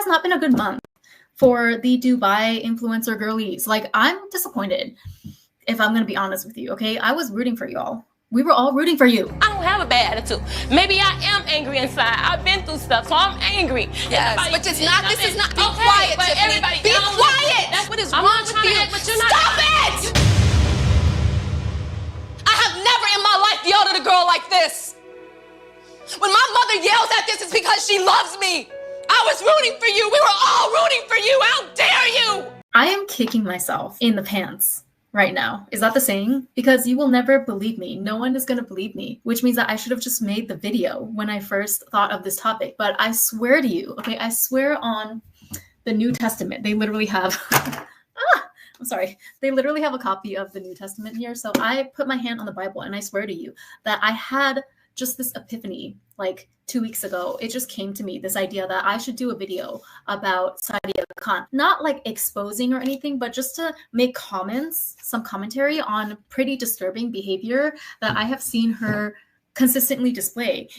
has not been a good month for the Dubai influencer girlies. Like, I'm disappointed, if I'm going to be honest with you, okay? I was rooting for y'all. We were all rooting for you. I don't have a bad attitude. Maybe I am angry inside. I've been through stuff, so I'm angry. Yes, but it's not, this is not, be quiet, but Tiffany. everybody, Be quiet! That's what is I'm wrong not with you. but you're not. Stop it! I have never in my life yelled at a girl like this. When my mother yells at this, it's because she loves me. I was rooting for you. We were all rooting for you. How dare you? I am kicking myself in the pants right now. Is that the saying? Because you will never believe me. No one is going to believe me, which means that I should have just made the video when I first thought of this topic. But I swear to you, okay, I swear on the New Testament, they literally have, I'm sorry, they literally have a copy of the New Testament here. So I put my hand on the Bible and I swear to you that I had just this epiphany like 2 weeks ago. It just came to me, this idea that I should do a video about Sadia Khan, not like exposing or anything, but just to make comments, some commentary on pretty disturbing behavior that I have seen her consistently display,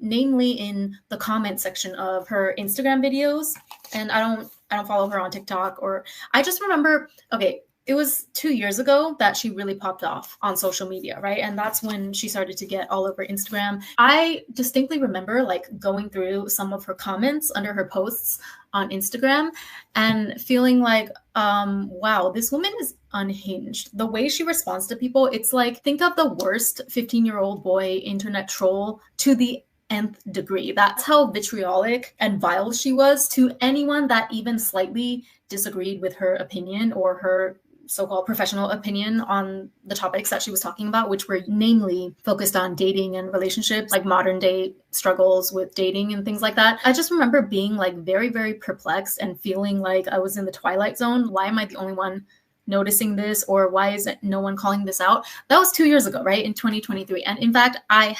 namely in the comment section of her Instagram videos. And I don't follow her on TikTok, or I just remember, okay, it was 2 years ago that she really popped off on social media, right? And that's when she started to get all over Instagram. I distinctly remember like going through some of her comments under her posts on Instagram and feeling like, wow, this woman is unhinged. The way she responds to people, it's like, think of the worst 15-year-old boy internet troll to the nth degree. That's how vitriolic and vile she was to anyone that even slightly disagreed with her opinion or her so-called professional opinion on the topics that she was talking about, which were namely focused on dating and relationships, like modern day struggles with dating and things like that. I just remember being like very, very perplexed and feeling like I was in the twilight zone. Why am I the only one noticing this, or why isn't no one calling this out? That was 2 years ago, right? In 2023. And in fact, I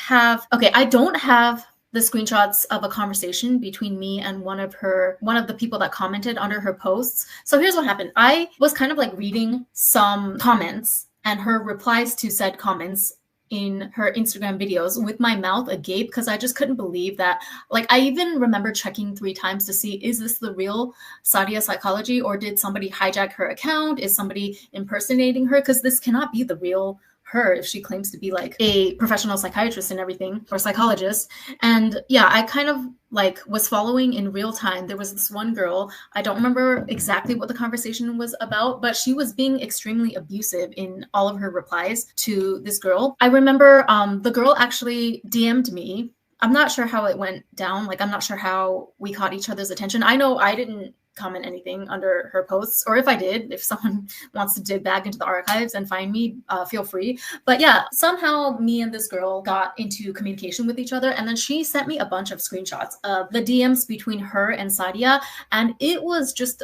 don't have the screenshots of a conversation between me and one of the people that commented under her posts. So here's what happened. I was kind of like reading some comments and her replies to said comments in her Instagram videos with my mouth agape, because I just couldn't believe that. Like, I even remember checking 3 times to see, is this the real Sadia Psychology, or did somebody hijack her account? Is somebody impersonating her? Because this cannot be the real her if she claims to be like a professional psychiatrist and everything, or psychologist. And yeah, I kind of like was following in real time. There was this one girl, I don't remember exactly what the conversation was about, but she was being extremely abusive in all of her replies to this girl. I remember the girl actually DM'd me. I'm not sure how it went down. Like, I'm not sure how we caught each other's attention. I know I didn't comment anything under her posts, or if I did, if someone wants to dig back into the archives and find me, feel free. But yeah, somehow me and this girl got into communication with each other, and then she sent me a bunch of screenshots of the DMs between her and Sadia, and it was just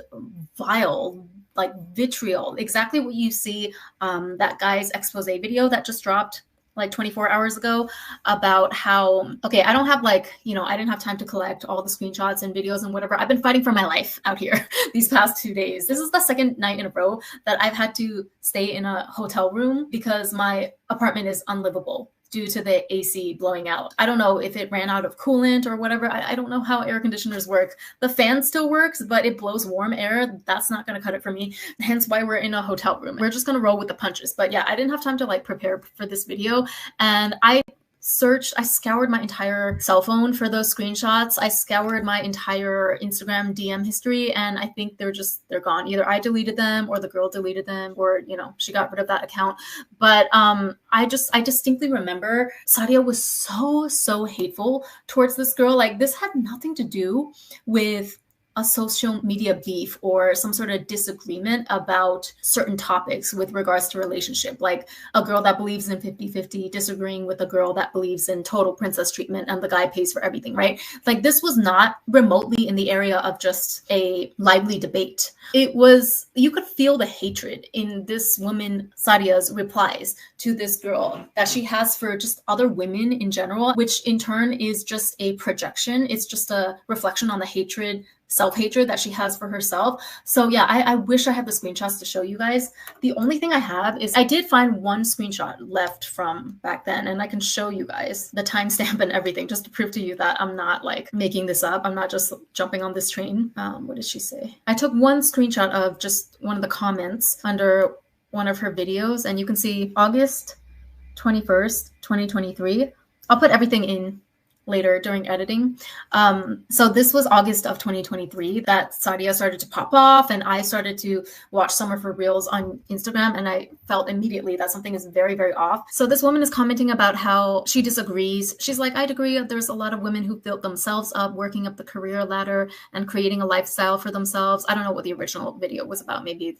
vile, like vitriol, exactly what you see that guy's expose video that just dropped like 24 hours ago about how, okay, I don't have like, I didn't have time to collect all the screenshots and videos and whatever. I've been fighting for my life out here these past 2 days. This is the second night in a row that I've had to stay in a hotel room because my apartment is unlivable due to the AC blowing out. I don't know if it ran out of coolant or whatever. I don't know how air conditioners work. The fan still works, but it blows warm air. That's not going to cut it for me. Hence why we're in a hotel room. We're just going to roll with the punches. But yeah, I didn't have time to like prepare for this video. And I scoured my entire cell phone for those screenshots. I scoured my entire Instagram DM history, and I think they're gone. Either I deleted them or the girl deleted them, or, she got rid of that account. But I distinctly remember Sadia was so hateful towards this girl. Like, this had nothing to do with a social media beef or some sort of disagreement about certain topics with regards to relationship, like a girl that believes in 50-50 disagreeing with a girl that believes in total princess treatment and the guy pays for everything, right? Like, this was not remotely in the area of just a lively debate. It was, you could feel the hatred in this woman, Sadia's replies to this girl that she has for just other women in general, which in turn is just a projection. It's just a reflection on the hatred self-hatred that she has for herself. So yeah, I wish I had the screenshots to show you guys. The only thing I have is I did find one screenshot left from back then, and I can show you guys the timestamp and everything just to prove to you that I'm not like making this up. I'm not just jumping on this train. What did she say? I took one screenshot of just one of the comments under one of her videos, and you can see August 21st, 2023. I'll put everything in later during editing. So this was August of 2023 that Sadia started to pop off, and I started to watch some of her reels on Instagram, and I felt immediately that something is very, very off. So this woman is commenting about how she disagrees. She's like, I'd agree there's a lot of women who built themselves up, working up the career ladder and creating a lifestyle for themselves. I don't know what the original video was about, maybe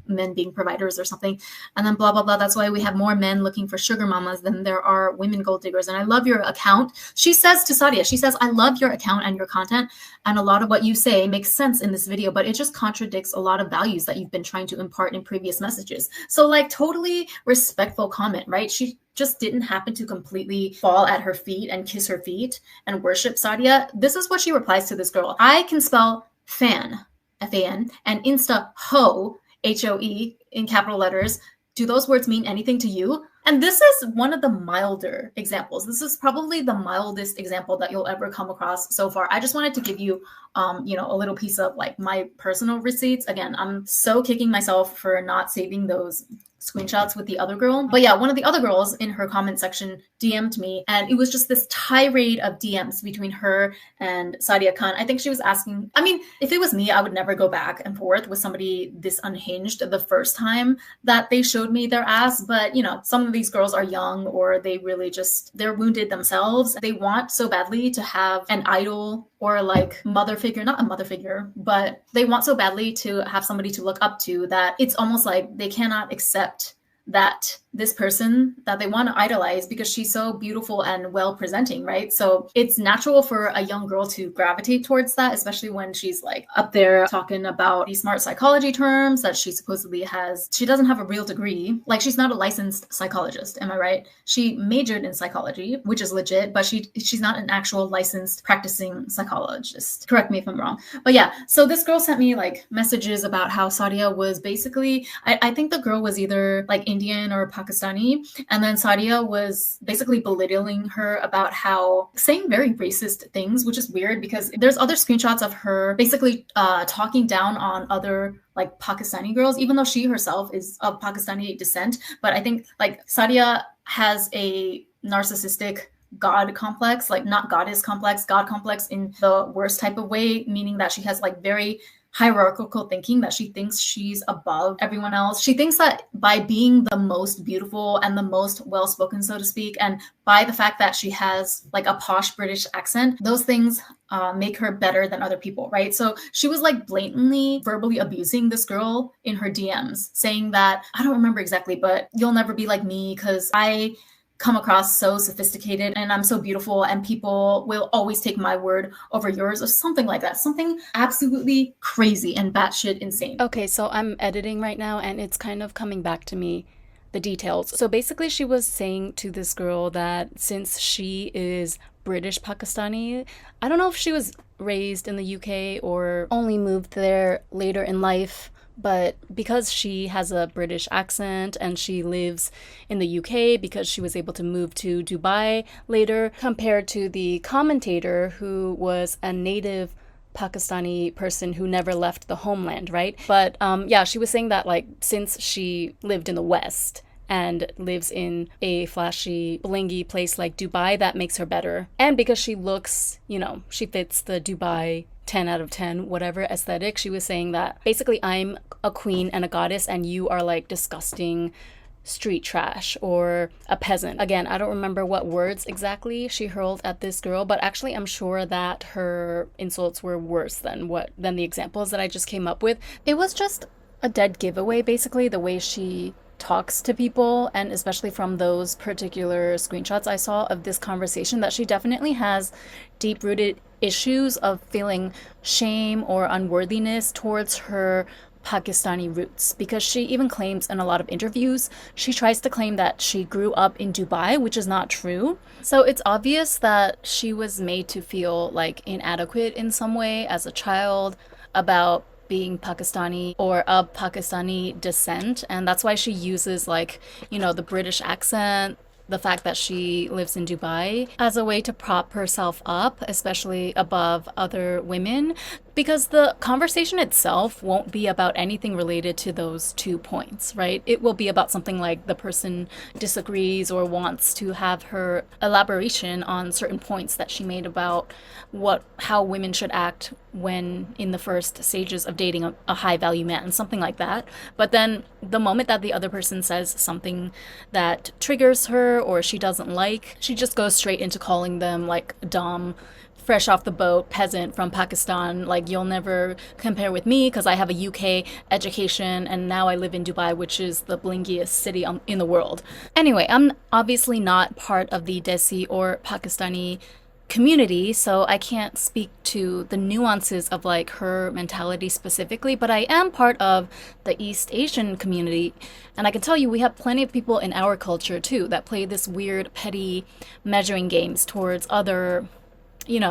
men being providers or something, and then blah blah blah. That's why we have more men looking for sugar mamas than there are women gold diggers. And I love your account. She says to Sadia, she says, I love your account and your content, and a lot of what you say makes sense in this video, but it just contradicts a lot of values that you've been trying to impart in previous messages. So like totally respectful comment, right? She just didn't happen to completely fall at her feet and kiss her feet and worship Sadia. This is what she replies to this girl. I can spell fan, F-A-N, and Insta hoe, H-O-E, in capital letters. Do those words mean anything to you? And this is one of the milder examples. This is probably the mildest example that you'll ever come across so far. I just wanted to give you, a little piece of like my personal receipts. Again, I'm so kicking myself for not saving those screenshots with the other girl. But yeah, one of the other girls in her comment section DM'd me, and it was just this tirade of DMs between her and Sadia Khan. I think she was asking, I mean, if it was me, I would never go back and forth with somebody this unhinged the first time that they showed me their ass. But, some of these girls are young, or they really they're wounded themselves. They want so badly to have an idol or like mother figure, not a mother figure, but they want so badly to have somebody to look up to that it's almost like they cannot accept that this person that they want to idolize because she's so beautiful and well presenting, right? So it's natural for a young girl to gravitate towards that, especially when she's like up there talking about these smart psychology terms that she supposedly has. She doesn't have a real degree. Like, she's not a licensed psychologist, am I right? She majored in psychology, which is legit, but she's not an actual licensed practicing psychologist. Correct me if I'm wrong. But yeah, so this girl sent me like messages about how Sadia was basically, I think the girl was either like Indian or Pakistani, and then Sadia was basically belittling her about how saying very racist things, which is weird because there's other screenshots of her basically talking down on other like Pakistani girls, even though she herself is of Pakistani descent. But I think like Sadia has a narcissistic God complex, like not goddess complex, God complex in the worst type of way, meaning that she has like very hierarchical thinking, that she thinks she's above everyone else. She thinks that by being the most beautiful and the most well-spoken, so to speak, and by the fact that she has like a posh British accent, those things make her better than other people, right? So she was like blatantly verbally abusing this girl in her DMs, saying that, I don't remember exactly, but you'll never be like me because I come across so sophisticated and I'm so beautiful and people will always take my word over yours, or something like that. Something absolutely crazy and batshit insane. Okay, so I'm editing right now and it's kind of coming back to me, the details. So basically she was saying to this girl that since she is British Pakistani, I don't know if she was raised in the UK or only moved there later in life, but because she has a British accent and she lives in the UK because she was able to move to Dubai later, compared to the commentator who was a native Pakistani person who never left the homeland, right? But yeah, she was saying that like since she lived in the West and lives in a flashy, blingy place like Dubai, that makes her better. And because she looks, she fits the Dubai 10 out of 10, whatever aesthetic, she was saying that basically I'm a queen and a goddess and you are like disgusting street trash or a peasant. Again, I don't remember what words exactly she hurled at this girl, but actually I'm sure that her insults were worse than the examples that I just came up with. It was just a dead giveaway, basically, the way she talks to people, and especially from those particular screenshots I saw of this conversation, that she definitely has deep-rooted issues of feeling shame or unworthiness towards her Pakistani roots, because she even claims in a lot of interviews, she tries to claim that she grew up in Dubai, which is not true. So it's obvious that she was made to feel like inadequate in some way as a child about being Pakistani or of Pakistani descent. And that's why she uses, like, the British accent, the fact that she lives in Dubai, as a way to prop herself up, especially above other women, because the conversation itself won't be about anything related to those 2 points, right? It will be about something like the person disagrees or wants to have her elaboration on certain points that she made about how women should act when in the first stages of dating a high value man, something like that. But then the moment that the other person says something that triggers her or she doesn't like, she just goes straight into calling them like dumb, fresh off the boat peasant from Pakistan, like, you'll never compare with me because I have a UK education and now I live in Dubai, which is the blingiest city in the world. Anyway, I'm obviously not part of the Desi or Pakistani community, so I can't speak to the nuances of like her mentality specifically, but I am part of the East Asian community, and I can tell you we have plenty of people in our culture too that play this weird petty measuring games towards other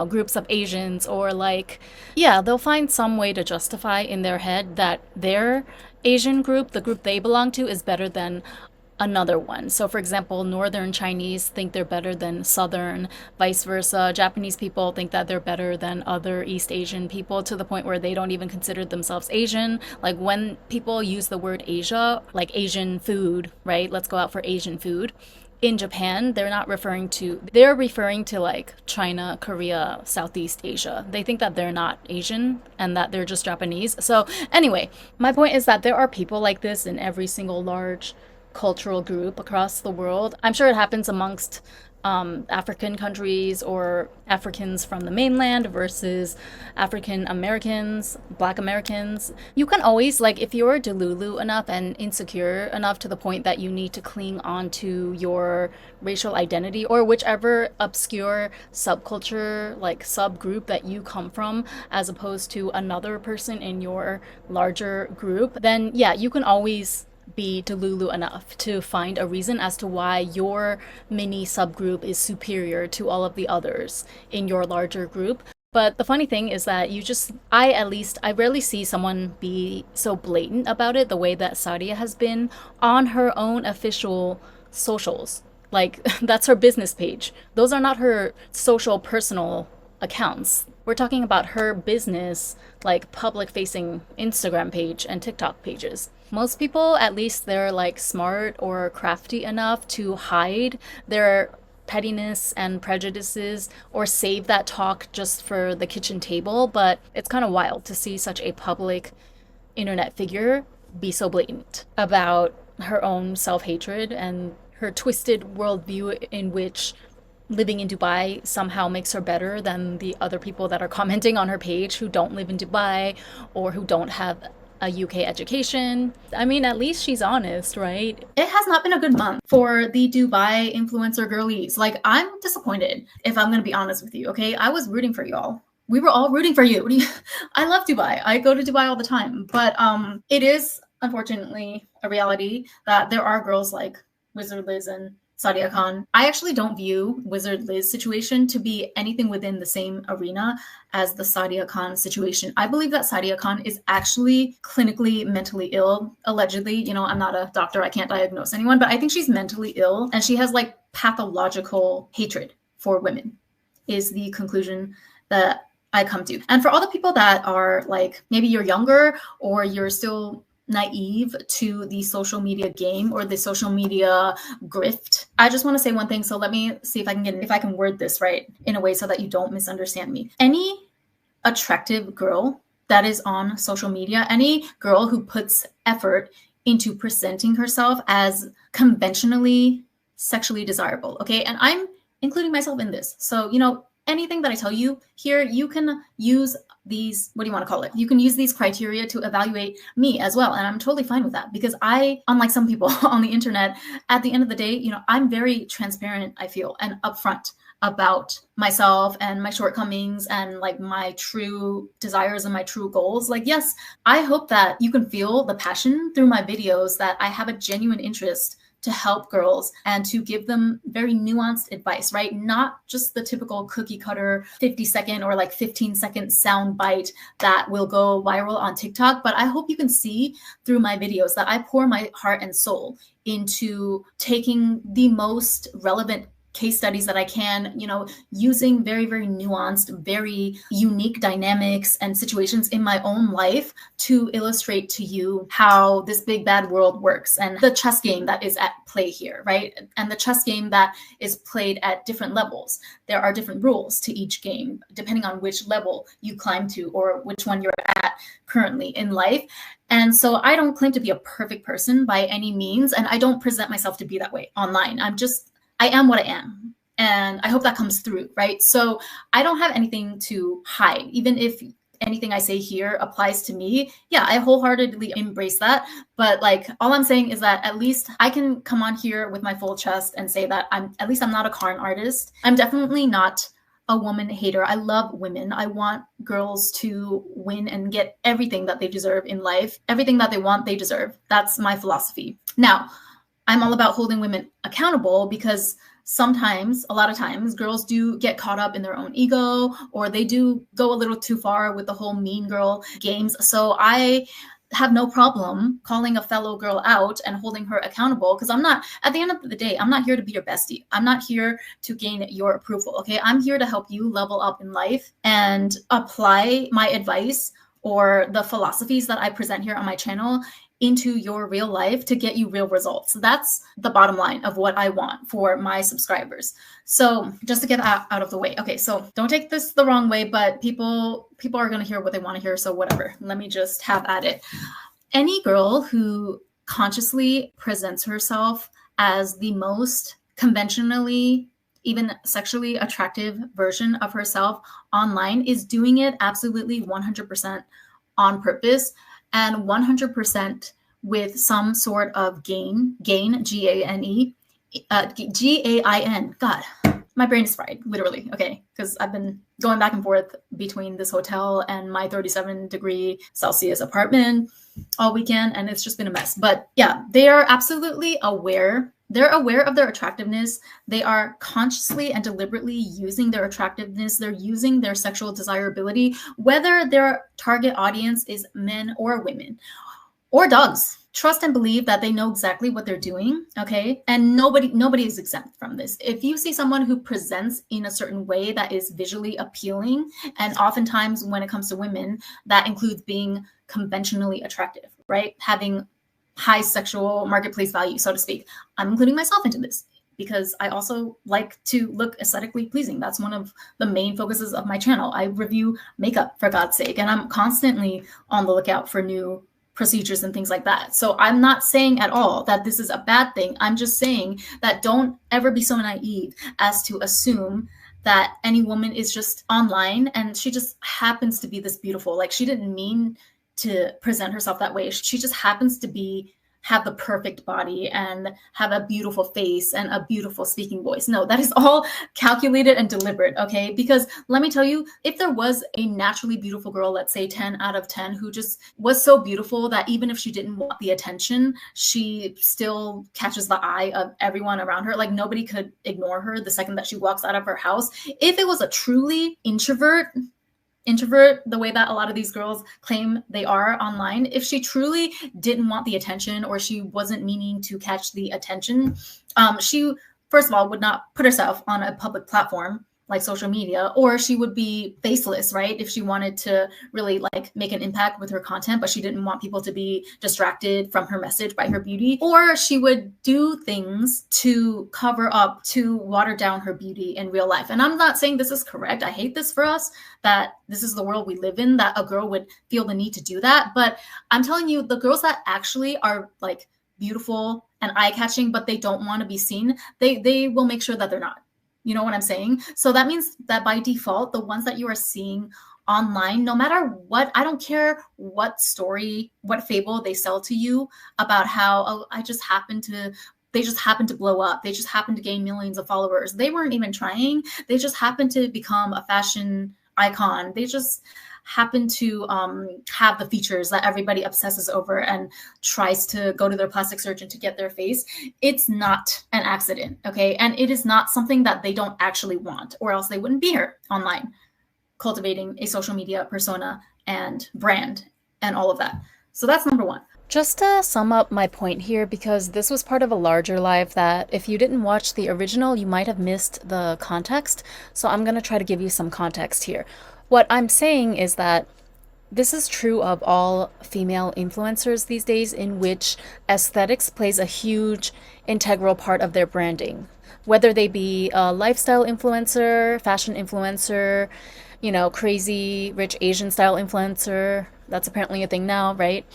groups of Asians, or like, yeah, they'll find some way to justify in their head that their Asian group, the group they belong to, is better than another one. So for example, Northern Chinese think they're better than Southern, vice versa. Japanese people think that they're better than other East Asian people, to the point where they don't even consider themselves Asian. Like when people use the word Asia, like Asian food, right? Let's go out for Asian food. In Japan, they're referring to like China, Korea, Southeast Asia. They think that they're not Asian and that they're just Japanese. So anyway, my point is that there are people like this in every single large cultural group across the world. I'm sure it happens amongst African countries or Africans from the mainland versus African Americans, Black Americans. You can always, like, if you're delulu enough and insecure enough to the point that you need to cling on to your racial identity or whichever obscure subculture, like subgroup that you come from, as opposed to another person in your larger group, then yeah, you can always be delulu enough to find a reason as to why your mini subgroup is superior to all of the others in your larger group. But the funny thing is that I rarely see someone be so blatant about it the way that Sadia has been on her own official socials. Like, that's her business page. Those are not her social personal accounts. We're talking about her business, like public facing Instagram page and TikTok pages. Most people, at least they're like smart or crafty enough to hide their pettiness and prejudices or save that talk just for the kitchen table. But it's kind of wild to see such a public internet figure be so blatant about her own self-hatred and her twisted worldview in which living in Dubai somehow makes her better than the other people that are commenting on her page who don't live in Dubai or who don't have a UK education. I mean, at least she's honest, right? It has not been a good month for the Dubai influencer girlies. Like, I'm disappointed, if I'm going to be honest with you, okay? I was rooting for y'all. We were all rooting for you. I love Dubai. I go to Dubai all the time. But it is, unfortunately, a reality that there are girls like Wizard Liz and Sadia Khan. I actually don't view Wizard Liz situation to be anything within the same arena as the Sadia Khan situation. I believe that Sadia Khan is actually clinically mentally ill, allegedly. I'm not a doctor, I can't diagnose anyone, but I think she's mentally ill and she has like pathological hatred for women, is the conclusion that I come to. And for all the people that are like, maybe you're younger or you're still naive to the social media game or the social media grift, I just want to say one thing. So let me see if I can word this right in a way so that you don't misunderstand me. Any attractive girl that is on social media, any girl who puts effort into presenting herself as conventionally sexually desirable, okay? And I'm including myself in this. So, anything that I tell you here, you can use these, what do you want to call it? You can use these criteria to evaluate me as well. And I'm totally fine with that because I, unlike some people on the internet, at the end of the day, I'm very transparent, I feel, and upfront about myself and my shortcomings and like my true desires and my true goals. Like, yes, I hope that you can feel the passion through my videos, that I have a genuine interest to help girls and to give them very nuanced advice, right? Not just the typical cookie cutter 50-second or like 15-second sound bite that will go viral on TikTok. But I hope you can see through my videos that I pour my heart and soul into taking the most relevant case studies that I can, you know, using very, very nuanced, very unique dynamics and situations in my own life to illustrate to you how this big bad world works and the chess game that is at play here, right? And the chess game that is played at different levels. There are different rules to each game, depending on which level you climb to or which one you're at currently in life. And so I don't claim to be a perfect person by any means, and I don't present myself to be that way online. I am what I am. And I hope that comes through, right? So I don't have anything to hide. Even if anything I say here applies to me, yeah, I wholeheartedly embrace that. But like, all I'm saying is that at least I can come on here with my full chest and say that I'm not a con artist. I'm definitely not a woman hater. I love women. I want girls to win and get everything that they deserve in life. Everything that they want, they deserve. That's my philosophy. Now, I'm all about holding women accountable because sometimes, a lot of times, girls do get caught up in their own ego, or they do go a little too far with the whole mean girl games. So I have no problem calling a fellow girl out and holding her accountable, because at the end of the day, I'm not here to be your bestie. I'm not here to gain your approval, okay? I'm here to help you level up in life and apply my advice or the philosophies that I present here on my channel into your real life to get you real results. That's the bottom line of what I want for my subscribers. So just to get that out of the way. Okay, so don't take this the wrong way, but people are going to hear what they want to hear. So whatever, let me just have at it. Any girl who consciously presents herself as the most conventionally, even sexually attractive version of herself online is doing it absolutely 100% on purpose and 100% with some sort of gain, G-A-N-E, G-A-I-N. God, my brain is fried, literally, okay? Because I've been going back and forth between this hotel and my 37-degree Celsius apartment all weekend, and it's just been a mess. But yeah, they are absolutely aware. They're aware of their attractiveness. They are consciously and deliberately using their attractiveness. They're using their sexual desirability, whether their target audience is men or women or dogs. Trust and believe that they know exactly what they're doing, okay? And nobody is exempt from this. If you see someone who presents in a certain way that is visually appealing, and oftentimes when it comes to women, that includes being conventionally attractive, right? Having high sexual marketplace value, so to speak. I'm including myself into this because I also like to look aesthetically pleasing. That's one of the main focuses of my channel. I review makeup, for God's sake, and I'm constantly on the lookout for new procedures and things like that. So I'm not saying at all that this is a bad thing. I'm just saying that don't ever be so naive as to assume that any woman is just online and she just happens to be this beautiful. Like, she didn't mean to present herself that way. She just happens to have the perfect body and have a beautiful face and a beautiful speaking voice. No, that is all calculated and deliberate, okay? Because let me tell you, if there was a naturally beautiful girl, let's say 10 out of 10, who just was so beautiful that even if she didn't want the attention, she still catches the eye of everyone around her. Like, nobody could ignore her the second that she walks out of her house. If it was a truly introvert, the way that a lot of these girls claim they are online, if she truly didn't want the attention or she wasn't meaning to catch the attention, she, first of all, would not put herself on a public platform like social media, or she would be faceless, right? If she wanted to really like make an impact with her content, but she didn't want people to be distracted from her message by her beauty, or she would do things to cover up, to water down her beauty in real life. And I'm not saying this is correct. I hate this for us, that this is the world we live in, that a girl would feel the need to do that. But I'm telling you, the girls that actually are like beautiful and eye-catching, but they don't want to be seen, they will make sure that they're not. You know what I'm saying? So that means that by default, the ones that you are seeing online, no matter what, I don't care what story, what fable they sell to you about how, oh, I just happen to They just happened to blow up. They just happened to gain millions of followers. They weren't even trying. They just happened to become a fashion icon. They just happen to have the features that everybody obsesses over and tries to go to their plastic surgeon to get their face. It's not an accident, okay? And it is not something that they don't actually want, or else they wouldn't be here online cultivating a social media persona and brand and all of that. So that's number one. Just to sum up my point here, because this was part of a larger live that if you didn't watch the original, you might have missed the context. So I'm going to try to give you some context here. What I'm saying is that this is true of all female influencers these days, in which aesthetics plays a huge integral part of their branding. Whether they be a lifestyle influencer, fashion influencer, you know, crazy rich Asian style influencer. That's apparently a thing now, right?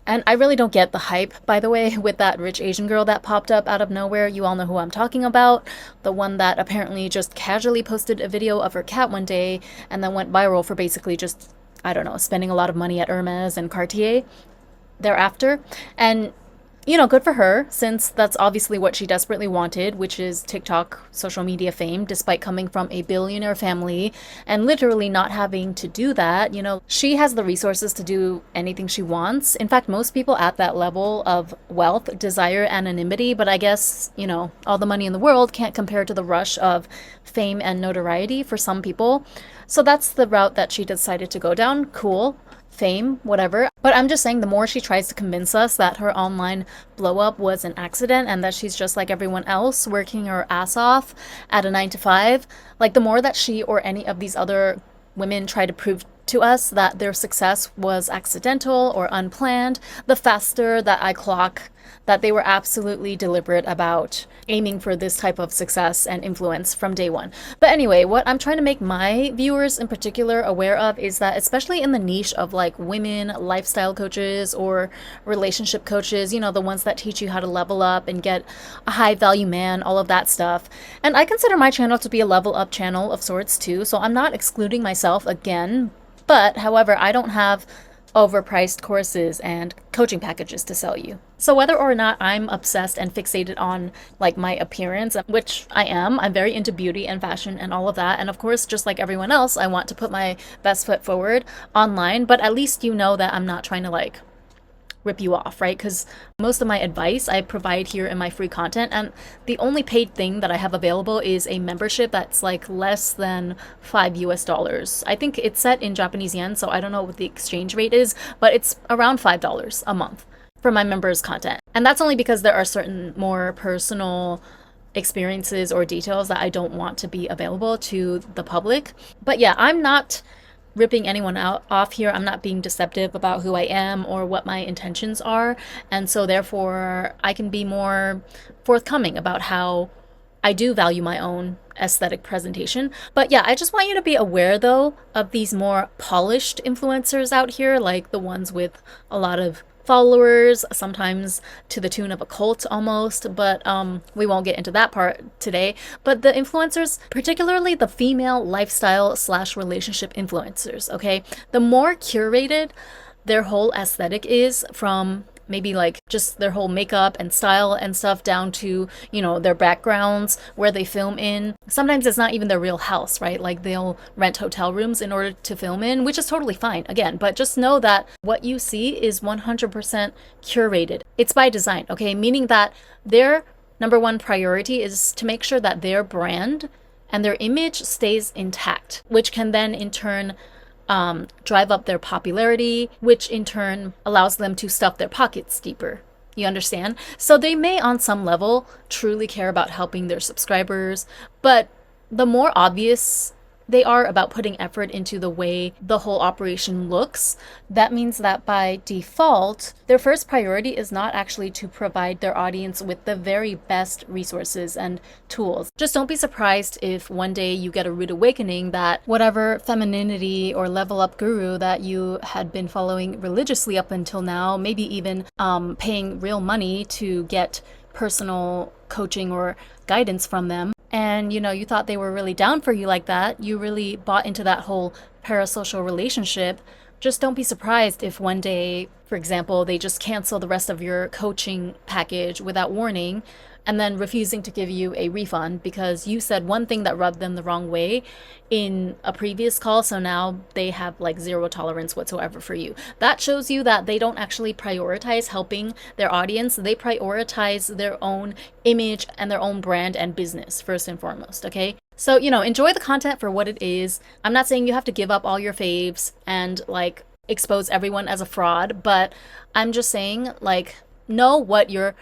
And I really don't get the hype, by the way, with that rich Asian girl that popped up out of nowhere. You all know who I'm talking about. The one that apparently just casually posted a video of her cat one day and then went viral for basically just, I don't know, spending a lot of money at Hermes and Cartier thereafter. And you know, good for her, since that's obviously what she desperately wanted, which is TikTok social media fame, despite coming from a billionaire family and literally not having to do that. You know, she has the resources to do anything she wants. In fact, most people at that level of wealth desire anonymity, but I guess, you know, all the money in the world can't compare to the rush of fame and notoriety for some people. So that's the route that she decided to go down. Cool. Fame, whatever. But I'm just saying, the more she tries to convince us that her online blow up was an accident and that she's just like everyone else working her ass off at a 9 to 5, like the more that she or any of these other women try to prove to us that their success was accidental or unplanned, the faster that I clock that they were absolutely deliberate about aiming for this type of success and influence from day one. But anyway, what I'm trying to make my viewers in particular aware of is that, especially in the niche of like women lifestyle coaches or relationship coaches, you know, the ones that teach you how to level up and get a high value man, all of that stuff. And I consider my channel to be a level up channel of sorts too, so I'm not excluding myself again. But however, I don't have overpriced courses and coaching packages to sell you. So whether or not I'm obsessed and fixated on like my appearance, which I am, I'm very into beauty and fashion and all of that. And of course, just like everyone else, I want to put my best foot forward online, but at least you know that I'm not trying to like rip you off, right? Because most of my advice I provide here in my free content, and the only paid thing that I have available is a membership that's like less than $5 US. I think it's set in Japanese yen, so I don't know what the exchange rate is, but it's around $5 a month for my members' content. And that's only because there are certain more personal experiences or details that I don't want to be available to the public. But yeah, I'm not ripping anyone off here. I'm not being deceptive about who I am or what my intentions are. And so therefore, I can be more forthcoming about how I do value my own aesthetic presentation. But yeah, I just want you to be aware though of these more polished influencers out here, like the ones with a lot of followers, sometimes to the tune of a cult almost, but we won't get into that part today. But the influencers, particularly the female lifestyle / relationship influencers, okay, the more curated their whole aesthetic is, from maybe like just their whole makeup and style and stuff down to, you know, their backgrounds, where they film in. Sometimes it's not even their real house, right? Like they'll rent hotel rooms in order to film in, which is totally fine again, but just know that what you see is 100% curated. It's by design, okay? Meaning that their number one priority is to make sure that their brand and their image stays intact, which can then in turn drive up their popularity, which in turn allows them to stuff their pockets deeper. You understand? So they may on some level truly care about helping their subscribers, but the more obvious they are about putting effort into the way the whole operation looks, that means that by default, their first priority is not actually to provide their audience with the very best resources and tools. Just don't be surprised if one day you get a rude awakening that whatever femininity or level up guru that you had been following religiously up until now, maybe even paying real money to get personal coaching or guidance from them, and you know, you thought they were really down for you like that, you really bought into that whole parasocial relationship. Just don't be surprised if one day, for example, they just cancel the rest of your coaching package without warning, and then refusing to give you a refund because you said one thing that rubbed them the wrong way in a previous call, so now they have like zero tolerance whatsoever for you. That shows you that they don't actually prioritize helping their audience. They prioritize their own image and their own brand and business first and foremost, okay? So, enjoy the content for what it is. I'm not saying you have to give up all your faves and like expose everyone as a fraud, but I'm just saying, like, know what you're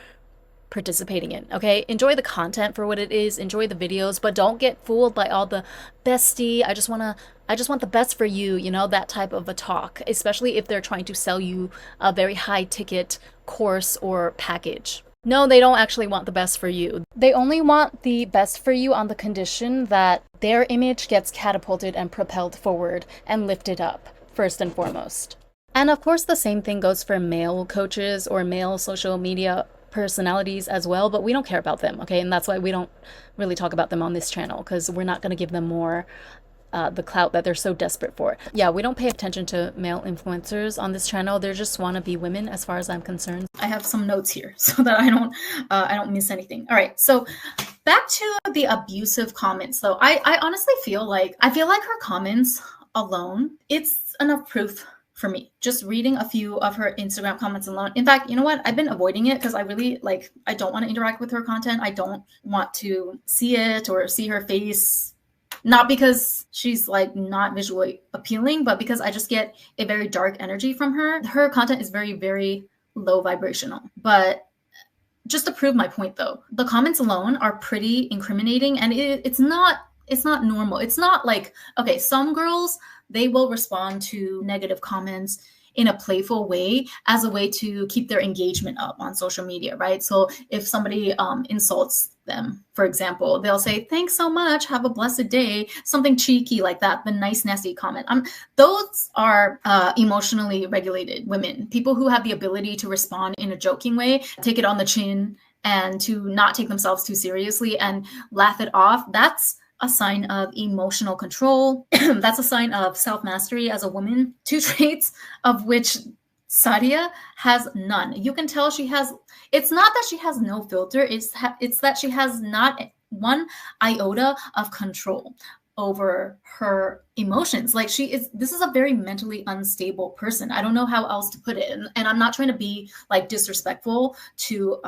participating in, okay? Enjoy the content for what it is, enjoy the videos, but don't get fooled by all the bestie, I just want the best for you, that type of a talk, especially if they're trying to sell you a very high ticket course or package. No, they don't actually want the best for you. They only want the best for you on the condition that their image gets catapulted and propelled forward and lifted up, first and foremost. And of course, the same thing goes for male coaches or male social media personalities as well, but we don't care about them, okay? And that's why we don't really talk about them on this channel, because we're not going to give them more the clout that they're so desperate for. Yeah, we don't pay attention to male influencers on this channel. They're just wannabe women as far as I'm concerned. I have some notes here so that I don't miss anything. All right, so back to the abusive comments though. I honestly feel like her comments alone, it's enough proof for me. Just reading a few of her Instagram comments alone. In fact, you know what? I've been avoiding it because I don't want to interact with her content. I don't want to see it or see her face. Not because she's like not visually appealing, but because I just get a very dark energy from her. Her content is very, very low vibrational. But just to prove my point though, the comments alone are pretty incriminating, and it's not normal. It's not like, okay, some girls, they will respond to negative comments in a playful way as a way to keep their engagement up on social media, right? So if somebody insults them, for example, they'll say, thanks so much, have a blessed day, something cheeky like that, the nice, nasty comment. Those are emotionally regulated women, people who have the ability to respond in a joking way, take it on the chin, and to not take themselves too seriously and laugh it off. That's a sign of emotional control. That's a sign of self-mastery as a woman, two traits of which Sadia has none. You can tell it's not that she has no filter, it's that she has not one iota of control over her emotions. Like this is a very mentally unstable person. I don't know how else to put it. And I'm not trying to be like disrespectful to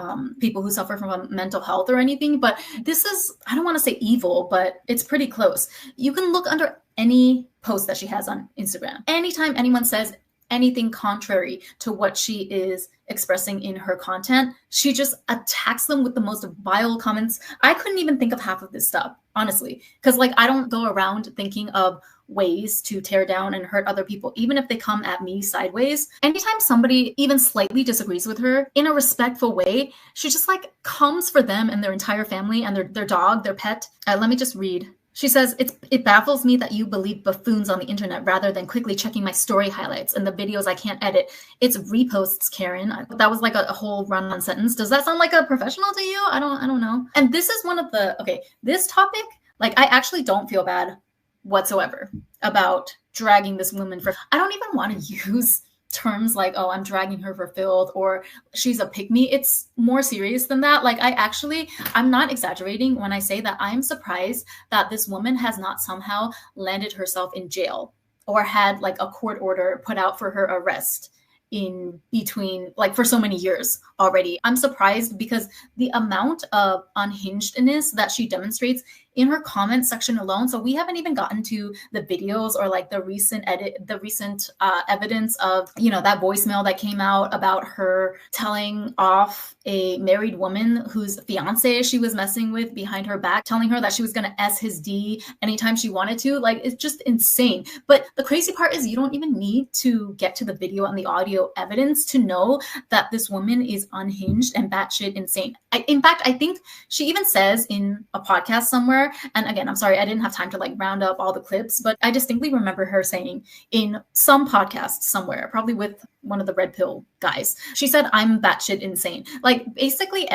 people who suffer from mental health or anything, but this is, I don't want to say evil, but it's pretty close. You can look under any post that she has on Instagram. Anytime anyone says anything contrary to what she is expressing in her content, she just attacks them with the most vile comments. I couldn't even think of half of this stuff, honestly, because like I don't go around thinking of ways to tear down and hurt other people, even if they come at me sideways. Anytime somebody even slightly disagrees with her in a respectful way, she just like comes for them and their entire family and their dog, their pet. Let me just read. She says, it baffles me that you believe buffoons on the internet rather than quickly checking my story highlights and the videos I can't edit. It's reposts, Karen. That was like a whole run-on sentence. Does that sound like a professional to you? I don't know. And this is one of this topic, like I actually don't feel bad whatsoever about dragging this woman for, I don't even want to use terms like, oh, I'm dragging her for filth or she's a pick me. It's more serious than that. Like I'm not exaggerating when I say that I'm surprised that this woman has not somehow landed herself in jail or had like a court order put out for her arrest in between, like for so many years already. I'm surprised because the amount of unhingedness that she demonstrates in her comment section alone. So we haven't even gotten to the videos or like the recent evidence of, that voicemail that came out about her telling off a married woman whose fiance she was messing with behind her back, telling her that she was going to S his D anytime she wanted to. Like, it's just insane. But the crazy part is you don't even need to get to the video and the audio evidence to know that this woman is unhinged and batshit insane. In fact, I think she even says in a podcast somewhere, and again, I'm sorry, I didn't have time to like round up all the clips, but I distinctly remember her saying in some podcast somewhere, probably with one of the red pill guys, she said, I'm batshit insane. Like basically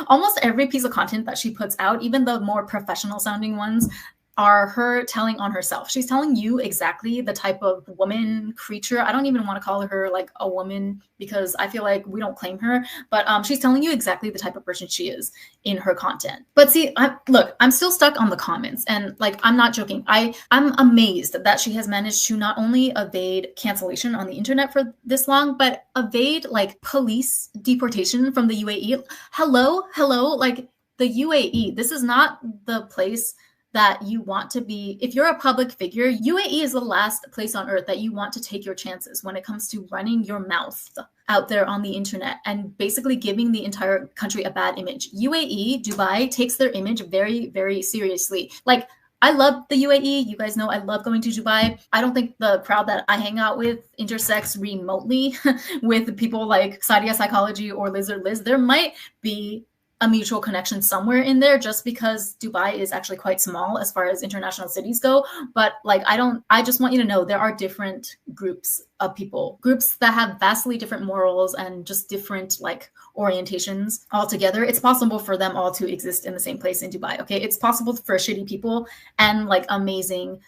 almost every piece of content that she puts out, even the more professional sounding ones, are her telling on herself. She's telling you exactly the type of woman, creature. I don't even want to call her like a woman because I feel like we don't claim her, but she's telling you exactly the type of person she is in her content. But see, I'm still stuck on the comments, and like, I'm not joking. I'm amazed that she has managed to not only evade cancellation on the internet for this long, but evade like police deportation from the UAE. Hello, like the UAE, this is not the place that you want to be. If you're a public figure, UAE is the last place on earth that you want to take your chances when it comes to running your mouth out there on the internet and basically giving the entire country a bad image. UAE, Dubai, takes their image very, very seriously. Like, I love the UAE. You guys know I love going to Dubai. I don't think the crowd that I hang out with intersects remotely with people like Sadia Psychology or Lizard Liz. There might be a mutual connection somewhere in there, just because Dubai is actually quite small as far as international cities go. But like, I just want you to know there are different groups of people, groups that have vastly different morals and just different like orientations altogether. It's possible for them all to exist in the same place in Dubai. Okay. It's possible for shitty people and like amazing,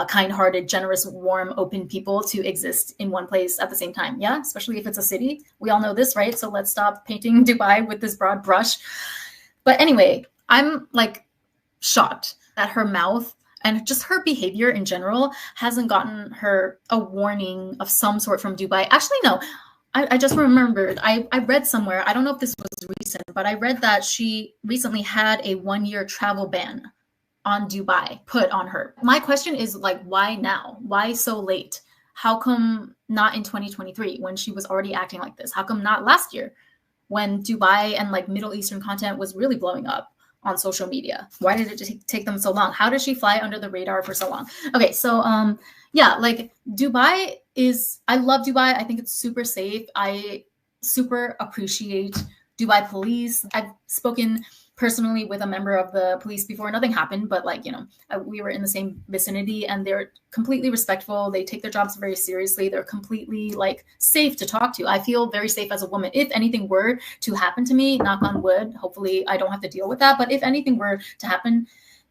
kind-hearted, generous, warm, open people to exist in one place at the same time. Yeah, especially if it's a city. We all know this, right? So let's stop painting Dubai with this broad brush. But anyway, I'm like shocked that her mouth and just her behavior in general hasn't gotten her a warning of some sort from Dubai. Actually, no. I just remembered. I read somewhere, I don't know if this was recent, but I read that she recently had a 1-year travel ban on Dubai put on her. My question is like, why now? Why so late? How come not in 2023 when she was already acting like this? How come not last year when Dubai and like Middle Eastern content was really blowing up on social media? Why did it take them so long? How did she fly under the radar for so long? Okay, so yeah, like Dubai is, I love Dubai. I think it's super safe. I super appreciate Dubai police. I've spoken personally with a member of the police before. Nothing happened, but like, you know, we were in the same vicinity, and they're completely respectful. They take their jobs very seriously. They're completely like safe to talk to. I feel very safe as a woman. If anything were to happen to me, knock on wood, hopefully I don't have to deal with that. But if anything were to happen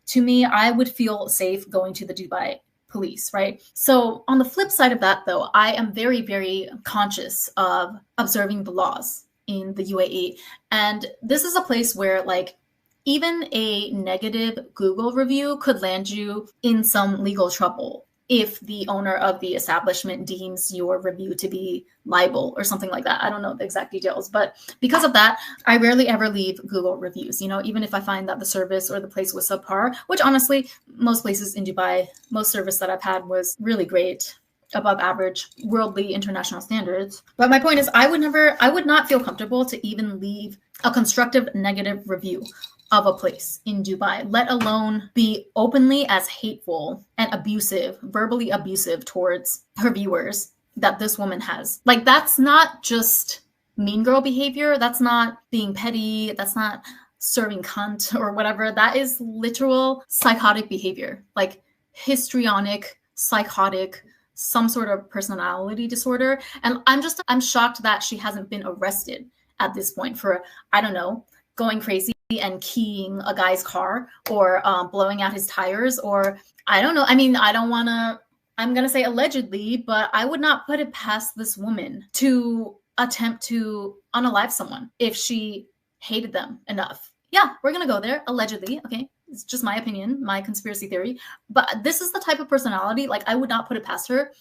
to me, I would feel safe going to the Dubai police, right? So on the flip side of that, though, I am very, very conscious of observing the laws in the UAE. And this is a place where like even a negative Google review could land you in some legal trouble if the owner of the establishment deems your review to be libel or something like that. I don't know the exact details, but because of that, I rarely ever leave Google reviews, you know, even if I find that the service or the place was subpar, which honestly, most places in Dubai, most service that I've had was really great, above average, worldly, international standards. But my point is, I would not feel comfortable to even leave a constructive negative review of a place in Dubai, let alone be openly as hateful and abusive, verbally abusive towards her viewers that this woman has. Like, that's not just mean girl behavior. That's not being petty. That's not serving cunt or whatever. That is literal psychotic behavior, like histrionic, psychotic, some sort of personality disorder. And I'm shocked that she hasn't been arrested at this point for, I don't know, going crazy and keying a guy's car or blowing out his tires, or I don't know. I mean, I'm going to say allegedly, but I would not put it past this woman to attempt to unalive someone if she hated them enough. Yeah, we're going to go there, allegedly. Okay. It's just my opinion, my conspiracy theory. But this is the type of personality, like I would not put it past her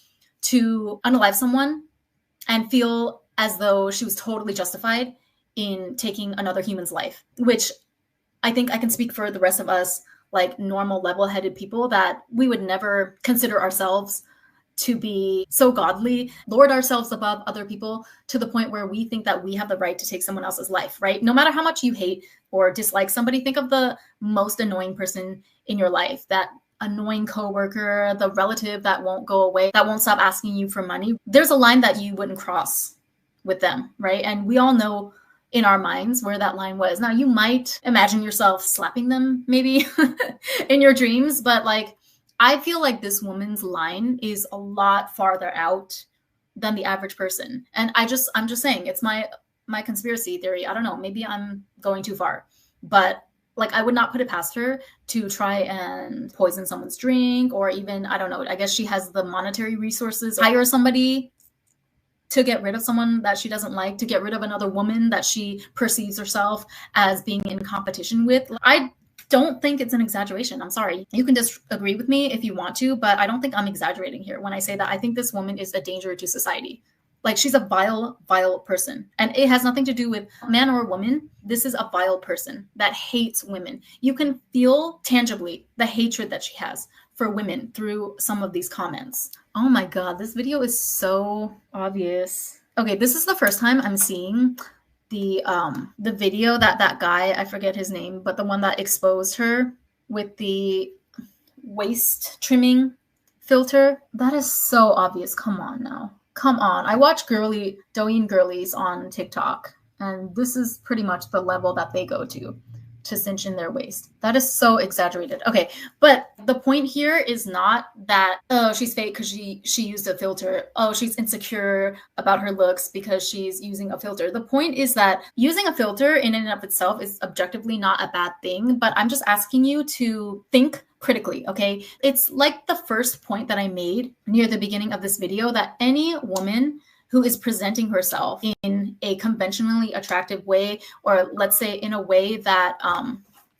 to unalive someone and feel as though she was totally justified in taking another human's life, which I think I can speak for the rest of us, like normal, level-headed people, that we would never consider ourselves to be so godly, lord ourselves above other people to the point where we think that we have the right to take someone else's life, right? No matter how much you hate or dislike somebody, think of the most annoying person in your life, that annoying coworker, the relative that won't go away, that won't stop asking you for money. There's a line that you wouldn't cross with them, right? And we all know in our minds where that line was. Now, you might imagine yourself slapping them maybe in your dreams, but like, I feel like this woman's line is a lot farther out than the average person. And I'm just saying, it's my conspiracy theory. I don't know, maybe I'm going too far, but Like, I would not put it past her to try and poison someone's drink, or even, I don't know, I guess she has the monetary resources, hire somebody to get rid of someone that she doesn't like, to get rid of another woman that she perceives herself as being in competition with. I don't think it's an exaggeration. I'm sorry. You can disagree with me if you want to, but I don't think I'm exaggerating here when I say that I think this woman is a danger to society. Like, she's a vile, vile person. And it has nothing to do with man or woman. This is a vile person that hates women. You can feel tangibly the hatred that she has for women through some of these comments. Oh my God, this video is so obvious. Okay, this is the first time I'm seeing the video that guy, I forget his name, but the one that exposed her with the waist trimming filter. That is so obvious. Come on now. Come on. I watch Douyin girlies on TikTok, and this is pretty much the level that they go to cinch in their waist. That is so exaggerated. Okay, but the point here is not that, oh, she's fake because she used a filter. Oh, she's insecure about her looks because she's using a filter. The point is that using a filter in and of itself is objectively not a bad thing, but I'm just asking you to think critically, okay? It's like the first point that I made near the beginning of this video, that any woman who is presenting herself in a conventionally attractive way, or let's say in a way that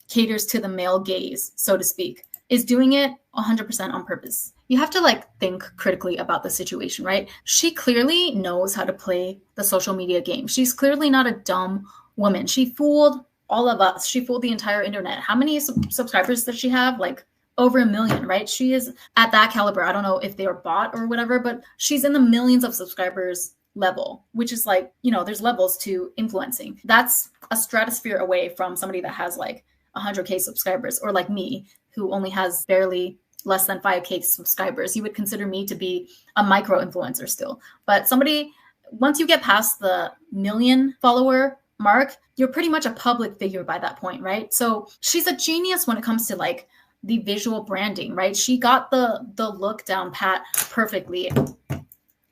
caters to the male gaze, so to speak, is doing it 100% on purpose. You have to like think critically about the situation, right? She clearly knows how to play the social media game. She's clearly not a dumb woman. She fooled all of us. She fooled the entire internet. How many subscribers does she have? Like over 1 million, right? She is at that caliber. I don't know if they are bought or whatever, but she's in the millions of subscribers level, which is like, you know, there's levels to influencing. That's a stratosphere away from somebody that has like 100K subscribers, or like me, who only has barely less than 5K subscribers. You would consider me to be a micro influencer still. But somebody, once you get past the 1 million follower mark, you're pretty much a public figure by that point, right? So she's a genius when it comes to like the visual branding, right? She got the look down pat perfectly.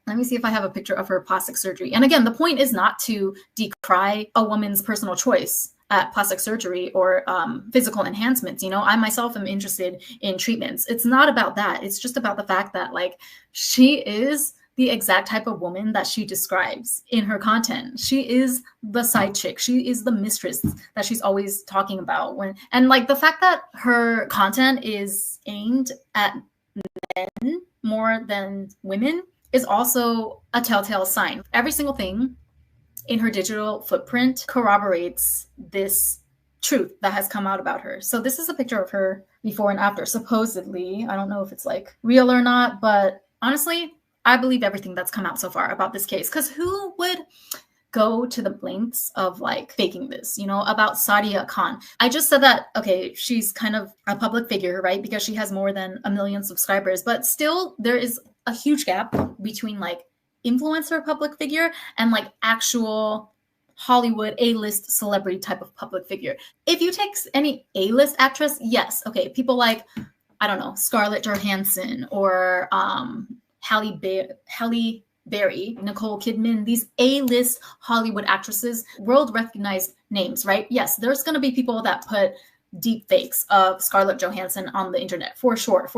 Let me see if I have a picture of her plastic surgery. And again, the point is not to decry a woman's personal choice at plastic surgery or physical enhancements. You know, I myself am interested in treatments. It's not about that. It's just about the fact that like she is the exact type of woman that she describes in her content. She is the side chick. She is the mistress that she's always talking about. And like the fact that her content is aimed at men more than women is also a telltale sign. Every single thing in her digital footprint corroborates this truth that has come out about her. So this is a picture of her before and after, supposedly. I don't know if it's like real or not, but honestly, I believe everything that's come out so far about this case, because who would go to the lengths of like faking this, you know, about Sadia Khan? I just said that, okay, she's kind of a public figure, right? Because she has more than 1 million subscribers, but still there is a huge gap between like influencer public figure and like actual Hollywood A-list celebrity type of public figure. If you take any A-list actress, yes, okay, people like, I don't know, Scarlett Johansson or Halle Berry, Nicole Kidman, these A-list Hollywood actresses, world-recognized names, right? Yes, there's going to be people that put deep fakes of Scarlett Johansson on the internet, for sure.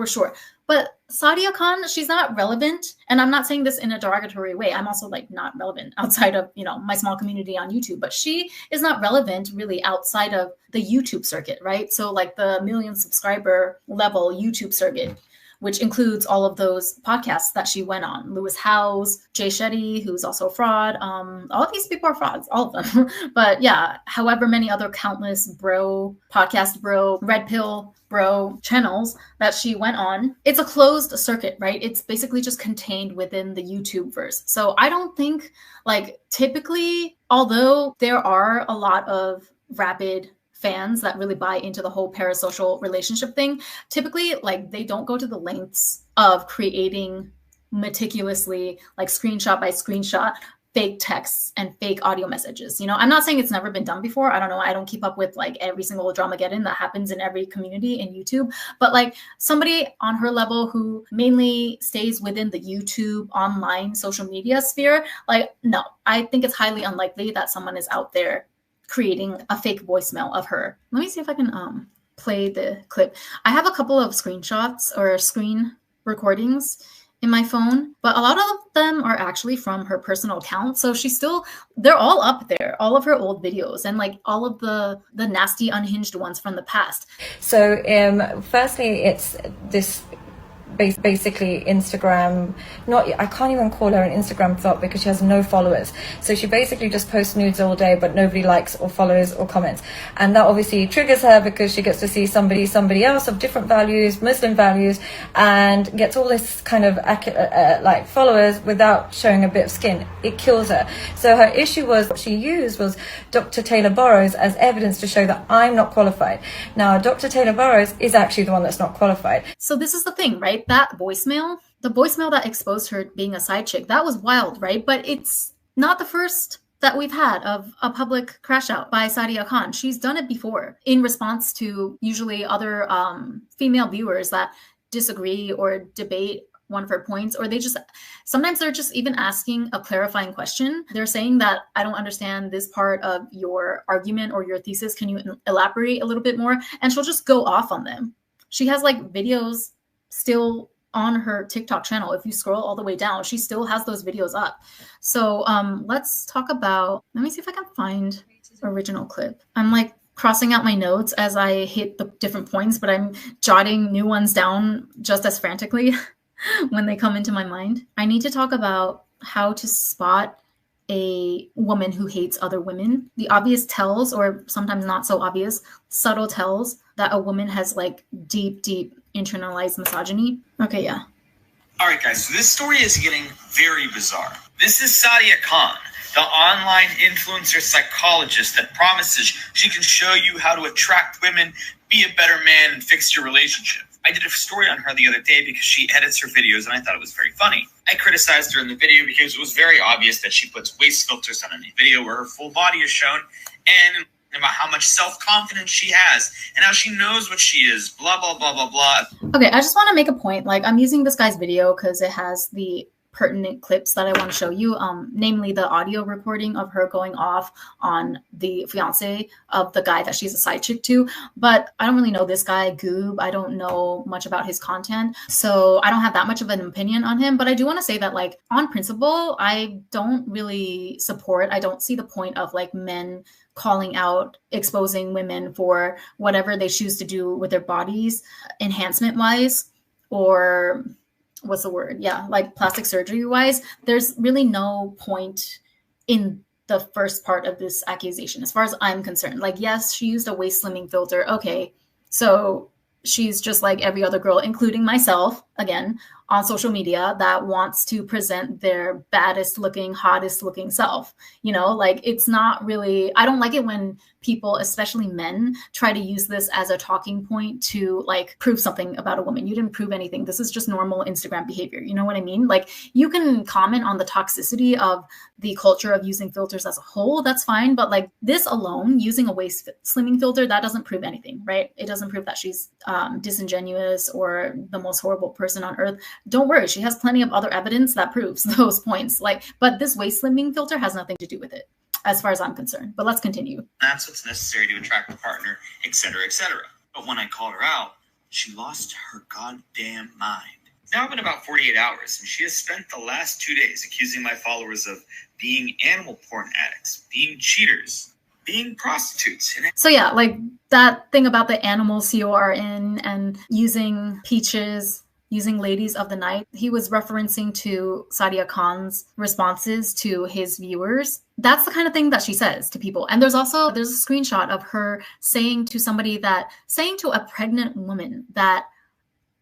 But Sadia Khan, she's not relevant. And I'm not saying this in a derogatory way. I'm also like not relevant outside of, you know, my small community on YouTube, but she is not relevant really outside of the YouTube circuit, right? So like the 1 million subscriber level YouTube circuit, which includes all of those podcasts that she went on. Lewis Howes, Jay Shetty, who's also a fraud. All of these people are frauds, all of them. But yeah, however many other countless podcast bro, red pill bro channels that she went on. It's a closed circuit, right? It's basically just contained within the YouTube verse. So I don't think like typically, although there are a lot of rabid fans that really buy into the whole parasocial relationship thing, typically like they don't go to the lengths of creating meticulously like screenshot by screenshot fake texts and fake audio messages. You know, I'm not saying it's never been done before. I don't know. I don't keep up with like every single Dramageddon that happens in every community in YouTube, but like somebody on her level who mainly stays within the YouTube online social media sphere, like, no, I think it's highly unlikely that someone is out there creating a fake voicemail of her. Let me see if I can play the clip. I have a couple of screenshots or screen recordings in my phone, but a lot of them are actually from her personal account. So they're all up there, all of her old videos and like all of the nasty unhinged ones from the past. So firstly, it's this basically Instagram, I can't even call her an Instagram thought because she has no followers. So she basically just posts nudes all day, but nobody likes or follows or comments. And that obviously triggers her because she gets to see somebody else of different values, Muslim values, and gets all this kind of like followers without showing a bit of skin. It kills her. So her issue was, what she used was Dr. Taylor Burrows as evidence to show that I'm not qualified. Now, Dr. Taylor Burrows is actually the one that's not qualified. So this is the thing, right? That voicemail, the voicemail that exposed her being a side chick, that was wild, right? But it's not the first that we've had of a public crash out by Sadia Khan. She's done it before in response to usually other female viewers that disagree or debate one of her points, or sometimes they're just even asking a clarifying question. They're saying that, I don't understand this part of your argument or your thesis. Can you elaborate a little bit more? And she'll just go off on them. She has like videos still on her TikTok channel. If you scroll all the way down, she still has those videos up. So let's talk about, let me see if I can find original clip. I'm like crossing out my notes as I hit the different points, but I'm jotting new ones down just as frantically when they come into my mind. I need to talk about how to spot a woman who hates other women. The obvious tells, or sometimes not so obvious, subtle tells that a woman has like deep internalized misogyny. Okay, yeah. All right, guys, so this story is getting very bizarre. This is Sadia Khan, the online influencer psychologist that promises she can show you how to attract women, be a better man, and fix your relationship. I did a story on her the other day because she edits her videos, and I thought it was very funny. I criticized her in the video because it was very obvious that she puts waist filters on any video where her full body is shown, and about how much self-confidence she has and how she knows what she is, blah, blah, blah, blah, blah. Okay, I just want to make a point. Like, I'm using this guy's video because it has the pertinent clips that I want to show you, namely the audio recording of her going off on the fiance of the guy that she's a side chick to. But I don't really know this guy, Goob. I don't know much about his content, so I don't have that much of an opinion on him. But I do want to say that, like, on principle, I don't really support, I don't see the point of like men calling out, exposing women for whatever they choose to do with their bodies, enhancement wise, or what's the word? Yeah, like plastic surgery wise. There's really no point in the first part of this accusation, as far as I'm concerned. Like, yes, she used a waist slimming filter. Okay, so she's just like every other girl, including myself, again, on social media, that wants to present their baddest looking, hottest looking self. You know, like, it's not really, I don't like it when people, especially men, try to use this as a talking point to like prove something about a woman. You didn't prove anything. This is just normal Instagram behavior. You know what I mean? Like, you can comment on the toxicity of the culture of using filters as a whole. That's fine. But like, this alone, using a waist slimming filter, that doesn't prove anything, right? It doesn't prove that she's disingenuous or the most horrible person on earth. Don't worry, she has plenty of other evidence that proves those points. Like, but this waist slimming filter has nothing to do with it, as far as I'm concerned. But let's continue. That's what's necessary to attract a partner, etc., etc. But when I called her out, she lost her goddamn mind. It's now been about 48 hours, and she has spent the last 2 days accusing my followers of being animal porn addicts, being cheaters, being prostitutes. So yeah, like that thing about the animal CORN and using peaches, using ladies of the night, he was referencing to Sadia Khan's responses to his viewers. That's the kind of thing that she says to people. And there's a screenshot of her saying to a pregnant woman that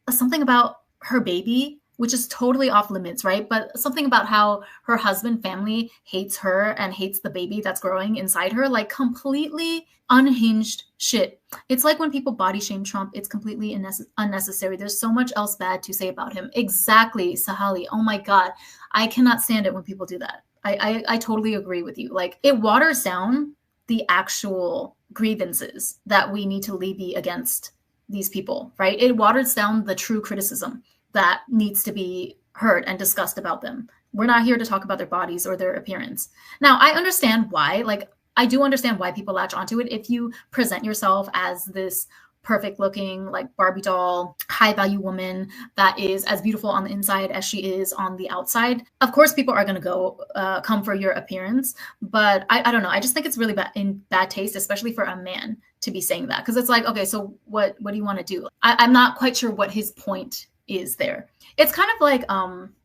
something about her baby, which is totally off limits, right? But something about how her husband family hates her and hates the baby that's growing inside her, like completely unhinged shit. It's like when people body shame Trump, it's completely unnecessary. There's so much else bad to say about him. Exactly, Sahali. Oh my God. I cannot stand it when people do that. I totally agree with you. Like, it waters down the actual grievances that we need to levy against these people, right? It waters down the true criticism that needs to be heard and discussed about them. We're not here to talk about their bodies or their appearance. Now, I understand why. Like, I do understand why people latch onto it. If you present yourself as this perfect looking, like Barbie doll, high value woman that is as beautiful on the inside as she is on the outside, of course people are going to come for your appearance. But I don't know. I just think it's really in bad taste, especially for a man to be saying that. Because it's like, okay, so what do you want to do? I'm not quite sure what his point is there. It's kind of like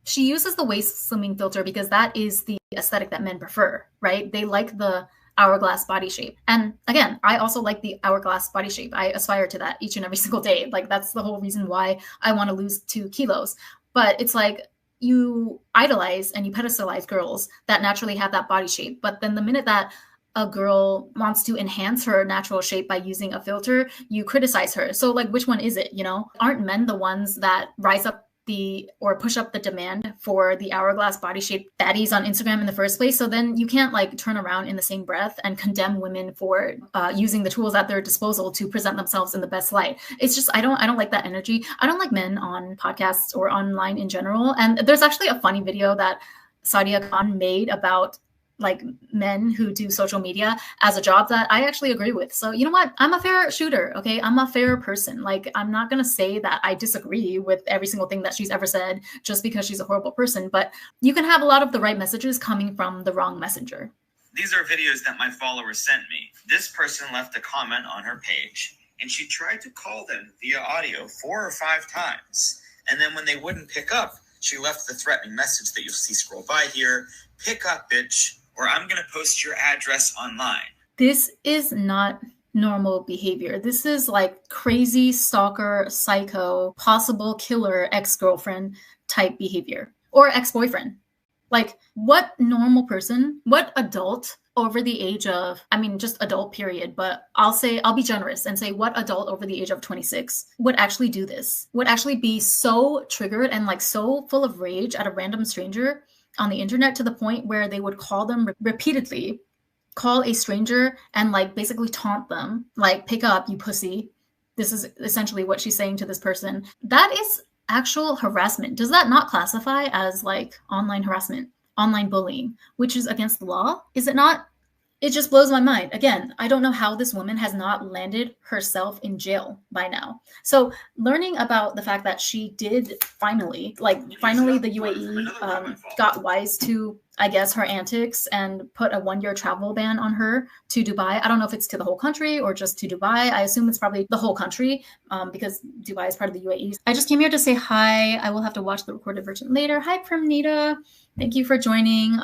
she uses the waist slimming filter because that is the aesthetic that men prefer, right? They like the hourglass body shape. And again, I also like the hourglass body shape. I aspire to that each and every single day. Like that's the whole reason why I want to lose 2 kilos. But it's like you idolize and you pedestalize girls that naturally have that body shape. But then the minute that a girl wants to enhance her natural shape by using a filter, you criticize her. So like, which one is it? You know, aren't men the ones that rise up or push up the demand for the hourglass body shape baddies on Instagram in the first place? So then you can't like turn around in the same breath and condemn women for using the tools at their disposal to present themselves in the best light. It's just, I don't like that energy. I don't like men on podcasts or online in general. And there's actually a funny video that Sadia Khan made about like men who do social media as a job that I actually agree with. So you know what? I'm a fair shooter, okay? I'm a fair person. Like I'm not going to say that I disagree with every single thing that she's ever said just because she's a horrible person, but you can have a lot of the right messages coming from the wrong messenger. These are videos that my followers sent me. This person left a comment on her page and she tried to call them via audio 4 or 5 times. And then when they wouldn't pick up, she left the threatening message that you'll see scroll by here. Pick up, bitch, or I'm going to post your address online. This is not normal behavior. This is like crazy stalker, psycho, possible killer ex-girlfriend type behavior or ex-boyfriend. Like what normal person, what adult over the age of, I mean, just adult period, but I'll be generous and say what adult over the age of 26 would actually do this, would actually be so triggered and like so full of rage at a random stranger on the internet to the point where they would call them repeatedly, call a stranger and like basically taunt them, like pick up, you pussy. This is essentially what she's saying to this person. That is actual harassment. Does that not classify as like online harassment, online bullying, which is against the law? Is it not? It just blows my mind. Again, I don't know how this woman has not landed herself in jail by now. So learning about the fact that she did finally the UAE got wise to, I guess, her antics and put a 1-year travel ban on her to Dubai. I don't know if it's to the whole country or just to Dubai. I assume it's probably the whole country because Dubai is part of the UAE. I just came here to say hi. I will have to watch the recorded version later. Hi, Pramnita. Thank you for joining.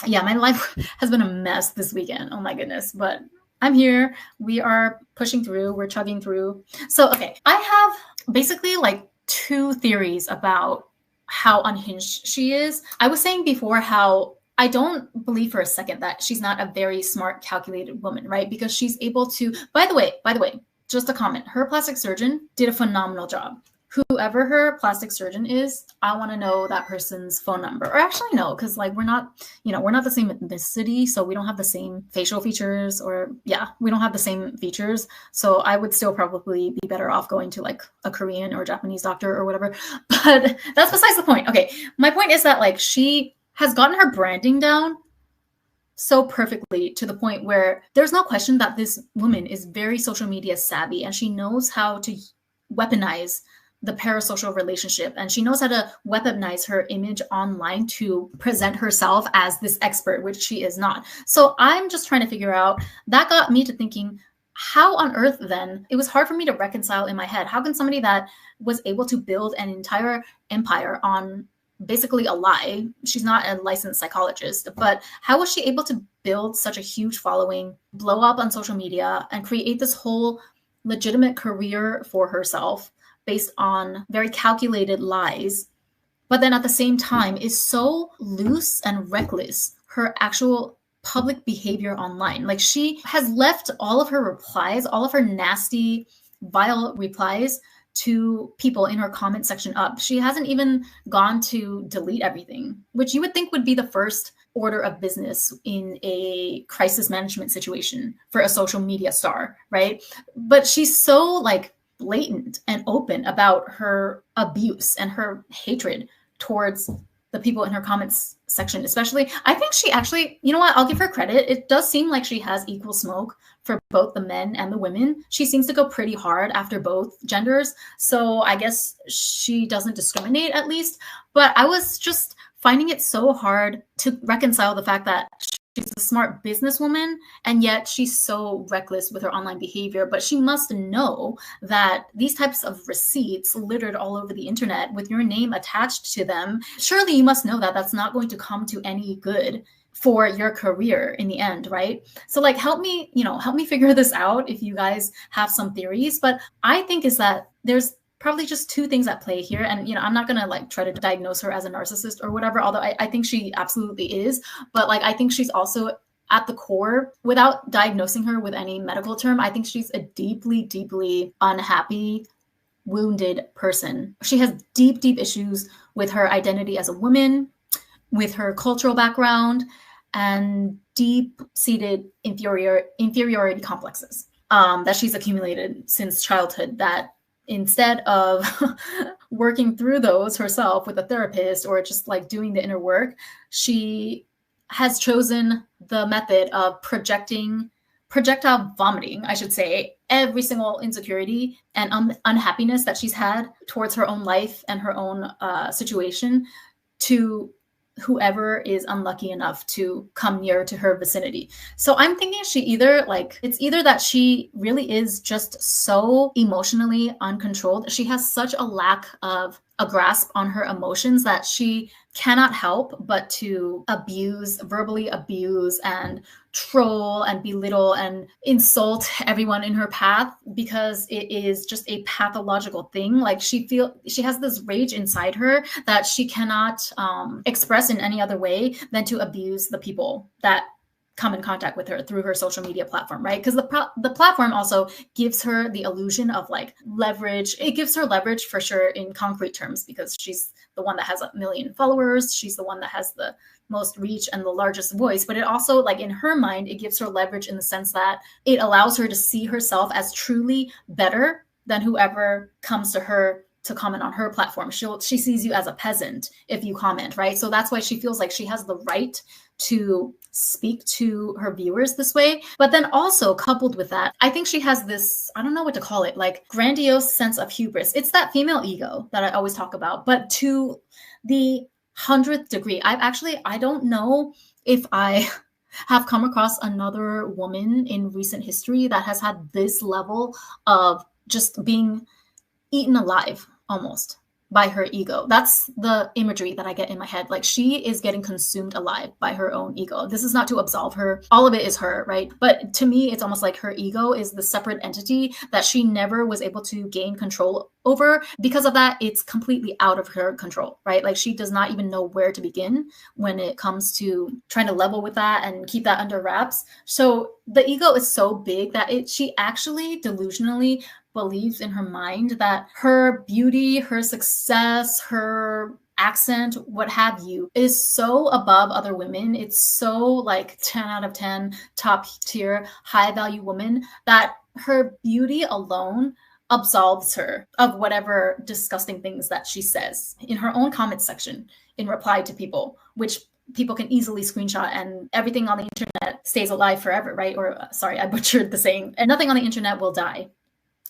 Yeah, my life has been a mess this weekend. Oh my goodness. But I'm here. We are pushing through. We're chugging through. So, okay. I have basically like 2 theories about how unhinged she is. I was saying before how I don't believe for a second that she's not a very smart, calculated woman, right? Because she's able to, by the way, just a comment. Her plastic surgeon did a phenomenal job. Whoever her plastic surgeon is, I want to know that person's phone number. Or actually no, because like we're not the same ethnicity, so we don't have the same facial features, or we don't have the same features. So I would still probably be better off going to like a Korean or Japanese doctor or whatever. But that's besides the point. Okay, my point is that like she has gotten her branding down so perfectly to the point where there's no question that this woman is very social media savvy and she knows how to weaponize the parasocial relationship, and she knows how to weaponize her image online to present herself as this expert, which she is not. So I'm just trying to figure out, that got me to thinking, how on earth then, it was hard for me to reconcile in my head, how can somebody that was able to build an entire empire on basically a lie, she's not a licensed psychologist, but how was she able to build such a huge following, blow up on social media, and create this whole legitimate career for herself based on very calculated lies, but then at the same time is so loose and reckless, her actual public behavior online. Like she has left all of her replies, all of her nasty, vile replies to people in her comment section up. She hasn't even gone to delete everything, which you would think would be the first order of business in a crisis management situation for a social media star, right? But she's so like blatant and open about her abuse and her hatred towards the people in her comments section, especially. I think she actually, you know what, I'll give her credit. It does seem like she has equal smoke for both the men and the women. She seems to go pretty hard after both genders. So I guess she doesn't discriminate, at least. But I was just finding it so hard to reconcile the fact that she's a smart businesswoman, and yet she's so reckless with her online behavior. But she must know that these types of receipts littered all over the internet with your name attached to them, surely you must know that that's not going to come to any good for your career in the end, right? So like, help me figure this out if you guys have some theories. But I think is that there's probably just two things at play here. And, I'm not going to like try to diagnose her as a narcissist or whatever, although I think she absolutely is. But like, I think she's also at the core, without diagnosing her with any medical term, I think she's a deeply, deeply unhappy, wounded person. She has deep, deep issues with her identity as a woman, with her cultural background, and deep-seated inferiority complexes that she's accumulated since childhood, that instead of working through those herself with a therapist or just like doing the inner work, she has chosen the method of projectile vomiting, I should say, every single insecurity and unhappiness that she's had towards her own life and her own situation to whoever is unlucky enough to come near to her vicinity. So I'm thinking it's either that she really is just so emotionally uncontrolled. She has such a lack of a grasp on her emotions that she cannot help but to verbally abuse and troll and belittle and insult everyone in her path, because it is just a pathological thing. Like she has this rage inside her that she cannot express in any other way than to abuse the people that come in contact with her through her social media platform, right? Because the platform also gives her the illusion of like leverage. It gives her leverage for sure in concrete terms, because she's the one that has 1 million followers. She's the one that has the most reach and the largest voice. But it also, like in her mind, it gives her leverage in the sense that it allows her to see herself as truly better than whoever comes to her to comment on her platform. She sees you as a peasant if you comment, right? So that's why she feels like she has the right to speak to her viewers this way. But then also coupled with that, I think she has this, I don't know what to call it, like grandiose sense of hubris. It's that female ego that I always talk about, but to the 100th degree. I don't know if I have come across another woman in recent history that has had this level of just being eaten alive almost by her ego. That's the imagery that I get in my head. Like she is getting consumed alive by her own ego. This is not to absolve her. All of it is her, right? But to me, it's almost like her ego is the separate entity that she never was able to gain control over. Because of that, it's completely out of her control, right? Like she does not even know where to begin when it comes to trying to level with that and keep that under wraps. So the ego is so big that she actually delusionally believes in her mind that her beauty, her success, her accent, what have you, is so above other women. It's so like 10 out of 10 top tier, high value woman, that her beauty alone absolves her of whatever disgusting things that she says in her own comment section in reply to people, which people can easily screenshot, and everything on the internet stays alive forever, right? Or sorry, I butchered the saying, and nothing on the internet will die.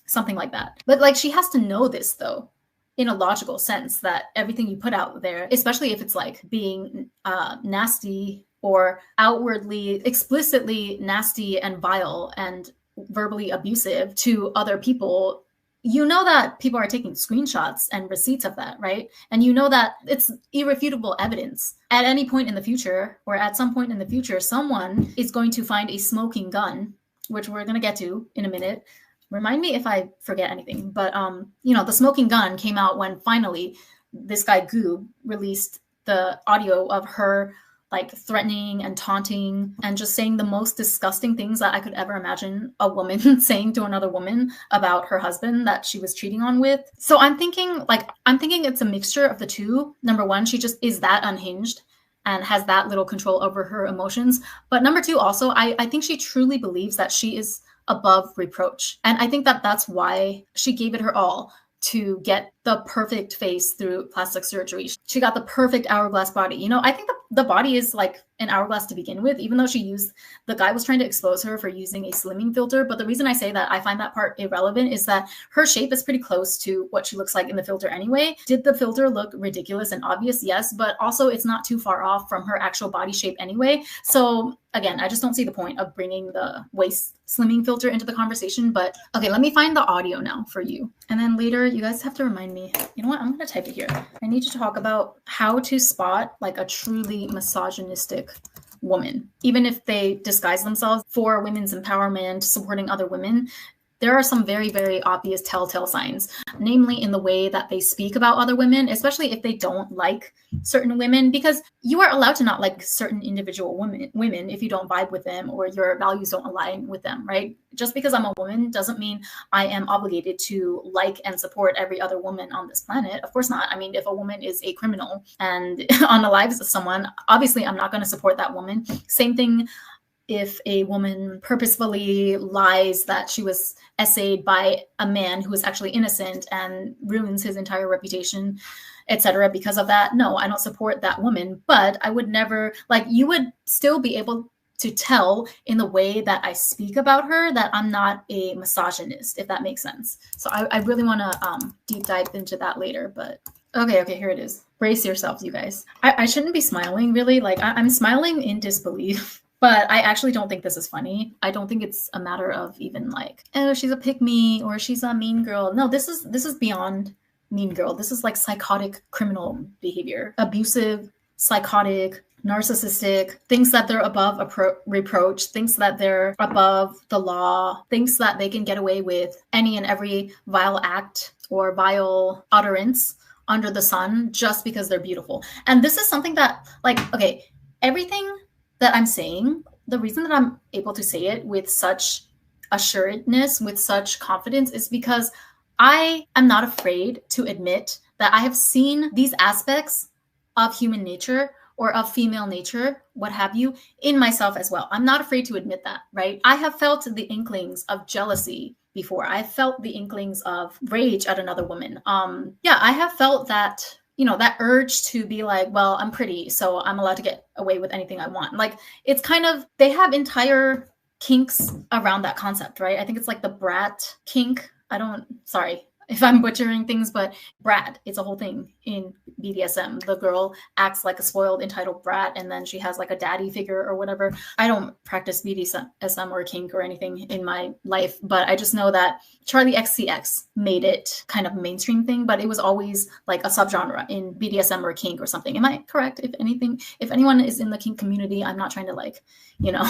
Something like that. But like she has to know this though, in a logical sense, that everything you put out there, especially if it's like being nasty or outwardly, explicitly nasty and vile and verbally abusive to other people, you know that people are taking screenshots and receipts of that, right? And you know that it's irrefutable evidence. At any point in the future, or at some point in the future, someone is going to find a smoking gun, which we're going to get to in a minute. Remind me if I forget anything, but the smoking gun came out when finally this guy Goob released the audio of her like threatening and taunting and just saying the most disgusting things that I could ever imagine a woman saying to another woman about her husband that she was cheating on with. So I'm thinking it's a mixture of the two. Number one, she just is that unhinged and has that little control over her emotions. But number two, also, I think she truly believes that she is above reproach. And I think that that's why she gave it her all to get the perfect face through plastic surgery. She got the perfect hourglass body. You know, I think the body is like an hourglass to begin with, even though the guy was trying to expose her for using a slimming filter. But the reason I say that I find that part irrelevant is that her shape is pretty close to what she looks like in the filter anyway. Did the filter look ridiculous and obvious? Yes, but also it's not too far off from her actual body shape anyway. So again, I just don't see the point of bringing the waist slimming filter into the conversation. But okay, let me find the audio now for you. And then later, you guys have to remind me. You know what? I'm going to type it here. I need to talk about how to spot like a truly misogynistic woman. Even if they disguise themselves for women's empowerment, supporting other women, there are some very, very obvious telltale signs, namely in the way that they speak about other women, especially if they don't like certain women, because you are allowed to not like certain individual women if you don't vibe with them or your values don't align with them, right? Just because I'm a woman doesn't mean I am obligated to like and support every other woman on this planet. Of course not. I mean, if a woman is a criminal and on the lives of someone, obviously I'm not going to support that woman. Same thing if a woman purposefully lies that she was essayed by a man who was actually innocent and ruins his entire reputation, etc. because of that. No, I don't support that woman, but I would never, like, you would still be able to tell in the way that I speak about her that I'm not a misogynist, if that makes sense. So I really want to deep dive into that later, but okay, here it is. Brace yourselves, you guys. I shouldn't be smiling, really. Like, I'm smiling in disbelief. But I actually don't think this is funny. I don't think it's a matter of even like, oh, she's a pick-me or she's a mean girl. No, this is beyond mean girl. This is like psychotic criminal behavior. Abusive, psychotic, narcissistic, thinks that they're above reproach, thinks that they're above the law, thinks that they can get away with any and every vile act or vile utterance under the sun just because they're beautiful. And this is something that, like, okay, everything that I'm saying, the reason that I'm able to say it with such assuredness, with such confidence, is because I am not afraid to admit that I have seen these aspects of human nature or of female nature, what have you, in myself as well. I'm not afraid to admit that, right? I have felt the inklings of jealousy before. I felt the inklings of rage at another woman. I have felt that, you know, that urge to be like, well, I'm pretty, so I'm allowed to get away with anything I want. Like, it's kind of, they have entire kinks around that concept, right? I think it's like the brat kink. Sorry if I'm butchering things, but brat, it's a whole thing in BDSM. The girl acts like a spoiled, entitled brat, and then she has like a daddy figure or whatever. I don't practice BDSM or kink or anything in my life, but I just know that Charlie XCX made it kind of a mainstream thing, but it was always like a subgenre in BDSM or kink or something. Am I correct? If anyone is in the kink community, I'm not trying to like, you know,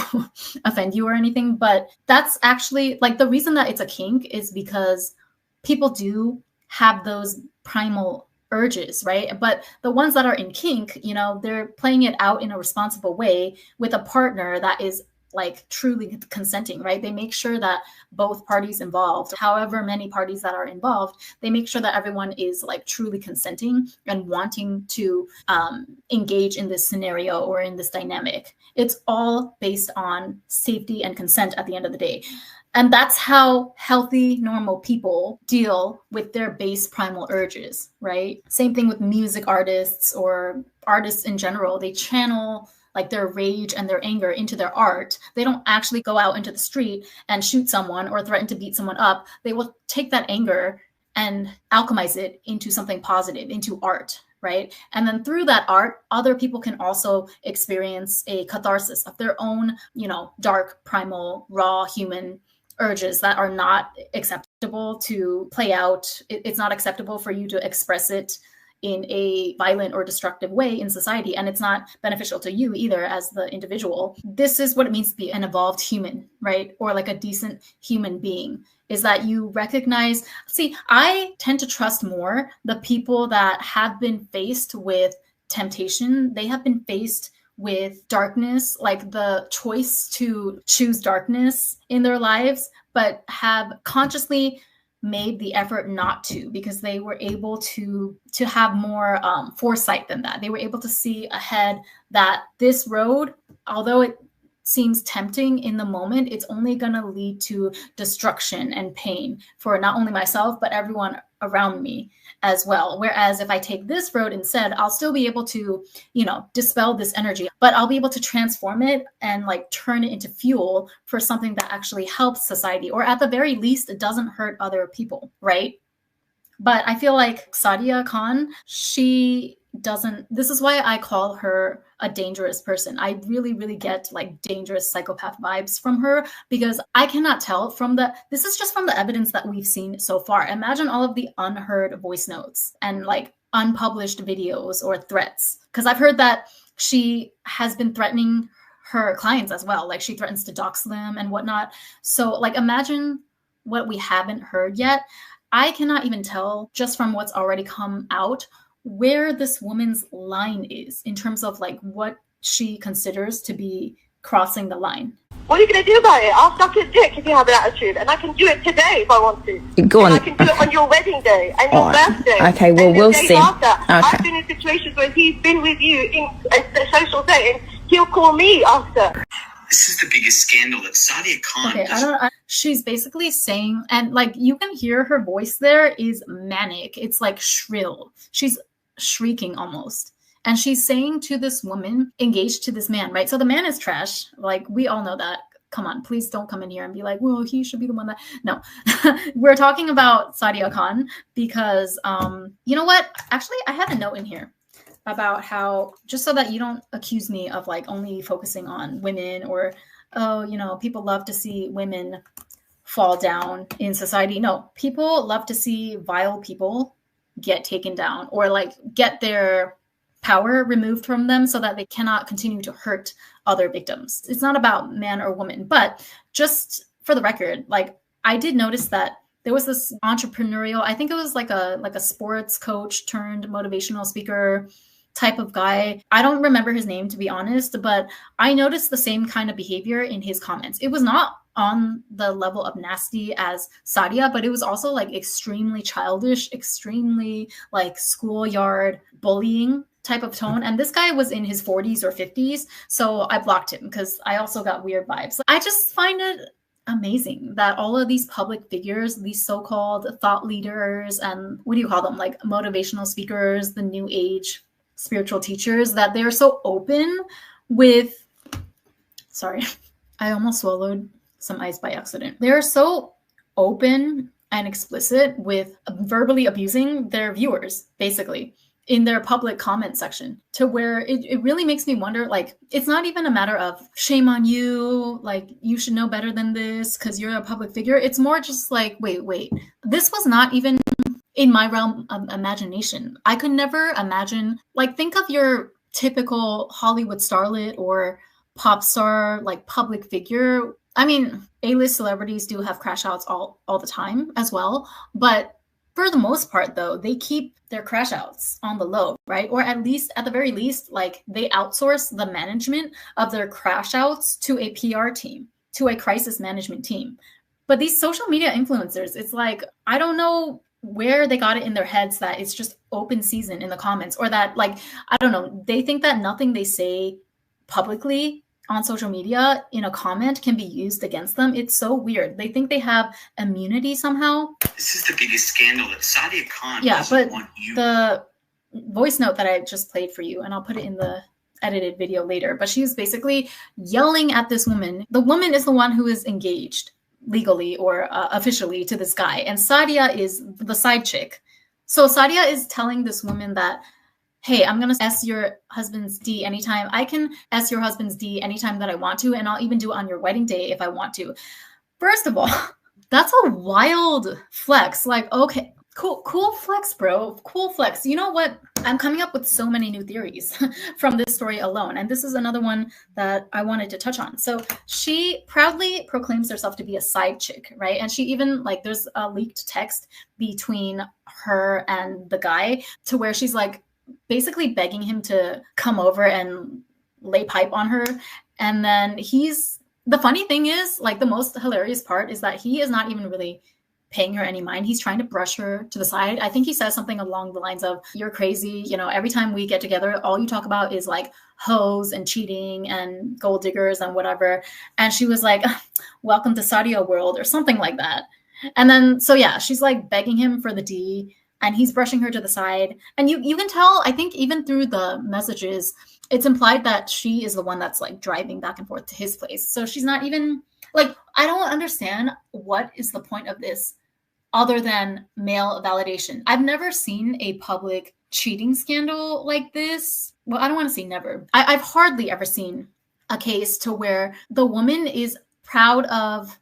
offend you or anything, but that's actually like the reason that it's a kink is because people do have those primal urges, right? But the ones that are in kink, you know, they're playing it out in a responsible way with a partner that is like truly consenting, right? They make sure that both parties involved, however many parties that are involved, they make sure that everyone is like truly consenting and wanting to engage in this scenario or in this dynamic. It's all based on safety and consent at the end of the day. And that's how healthy, normal people deal with their base primal urges, right? Same thing with music artists or artists in general. They channel like their rage and their anger into their art. They don't actually go out into the street and shoot someone or threaten to beat someone up. They will take that anger and alchemize it into something positive, into art, right? And then through that art, other people can also experience a catharsis of their own, you know, dark, primal, raw human urges that are not acceptable to play out. It's not acceptable for you to express it in a violent or destructive way in society. And it's not beneficial to you either as the individual. This is what it means to be an evolved human, right? Or like a decent human being, is that you recognize, see, I tend to trust more the people that have been faced with temptation. They have been faced with darkness, like the choice to choose darkness in their lives, but have consciously made the effort not to, because they were able to have more foresight than that. They were able to see ahead that this road, although it seems tempting in the moment, it's only going to lead to destruction and pain for not only myself, but everyone around me as well. Whereas if I take this road instead, I'll still be able to, dispel this energy, but I'll be able to transform it and like turn it into fuel for something that actually helps society, or at the very least, it doesn't hurt other people, right? But I feel like Sadia Khan, she doesn't, this is why I call her a dangerous person. I really, really get like dangerous psychopath vibes from her, because I cannot tell this is just from the evidence that we've seen so far. Imagine all of the unheard voice notes and like unpublished videos or threats. Because I've heard that she has been threatening her clients as well. Like she threatens to dox them and whatnot. So like imagine what we haven't heard yet. I cannot even tell just from what's already come out where this woman's line is in terms of like what she considers to be crossing the line. What are you going to do about it? I'll suck your dick if you have an attitude, and I can do it today if I want to. Go on. And I can do it on your wedding day and your birthday. Okay, well, and we'll the days see. After. Okay. I've been in situations where he's been with you in a social setting. He'll call me after. This is the biggest scandal that Sadia Khan she's basically saying, and like you can hear her voice there is manic. It's like shrill. She's shrieking almost. And she's saying to this woman engaged to this man, right? So the man is trash. Like we all know that. Come on, please don't come in here and be like, well, he should be the one that, no. We're talking about Sadia Khan because, you know what? Actually, I had a note in here about how, just so that you don't accuse me of like only focusing on women or, oh, people love to see women fall down in society. No, people love to see vile people get taken down or like get their power removed from them so that they cannot continue to hurt other victims. It's not about man or woman, but just for the record, like I did notice that there was this entrepreneurial, I think it was like a sports coach turned motivational speaker type of guy. I don't remember his name, to be honest, but I noticed the same kind of behavior in his comments. It was not on the level of nasty as Sadia, but it was also like extremely childish, extremely like schoolyard bullying type of tone. And this guy was in his 40s or 50s. So I blocked him because I also got weird vibes. I just find it amazing that all of these public figures, these so-called thought leaders, and what do you call them? Like motivational speakers, the new age spiritual teachers, that they're so open with, sorry, I almost swallowed some ice by accident. They're so open and explicit with verbally abusing their viewers, basically, in their public comment section, to where it really makes me wonder, like, it's not even a matter of shame on you, like, you should know better than this because you're a public figure. It's more just like, wait, this was not even in my realm of imagination. I could never imagine, like, think of your typical Hollywood starlet or pop star, like public figure. I mean, A-list celebrities do have crash outs all the time as well. But for the most part, though, they keep their crash outs on the low, right? Or at the very least, like they outsource the management of their crash outs to a PR team, to a crisis management team. But these social media influencers, it's like, I don't know where they got it in their heads that it's just open season in the comments, or that, like, I don't know, they think that nothing they say publicly on social media in a comment can be used against them. It's so weird. They think they have immunity somehow. This is the biggest scandal that Sadia Khan but want you. The voice note that I just played for you, and I'll put it in the edited video later, but she's basically yelling at this woman. The woman is the one who is engaged legally or officially to this guy, and Sadia is the side chick. So Sadia is telling this woman that, hey, I'm going to S your husband's D anytime. I can S your husband's D anytime that I want to, and I'll even do it on your wedding day if I want to. First of all, that's a wild flex. Like, okay, cool flex, bro. Cool flex. You know what? I'm coming up with so many new theories from this story alone. And this is another one that I wanted to touch on. So she proudly proclaims herself to be a side chick, right? And she even, like, there's a leaked text between her and the guy to where she's like, basically begging him to come over and lay pipe on her. And then the funny thing is, like, the most hilarious part is that he is not even really paying her any mind. He's trying to brush her to the side. I think he says something along the lines of, you're crazy. You know, every time we get together, all you talk about is like hoes and cheating and gold diggers and whatever. And she was like, welcome to Sadia world or something like that. And then, so yeah, she's like begging him for the D, and he's brushing her to the side. And you can tell, I think even through the messages, it's implied that she is the one that's like driving back and forth to his place. So she's not even like, I don't understand what is the point of this other than male validation. I've never seen a public cheating scandal like this. Well, I don't want to say never. I've hardly ever seen a case to where the woman is proud of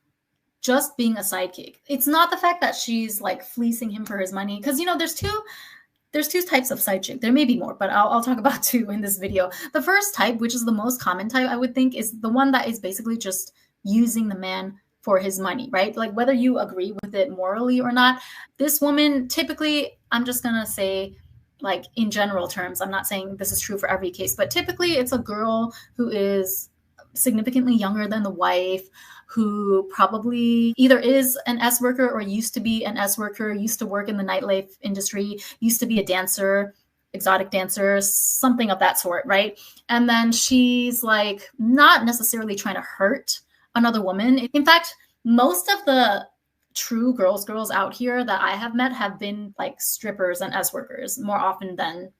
just being a sidekick. It's not the fact that she's like fleecing him for his money, because you know there's two types of side chick. There may be more, but I'll talk about two in this video. The first type, which is the most common type, I would think, is the one that is basically just using the man for his money, right? Like whether you agree with it morally or not, this woman typically, I'm just gonna say, like in general terms, I'm not saying this is true for every case, but typically it's a girl who is significantly younger than the wife, who probably either is an S worker or used to be an S worker, used to work in the nightlife industry, used to be a dancer, exotic dancer, something of that sort, right? And then she's like not necessarily trying to hurt another woman. In fact, most of the true girls out here that I have met have been like strippers and S workers more often than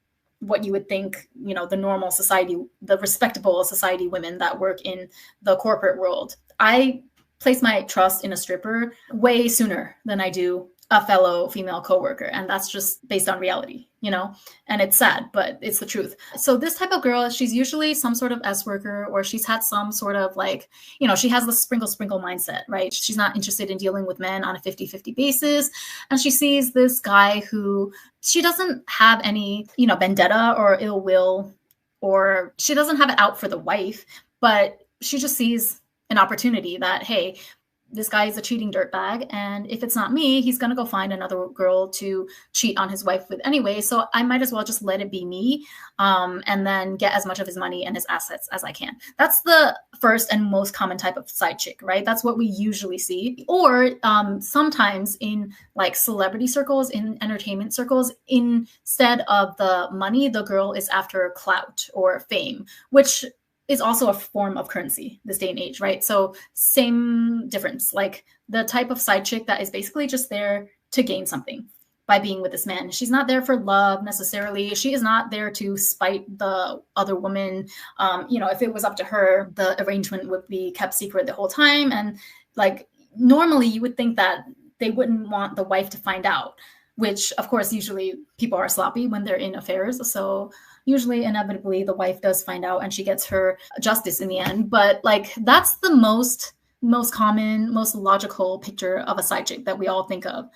what you would think, you know, the normal society, the respectable society women that work in the corporate world. I place my trust in a stripper way sooner than I do a fellow female coworker. And that's just based on reality, you know, and it's sad, but it's the truth. So this type of girl, she's usually some sort of S worker, or she's had some sort of like, you know, she has the sprinkle mindset, right? She's not interested in dealing with men on a 50-50 basis. And she sees this guy who she doesn't have any, you know, vendetta or ill will, or she doesn't have it out for the wife, but she just sees an opportunity that, hey, this guy is a cheating dirtbag, and if it's not me, he's going to go find another girl to cheat on his wife with anyway, so I might as well just let it be me, and then get as much of his money and his assets as I can. That's the first and most common type of side chick, right? That's what we usually see. Or sometimes in like celebrity circles, in entertainment circles, instead of the money, the girl is after clout or fame, which is also a form of currency this day and age, right? So same difference, like the type of side chick that is basically just there to gain something by being with this man. She's not there for love necessarily. She is not there to spite the other woman. You know, if it was up to her, the arrangement would be kept secret the whole time. And like normally you would think that they wouldn't want the wife to find out, which of course, usually people are sloppy when they're in affairs. So usually inevitably the wife does find out and she gets her justice in the end. But like that's the most common, most logical picture of a side chick that we all think of,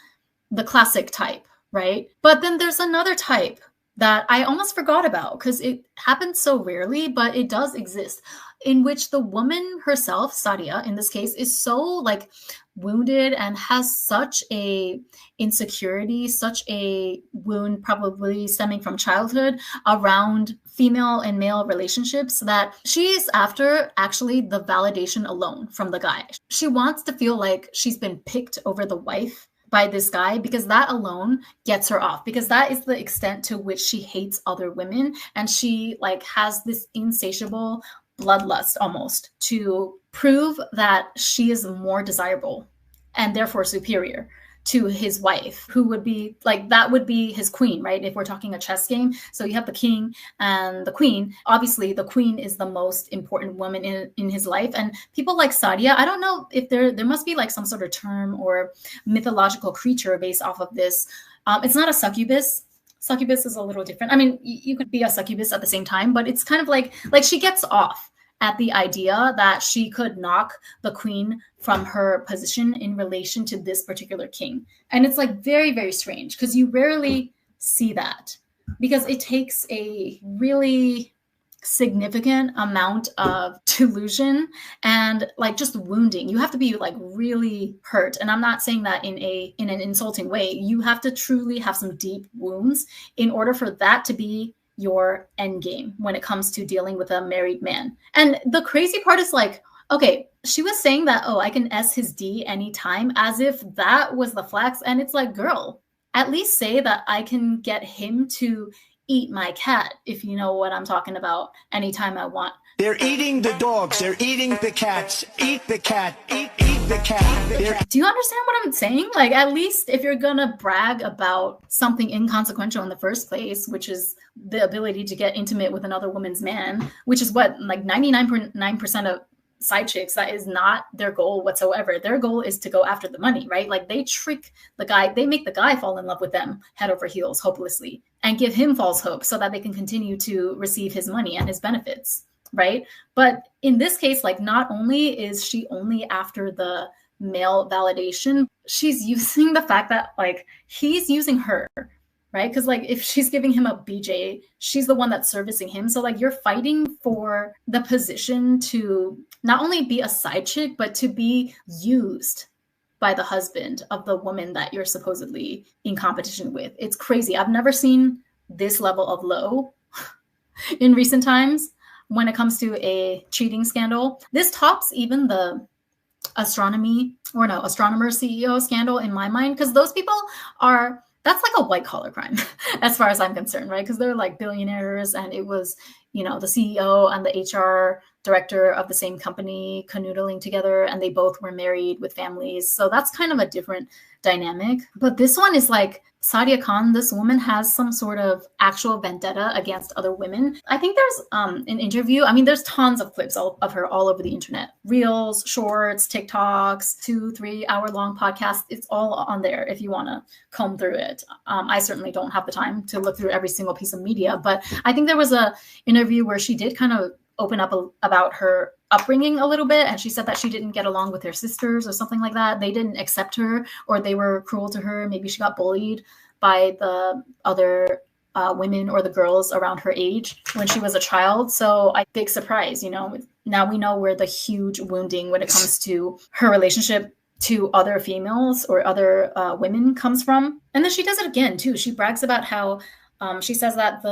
the classic type, right? But then there's another type that I almost forgot about because it happens so rarely, but it does exist, in which the woman herself, Sadia in this case, is so like wounded and has such a insecurity, such a wound probably stemming from childhood around female and male relationships, that she's after actually the validation alone from the guy. She wants to feel like she's been picked over the wife by this guy, because that alone gets her off, because that is the extent to which she hates other women, and she like has this insatiable bloodlust almost to prove that she is more desirable and therefore superior to his wife, who would be like, that would be his queen, right? If we're talking a chess game. So you have the king and the queen. Obviously, the queen is the most important woman in his life. And people like Sadia, I don't know if there must be like some sort of term or mythological creature based off of this. It's not a succubus. Succubus is a little different. I mean, you could be a succubus at the same time, but it's kind of like she gets off at the idea that she could knock the queen from her position in relation to this particular king. And it's like very, very strange, because you rarely see that, because it takes a really significant amount of delusion and like just wounding. You have to be like really hurt. And I'm not saying that in an insulting way. You have to truly have some deep wounds in order for that to be your end game when it comes to dealing with a married man. And the crazy part is like, okay, she was saying that, oh, I can S his D anytime, as if that was the flex. And it's like, girl, at least say that I can get him to eat my cat, if you know what I'm talking about, anytime I want. They're eating the dogs. They're eating the cats. Eat the cat. Eat Do you understand what I'm saying? Like, at least if you're gonna brag about something inconsequential in the first place, which is the ability to get intimate with another woman's man, which is what, like 99.9% of side chicks, that is not their goal whatsoever. Their goal is to go after the money, right? Like, they trick the guy, they make the guy fall in love with them head over heels, hopelessly, and give him false hope so that they can continue to receive his money and his benefits, right? But in this case, like, not only is she only after the male validation, she's using the fact that, like, he's using her, right? Because, like, if she's giving him a BJ, she's the one that's servicing him. So, like, you're fighting for the position to not only be a side chick, but to be used by the husband of the woman that you're supposedly in competition with. It's crazy. I've never seen this level of low in recent times when it comes to a cheating scandal. This tops even the astronomer CEO scandal in my mind, because those people are, that's like a white collar crime as far as I'm concerned, right? Because they're like billionaires, and it was, you know, the CEO and the HR director of the same company canoodling together, and they both were married with families. So that's kind of a different dynamic. But this one is like, Sadia Khan, this woman has some sort of actual vendetta against other women. I think there's an interview. I mean, there's tons of clips of her all over the internet. Reels, shorts, TikToks, 2-3 hour long podcasts. It's all on there if you want to comb through it. I certainly don't have the time to look through every single piece of media, but I think there was a interview where she did kind of open up about her upbringing a little bit, and she said that she didn't get along with her sisters or something like that. They didn't accept her, or they were cruel to her. Maybe she got bullied by the other women or the girls around her age when she was a child. So big surprise, you know. Now we know where the huge wounding when it comes to her relationship to other females or other women comes from. And then she does it again too. She brags about how she says that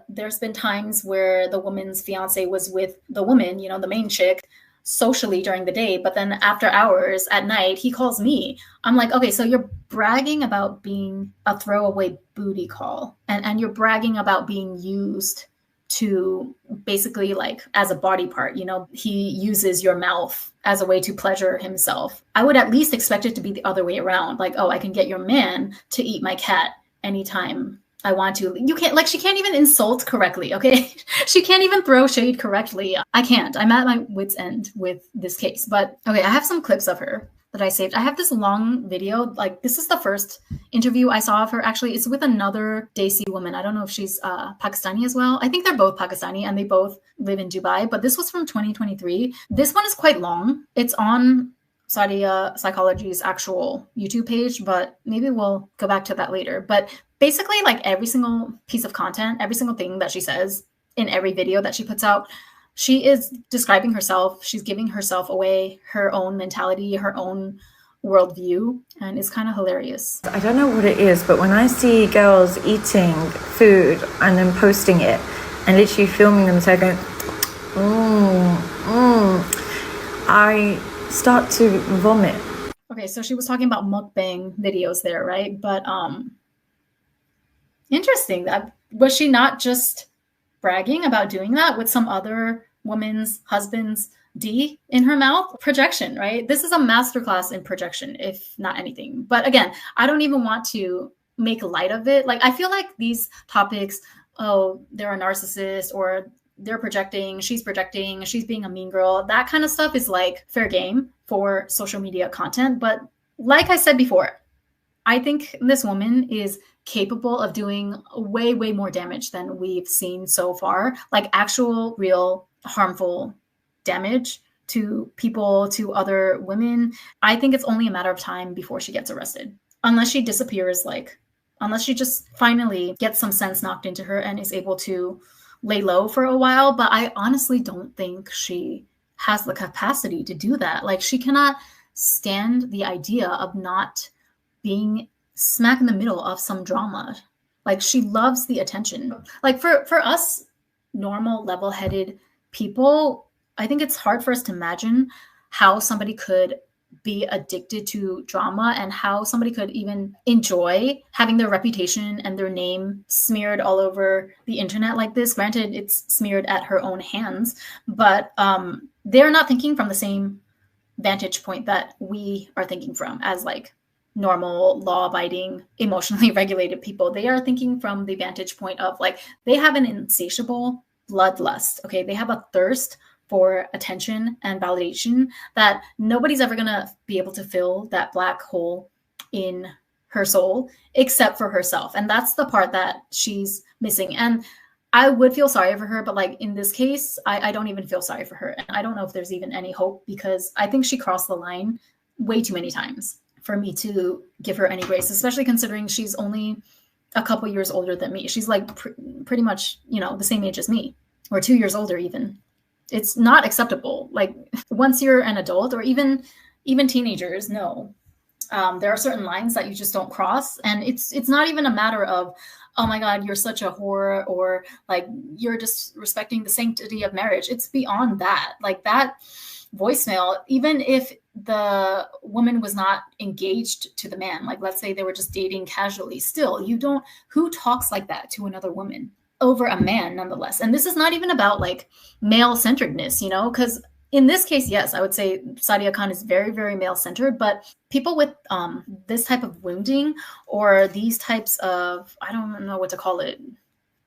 there's been times where the woman's fiance was with the woman, you know, the main chick, socially during the day, but then after hours at night, he calls me. I'm like, okay, so you're bragging about being a throwaway booty call, and you're bragging about being used to basically, like, as a body part, you know, he uses your mouth as a way to pleasure himself. I would at least expect it to be the other way around. Like, oh, I can get your man to eat my cat anytime I want to. You can't, like, she can't even insult correctly, okay? She can't even throw shade correctly. I can't. I'm at my wit's end with this case. But okay, I have some clips of her that I saved. I have this long video. Like, this is the first interview I saw of her. Actually, it's with another Desi woman. I don't know if she's Pakistani as well. I think they're both Pakistani, and they both live in Dubai. But this was from 2023. This one is quite long. It's on Sadia Psychology's actual YouTube page, but maybe we'll go back to that later. But basically, like, every single piece of content, every single thing that she says in every video that she puts out, she is describing herself. She's giving herself away, her own mentality, her own worldview, and it's kind of hilarious. I don't know what it is, but when I see girls eating food and then posting it and literally filming themselves going, I start to vomit. Okay, so she was talking about mukbang videos there, right? But interesting. That was she not just bragging about doing that with some other woman's husband's D in her mouth? Projection, right? This is a masterclass in projection, if not anything. But again, I don't even want to make light of it. Like, I feel like these topics, oh, they're a narcissist, or they're projecting, she's being a mean girl, that kind of stuff is like fair game for social media content. But like I said before, I think this woman is capable of doing way, way more damage than we've seen so far, like actual, real, harmful damage to people, to other women. I think it's only a matter of time before she gets arrested, unless she disappears, like, unless she just finally gets some sense knocked into her and is able to lay low for a while. But I honestly don't think she has the capacity to do that. Like, she cannot stand the idea of not being smack in the middle of some drama. Like, she loves the attention. Like, for us normal, level-headed people, I think it's hard for us to imagine how somebody could be addicted to drama, and how somebody could even enjoy having their reputation and their name smeared all over the internet like this. Granted, it's smeared at her own hands, but they're not thinking from the same vantage point that we are thinking from as like normal, law-abiding, emotionally regulated people. They are thinking from the vantage point of like, they have an insatiable bloodlust. Okay, they have a thirst for attention and validation that nobody's ever gonna be able to fill that black hole in her soul except for herself. And that's the part that she's missing. And I would feel sorry for her, but like in this case, I don't even feel sorry for her. And I don't know if there's even any hope, because I think she crossed the line way too many times for me to give her any grace, especially considering she's only a couple years older than me. She's like pretty much, you know, the same age as me, or 2 years older even. It's not acceptable. Like once you're an adult, or even teenagers, no. There are certain lines that you just don't cross. And it's not even a matter of, oh my God, you're such a whore, or like you're just respecting the sanctity of marriage. It's beyond that. Like that voicemail, even if the woman was not engaged to the man, like let's say they were just dating casually, still, who talks like that to another woman over a man nonetheless? And this is not even about like male centeredness, you know, because in this case, yes, I would say Sadia Khan is very, very male-centered, but people with this type of wounding, or these types of, I don't know what to call it,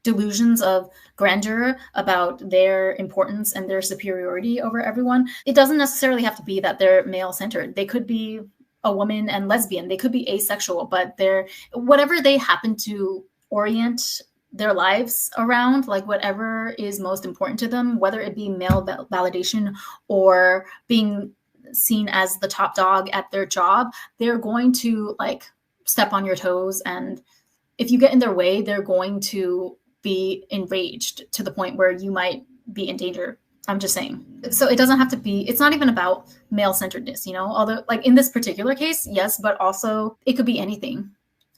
delusions of grandeur about their importance and their superiority over everyone, it doesn't necessarily have to be that they're male-centered. They could be a woman and lesbian. They could be asexual, but whatever they happen to orient their lives around, like whatever is most important to them, whether it be male validation or being seen as the top dog at their job, they're going to like step on your toes. And if you get in their way, they're going to be enraged to the point where you might be in danger. I'm just saying. So it doesn't have to be, it's not even about male-centeredness, you know, although like in this particular case, yes, but also it could be anything.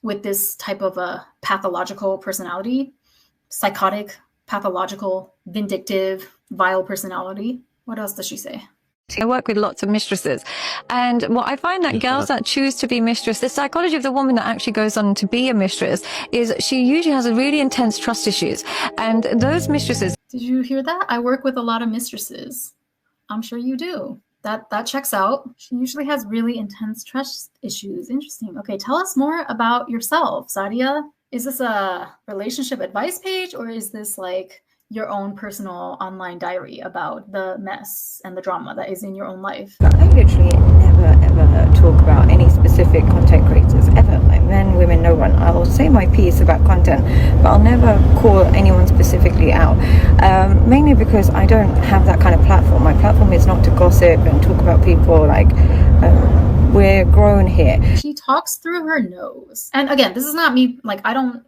With this type of a pathological personality, psychotic, pathological, vindictive, vile personality. What else does she say? I work with lots of mistresses, and what I find that girls that choose to be mistress, the psychology of the woman that actually goes on to be a mistress is she usually has a really intense trust issues, and those mistresses. Did you hear that? I work with a lot of mistresses. I'm sure you do. That checks out. She usually has really intense trust issues. Interesting. Okay, tell us more about yourself, Sadia. Is this a relationship advice page, or is this like your own personal online diary about the mess and the drama that is in your own life? I literally never ever talk about any specific content creators ever. Like men, women, no one. I'll say my piece about content, but I'll never call anyone specifically out. Mainly because I don't have that kind of platform. My platform is not to gossip and talk about people. Like we're grown here. She talks through her nose. And again, this is not me, like I'm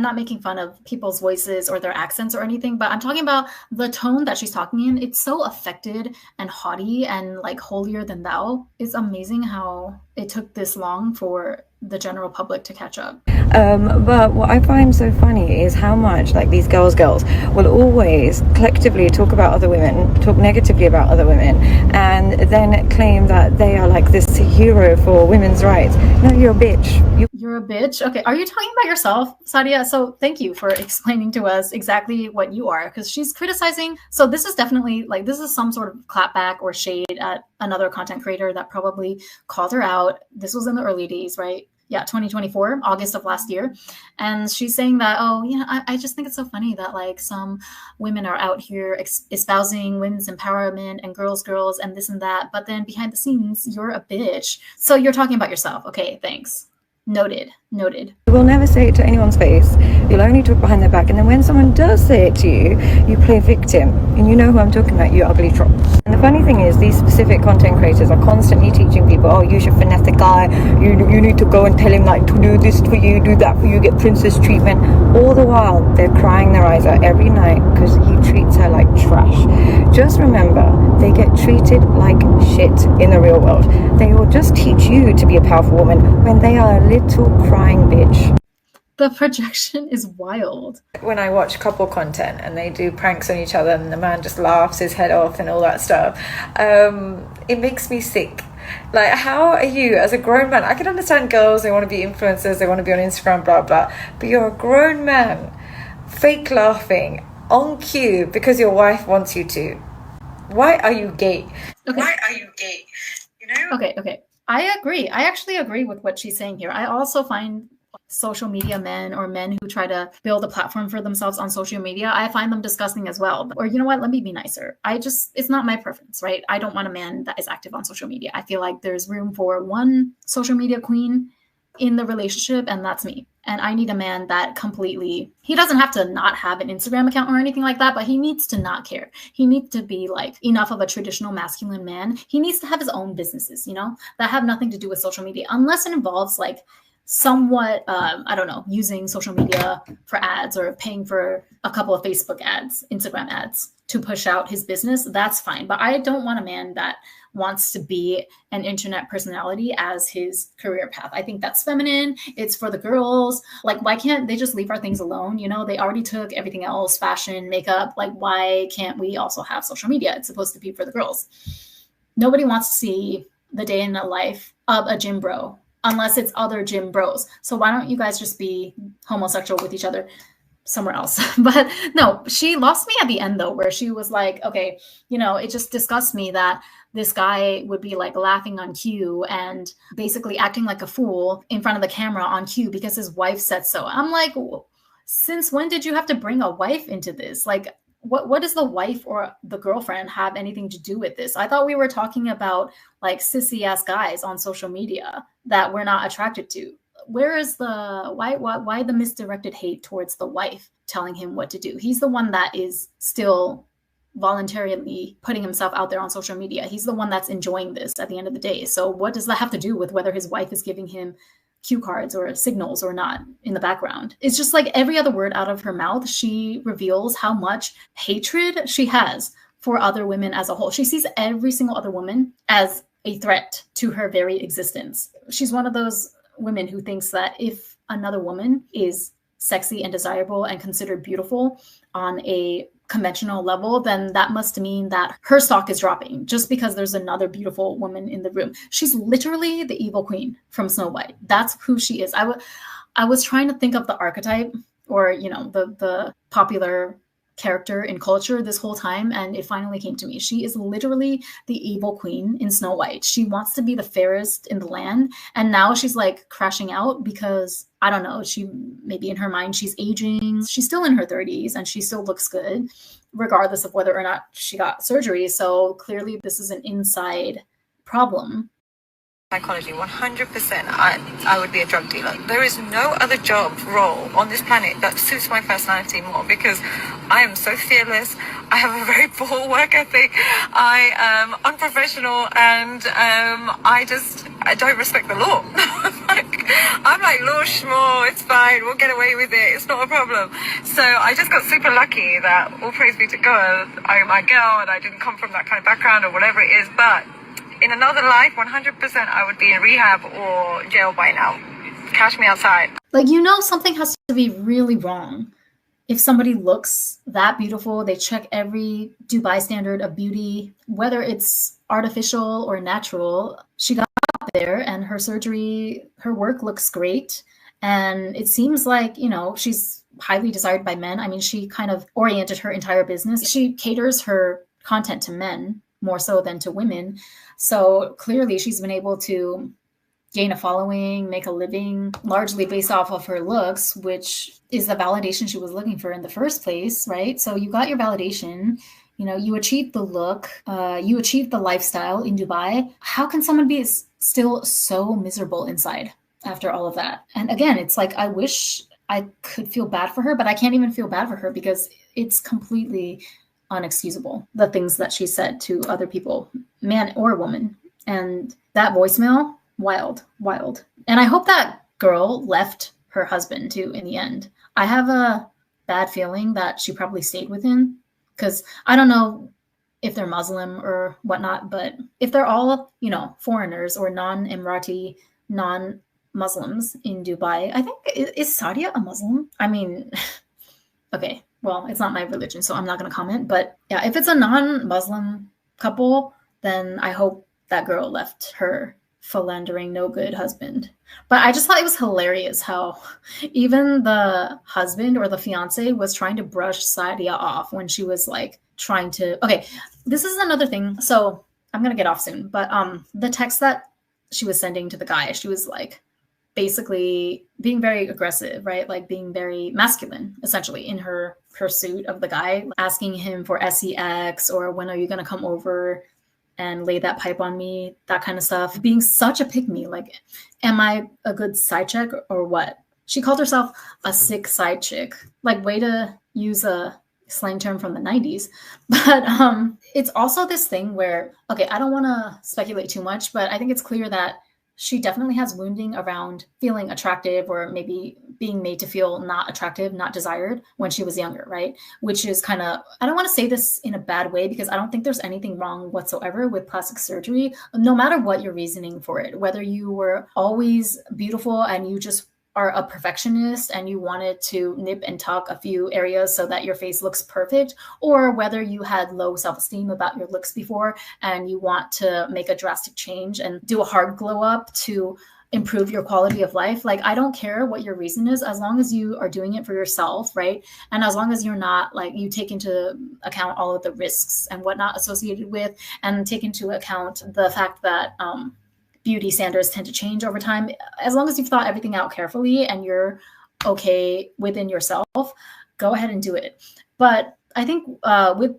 not making fun of people's voices or their accents or anything, but I'm talking about the tone that she's talking in. It's so affected and haughty and like holier than thou. It's amazing how it took this long for the general public to catch up. But what I find so funny is how much like these girls will always collectively talk about other women, talk negatively about other women, and then claim that they are like this hero for women's rights. No, you're a bitch. You're a bitch? Okay, are you talking about yourself, Sadia? So thank you for explaining to us exactly what you are, because she's criticizing. So this is definitely like, this is some sort of clapback or shade at another content creator that probably called her out. This was in the early days, right? Yeah, 2024, August of last year. And she's saying that, oh, yeah, I just think it's so funny that like some women are out here espousing women's empowerment and girls, and this and that. But then behind the scenes, you're a bitch. So you're talking about yourself. Okay, thanks. Noted. You will never say it to anyone's face. You'll only talk behind their back. And then when someone does say it to you, you play victim. And you know who I'm talking about, you ugly troll. And the funny thing is, these specific content creators are constantly teaching people, oh, you should finesse the guy. You need to go and tell him like to do this for you, do that for you, get princess treatment. All the while, they're crying their eyes out every night because he treats her like trash. Just remember, they get treated like shit in the real world. They will just teach you to be a powerful woman when they are a little crying bitch. The projection is wild. When I watch couple content and they do pranks on each other and the man just laughs his head off and all that stuff, it makes me sick. Like, how are you as a grown man? I can understand girls, they want to be influencers, they want to be on Instagram, blah blah, but you're a grown man fake laughing on cue because your wife wants you to. Why are you gay? Okay. Why are you gay? Okay. I agree. I actually agree with what she's saying here. I also find social media men or men who try to build a platform for themselves on social media, I find them disgusting as well. Or you know what? Let me be nicer. It's not my preference, right? I don't want a man that is active on social media. I feel like there's room for one social media queen in the relationship, and that's me. And I need a man that completely, he doesn't have to not have an Instagram account or anything like that, but he needs to not care. He needs to be like enough of a traditional masculine man. He needs to have his own businesses, that have nothing to do with social media, unless it involves like somewhat, I don't know, using social media for ads or paying for a couple of Facebook ads, Instagram ads to push out his business. That's fine. But I don't want a man that wants to be an internet personality as his career path. I think that's feminine. It's for the girls. Like, why can't they just leave our things alone? They already took everything else, fashion, makeup. Like, why can't we also have social media? It's supposed to be for the girls. Nobody wants to see the day in the life of a gym bro unless it's other gym bros. So why don't you guys just be homosexual with each other somewhere else? But no, she lost me at the end though, where she was like, okay, it just disgusts me that this guy would be like laughing on cue and basically acting like a fool in front of the camera on cue because his wife said so. I'm like, since when did you have to bring a wife into this? Like, what does the wife or the girlfriend have anything to do with this? I thought we were talking about like sissy ass guys on social media that we're not attracted to. Where is why the misdirected hate towards the wife telling him what to do? He's the one that is still voluntarily putting himself out there on social media. He's the one that's enjoying this at the end of the day. So what does that have to do with whether his wife is giving him cue cards or signals or not in the background? It's just like every other word out of her mouth, she reveals how much hatred she has for other women as a whole. She sees every single other woman as a threat to her very existence. She's one of those women who thinks that if another woman is sexy and desirable and considered beautiful on a conventional level, then that must mean that her stock is dropping just because there's another beautiful woman in the room. She's literally the evil queen from Snow White. That's who she is. I was trying to think of the archetype or, the popular character in culture this whole time, and it finally came to me. She is literally the evil queen in Snow White. She wants to be the fairest in the land, and now she's like crashing out because I don't know, she maybe in her mind she's aging. She's still in her 30s and she still looks good regardless of whether or not she got surgery. So clearly this is an inside problem. Psychology, 100%. I would be a drug dealer. There is no other job role on this planet that suits my personality more because I am so fearless. I have a very poor work ethic. I am unprofessional and I don't respect the law. I'm like, law schmo, it's fine, we'll get away with it, it's not a problem. So I just got super lucky that, all praise be to God, I'm a girl and I didn't come from that kind of background or whatever it is, but in another life, 100% I would be in rehab or jail by now. Cash me outside. Like, something has to be really wrong. If somebody looks that beautiful, they check every Dubai standard of beauty, whether it's artificial or natural. She got there and her surgery, her work looks great. And it seems like, she's highly desired by men. I mean, she kind of oriented her entire business. She caters her content to men more so than to women. So clearly she's been able to gain a following, make a living, largely based off of her looks, which is the validation she was looking for in the first place, right? So you got your validation, you achieved the look, you achieved the lifestyle in Dubai. How can someone be still so miserable inside after all of that? And again, it's like, I wish I could feel bad for her, but I can't even feel bad for her because it's completely unexcusable, the things that she said to other people, man or woman. And that voicemail, wild. And I hope that girl left her husband too in the end. I have a bad feeling that she probably stayed with him because I don't know if they're Muslim or whatnot, but if they're all, foreigners or non-Emirati, non-Muslims in Dubai, I think, is Sadia a Muslim? I mean, okay. Well, it's not my religion, so I'm not going to comment. But yeah, if it's a non-Muslim couple, then I hope that girl left her philandering, no good husband. But I just thought it was hilarious how even the husband or the fiance was trying to brush Sadia off when she was like trying to. Okay, this is another thing. So I'm going to get off soon, but the text that she was sending to the guy, she was like basically being very aggressive, right? Like being very masculine, essentially, in her pursuit of the guy, asking him for sex or when are you going to come over and lay that pipe on me, that kind of stuff. Being such a pick-me, like, am I a good side chick or what? She called herself a sick side chick. Like, way to use a slang term from the 90s. But it's also this thing where, okay, I don't want to speculate too much, but I think it's clear that she definitely has wounding around feeling attractive or maybe being made to feel not attractive, not desired when she was younger, right? Which is kind of, I don't want to say this in a bad way because I don't think there's anything wrong whatsoever with plastic surgery, no matter what your reasoning for it, whether you were always beautiful and you just are a perfectionist and you wanted to nip and tuck a few areas so that your face looks perfect, or whether you had low self-esteem about your looks before and you want to make a drastic change and do a hard glow up to improve your quality of life. Like, I don't care what your reason is, as long as you are doing it for yourself, right? And as long as you're not, like, you take into account all of the risks and whatnot associated with, and take into account the fact that beauty standards tend to change over time. As long as you've thought everything out carefully and you're okay within yourself, go ahead and do it. But I think with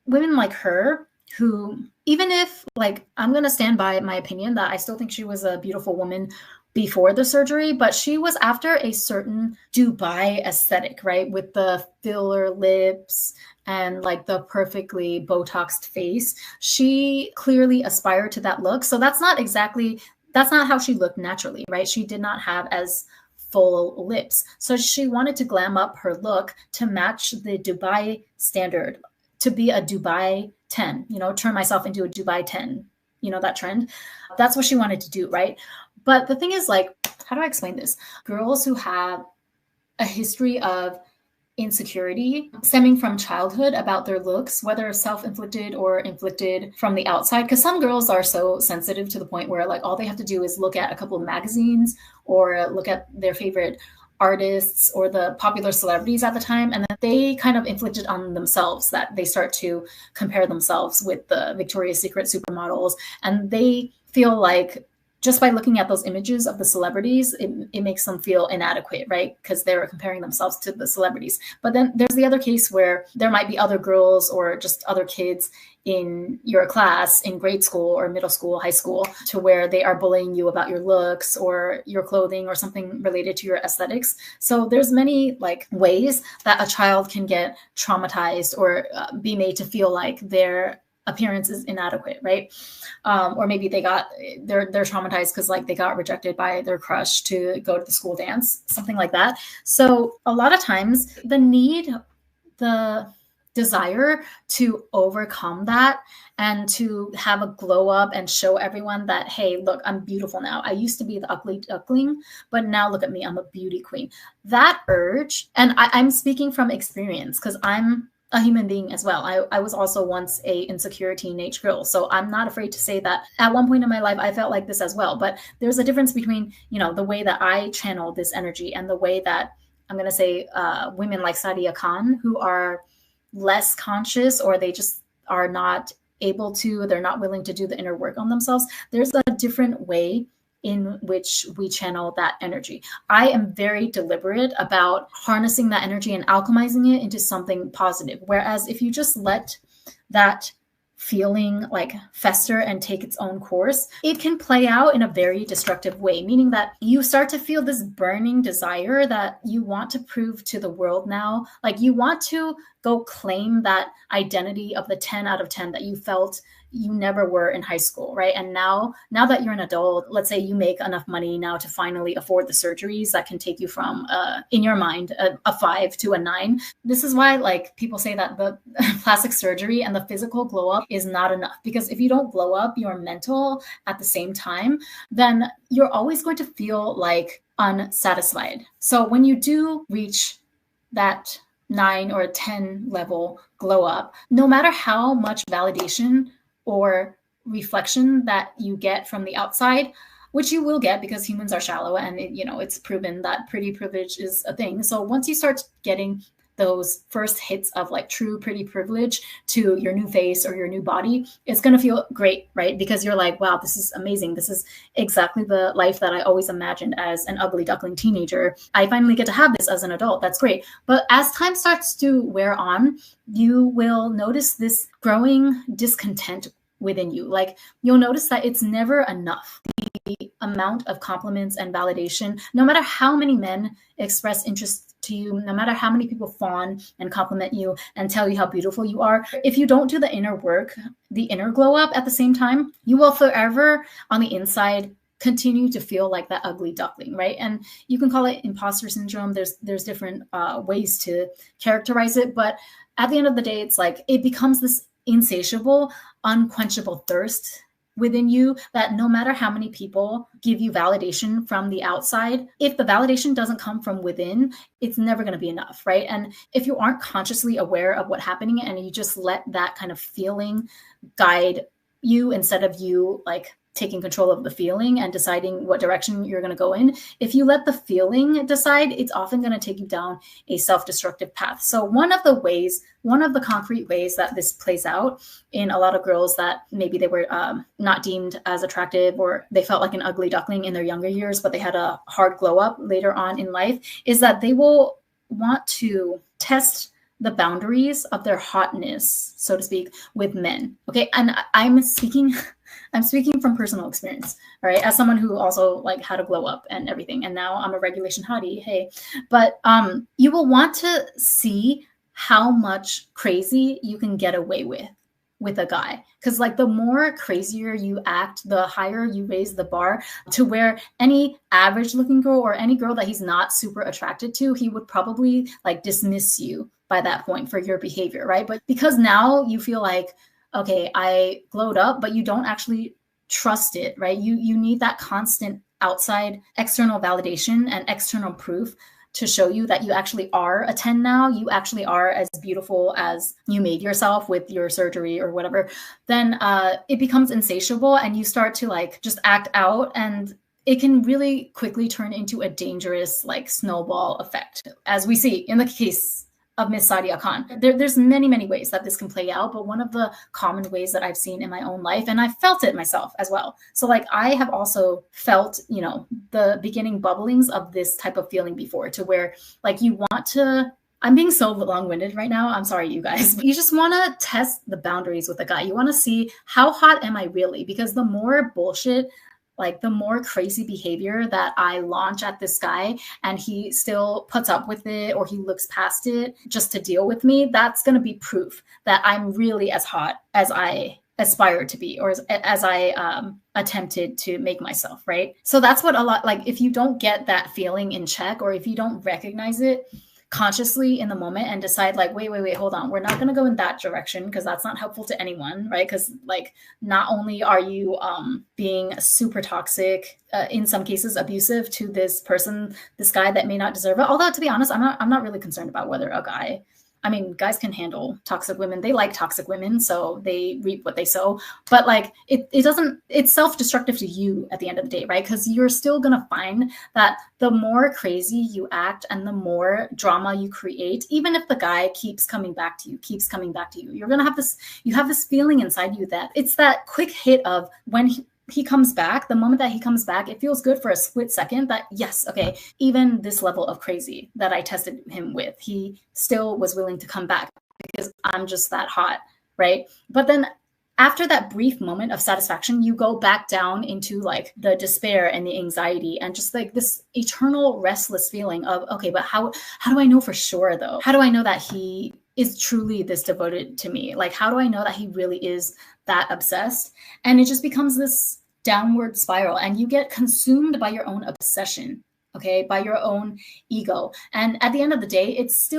women like her, who, even if, like, I'm going to stand by my opinion that I still think she was a beautiful woman before the surgery, but she was after a certain Dubai aesthetic, right? With the filler lips and like the perfectly Botoxed face. She clearly aspired to that look. So that's not how she looked naturally, right? She did not have as full lips. So she wanted to glam up her look to match the Dubai standard, to be a Dubai 10, turn myself into a Dubai 10, that trend. That's what she wanted to do, right? But the thing is, like, how do I explain this? Girls who have a history of insecurity stemming from childhood about their looks, whether self-inflicted or inflicted from the outside, because some girls are so sensitive to the point where, like, all they have to do is look at a couple of magazines or look at their favorite artists or the popular celebrities at the time, and then they kind of inflicted on themselves that they start to compare themselves with the Victoria's Secret supermodels, and they feel like just by looking at those images of the celebrities, it makes them feel inadequate, right? Because they're comparing themselves to the celebrities. But then there's the other case where there might be other girls or just other kids in your class in grade school or middle school, high school, to where they are bullying you about your looks or your clothing or something related to your aesthetics. So there's many like ways that a child can get traumatized or be made to feel like their appearance is inadequate, right? Or maybe they're traumatized because like they got rejected by their crush to go to the school dance, something like that. So a lot of times the desire to overcome that and to have a glow up and show everyone that, hey, look, I'm beautiful now. I used to be the ugly duckling, but now look at me, I'm a beauty queen. That urge, and I'm speaking from experience because I'm a human being as well. I was also once a insecure teenage girl. So I'm not afraid to say that at one point in my life, I felt like this as well. But there's a difference between, the way that I channel this energy and the way that I'm going to say women like Sadia Khan, who are less conscious, or they just are not able to, they're not willing to do the inner work on themselves. There's a different way in which we channel that energy. I am very deliberate about harnessing that energy and alchemizing it into something positive. Whereas if you just let that feeling like fester and take its own course, it can play out in a very destructive way, meaning that you start to feel this burning desire that you want to prove to the world now. Like you want to go claim that identity of the 10 out of 10 that you felt you never were in high school, right? And now that you're an adult, let's say you make enough money now to finally afford the surgeries that can take you from, in your mind, a 5 to a 9. This is why like people say that the plastic surgery and the physical glow up is not enough, because if you don't glow up your mental at the same time, then you're always going to feel like unsatisfied. So when you do reach that 9 or 10 level glow up, no matter how much validation or reflection that you get from the outside, which you will get because humans are shallow and it's proven that pretty privilege is a thing. So once you start getting those first hits of like true pretty privilege to your new face or your new body, it's going to feel great, right? Because you're like, wow, this is amazing. This is exactly the life that I always imagined as an ugly duckling teenager. I finally get to have this as an adult. That's great. But as time starts to wear on, you will notice this growing discontent within you. Like you'll notice that it's never enough. The amount of compliments and validation, no matter how many men express interest to you, no matter how many people fawn and compliment you and tell you how beautiful you are, if you don't do the inner work, the inner glow up at the same time, you will forever on the inside continue to feel like that ugly duckling, right? And you can call it imposter syndrome. There's different ways to characterize it, but at the end of the day, it's like it becomes this insatiable, unquenchable thirst within you that no matter how many people give you validation from the outside, if the validation doesn't come from within, it's never going to be enough, right? And if you aren't consciously aware of what's happening and you just let that kind of feeling guide you instead of you like taking control of the feeling and deciding what direction you're going to go in, if you let the feeling decide, it's often going to take you down a self-destructive path. So one of the concrete ways that this plays out in a lot of girls that maybe they were not deemed as attractive or they felt like an ugly duckling in their younger years, but they had a hard glow up later on in life, is that they will want to test the boundaries of their hotness, so to speak, with men. Okay. And I'm speaking from personal experience, all right, as someone who also like had a glow up and everything. And now I'm a regulation hottie. Hey, but you will want to see how much crazy you can get away with a guy. Because like the more crazier you act, the higher you raise the bar to where any average looking girl or any girl that he's not super attracted to, he would probably like dismiss you by that point for your behavior, right? But because now you feel like, okay, I glowed up, but you don't actually trust it, right? You need that constant outside external validation and external proof to show you that you actually are a 10 now, you actually are as beautiful as you made yourself with your surgery or whatever, then it becomes insatiable and you start to like just act out, and it can really quickly turn into a dangerous like snowball effect, as we see in the case of Miss Sadia Khan. There's many ways that this can play out, but one of the common ways that I've seen in my own life, and I've felt it myself as well. So like I have also felt, you know, the beginning bubblings of this type of feeling before, to where like you want to, I'm being so long-winded right now. I'm sorry, you guys. But you just want to test the boundaries with a guy. You want to see how hot am I really? Because the more bullshit, like the more crazy behavior that I launch at this guy and he still puts up with it or he looks past it just to deal with me, that's going to be proof that I'm really as hot as I aspire to be, or as I attempted to make myself, right? So that's what a lot, like if you don't get that feeling in check, or if you don't recognize it consciously in the moment and decide like, wait, hold on, we're not going to go in that direction because that's not helpful to anyone, right? Because like not only are you being super toxic, in some cases abusive to this person, this guy that may not deserve it. Although to be honest, I'm not really concerned about whether a guy, I mean, guys can handle toxic women. They like toxic women, so they reap what they sow. But like, it's self-destructive to you at the end of the day, right? Because you're still gonna find that the more crazy you act and the more drama you create, even if the guy keeps coming back to you, you're gonna have this feeling inside you that it's that quick hit of when he comes back, the moment that he comes back, it feels good for a split second that, yes, okay, even this level of crazy that I tested him with, he still was willing to come back because I'm just that hot, right? But then after that brief moment of satisfaction, you go back down into like the despair and the anxiety and just like this eternal restless feeling of, okay, but how do I know for sure though? How do I know that he is truly this devoted to me? Like, how do I know that he really is that obsessed? And it just becomes this downward spiral and you get consumed by your own obsession, okay, by your own ego. And at the end of the day, it's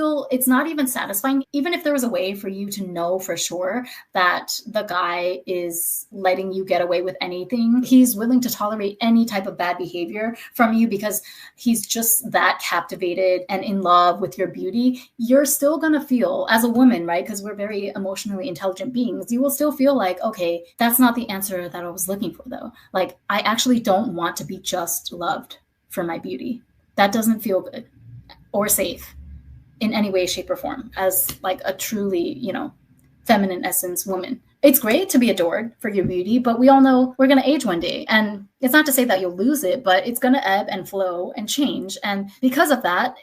not even satisfying. Even if there was a way for you to know for sure that the guy is letting you get away with anything, he's willing to tolerate any type of bad behavior from you because he's just that captivated and in love with your beauty, you're still going to feel, as a woman, right, because we're very emotionally intelligent beings, you will still feel like, okay, that's not the answer that I was looking for though. Like, I actually don't want to be just loved for my beauty. That doesn't feel good or safe. in any way, shape, or form as like a truly, you know, feminine essence woman. It's great to be adored for your beauty, but we all know we're going to age one day. And it's not to say that you'll lose it, but it's going to ebb and flow and change. And because of that,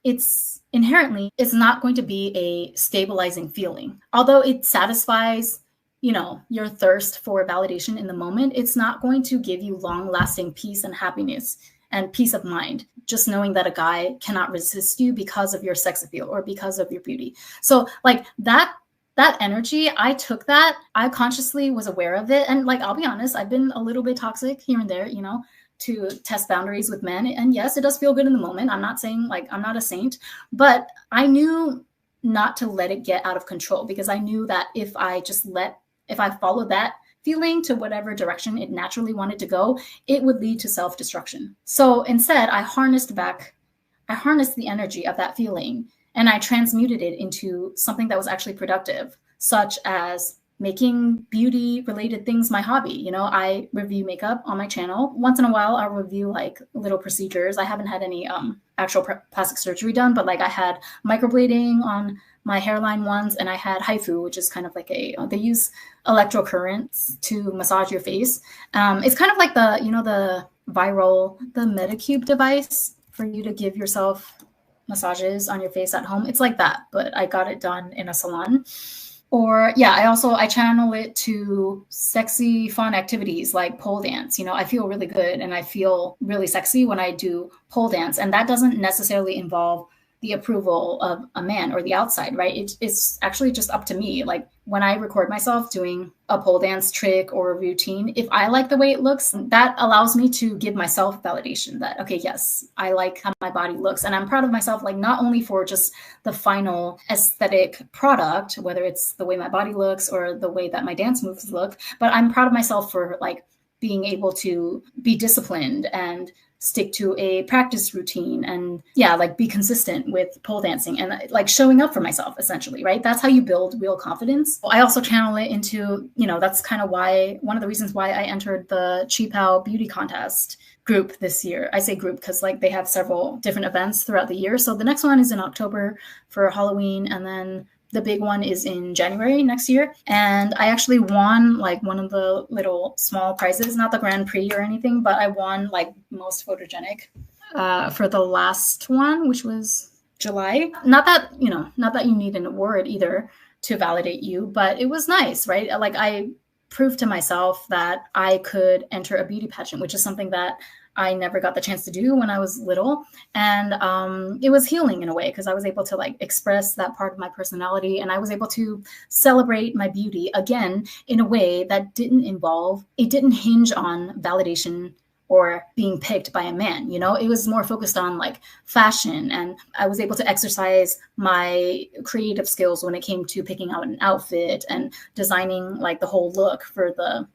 it's inherently, it's not going to be a stabilizing feeling. Although it satisfies, you know, your thirst for validation in the moment, it's not going to give you long-lasting peace and happiness and peace of mind, just knowing that a guy cannot resist you because of your sex appeal or because of your beauty. So like that energy, I took that, I consciously was aware of it. And like, I'll be honest, I've been a little bit toxic here and there, you know, to test boundaries with men. And yes, it does feel good in the moment. I'm not saying like I'm not a saint, but I knew not to let it get out of control, because I knew that if I followed that feeling to whatever direction it naturally wanted to go, it would lead to self-destruction. So instead, I harnessed the energy of that feeling, and I transmuted it into something that was actually productive, such as making beauty related things my hobby. You know, I review makeup on my channel. Once in a while, I'll review like little procedures. I haven't had any actual plastic surgery done, but like I had microblading on my hairline once, and I had HIFU, which is kind of like they use electrocurrents to massage your face. It's kind of like the Medicube device for you to give yourself massages on your face at home. It's like that, but I got it done in a salon. Or yeah, I channel it to sexy, fun activities like pole dance. You know, I feel really good and I feel really sexy when I do pole dance. And that doesn't necessarily involve the approval of a man or the outside, right? It's actually just up to me. Like when I record myself doing a pole dance trick or a routine, if I like the way it looks, that allows me to give myself validation that, okay, yes, I like how my body looks. And I'm proud of myself, like not only for just the final aesthetic product, whether it's the way my body looks or the way that my dance moves look, but I'm proud of myself for like being able to be disciplined and stick to a practice routine and like be consistent with pole dancing and like showing up for myself, essentially, right? That's how you build real confidence. I also channel it into, you know, that's kind of why, one of the reasons why I entered the Cheap Out beauty contest group this year. I say group because like they have several different events throughout the year. So the next one is in October for Halloween, and then the big one is in January next year. And I actually won like one of the little small prizes, not the Grand Prix or anything, but I won like most photogenic for the last one, which was July. Not that you need an award either to validate you, but it was nice, right? Like I proved to myself that I could enter a beauty pageant, which is something that I never got the chance to do when I was little. And it was healing in a way because I was able to like express that part of my personality, and I was able to celebrate my beauty again in a way that didn't hinge on validation or being picked by a man. You know, it was more focused on like fashion, and I was able to exercise my creative skills when it came to picking out an outfit and designing like the whole look for the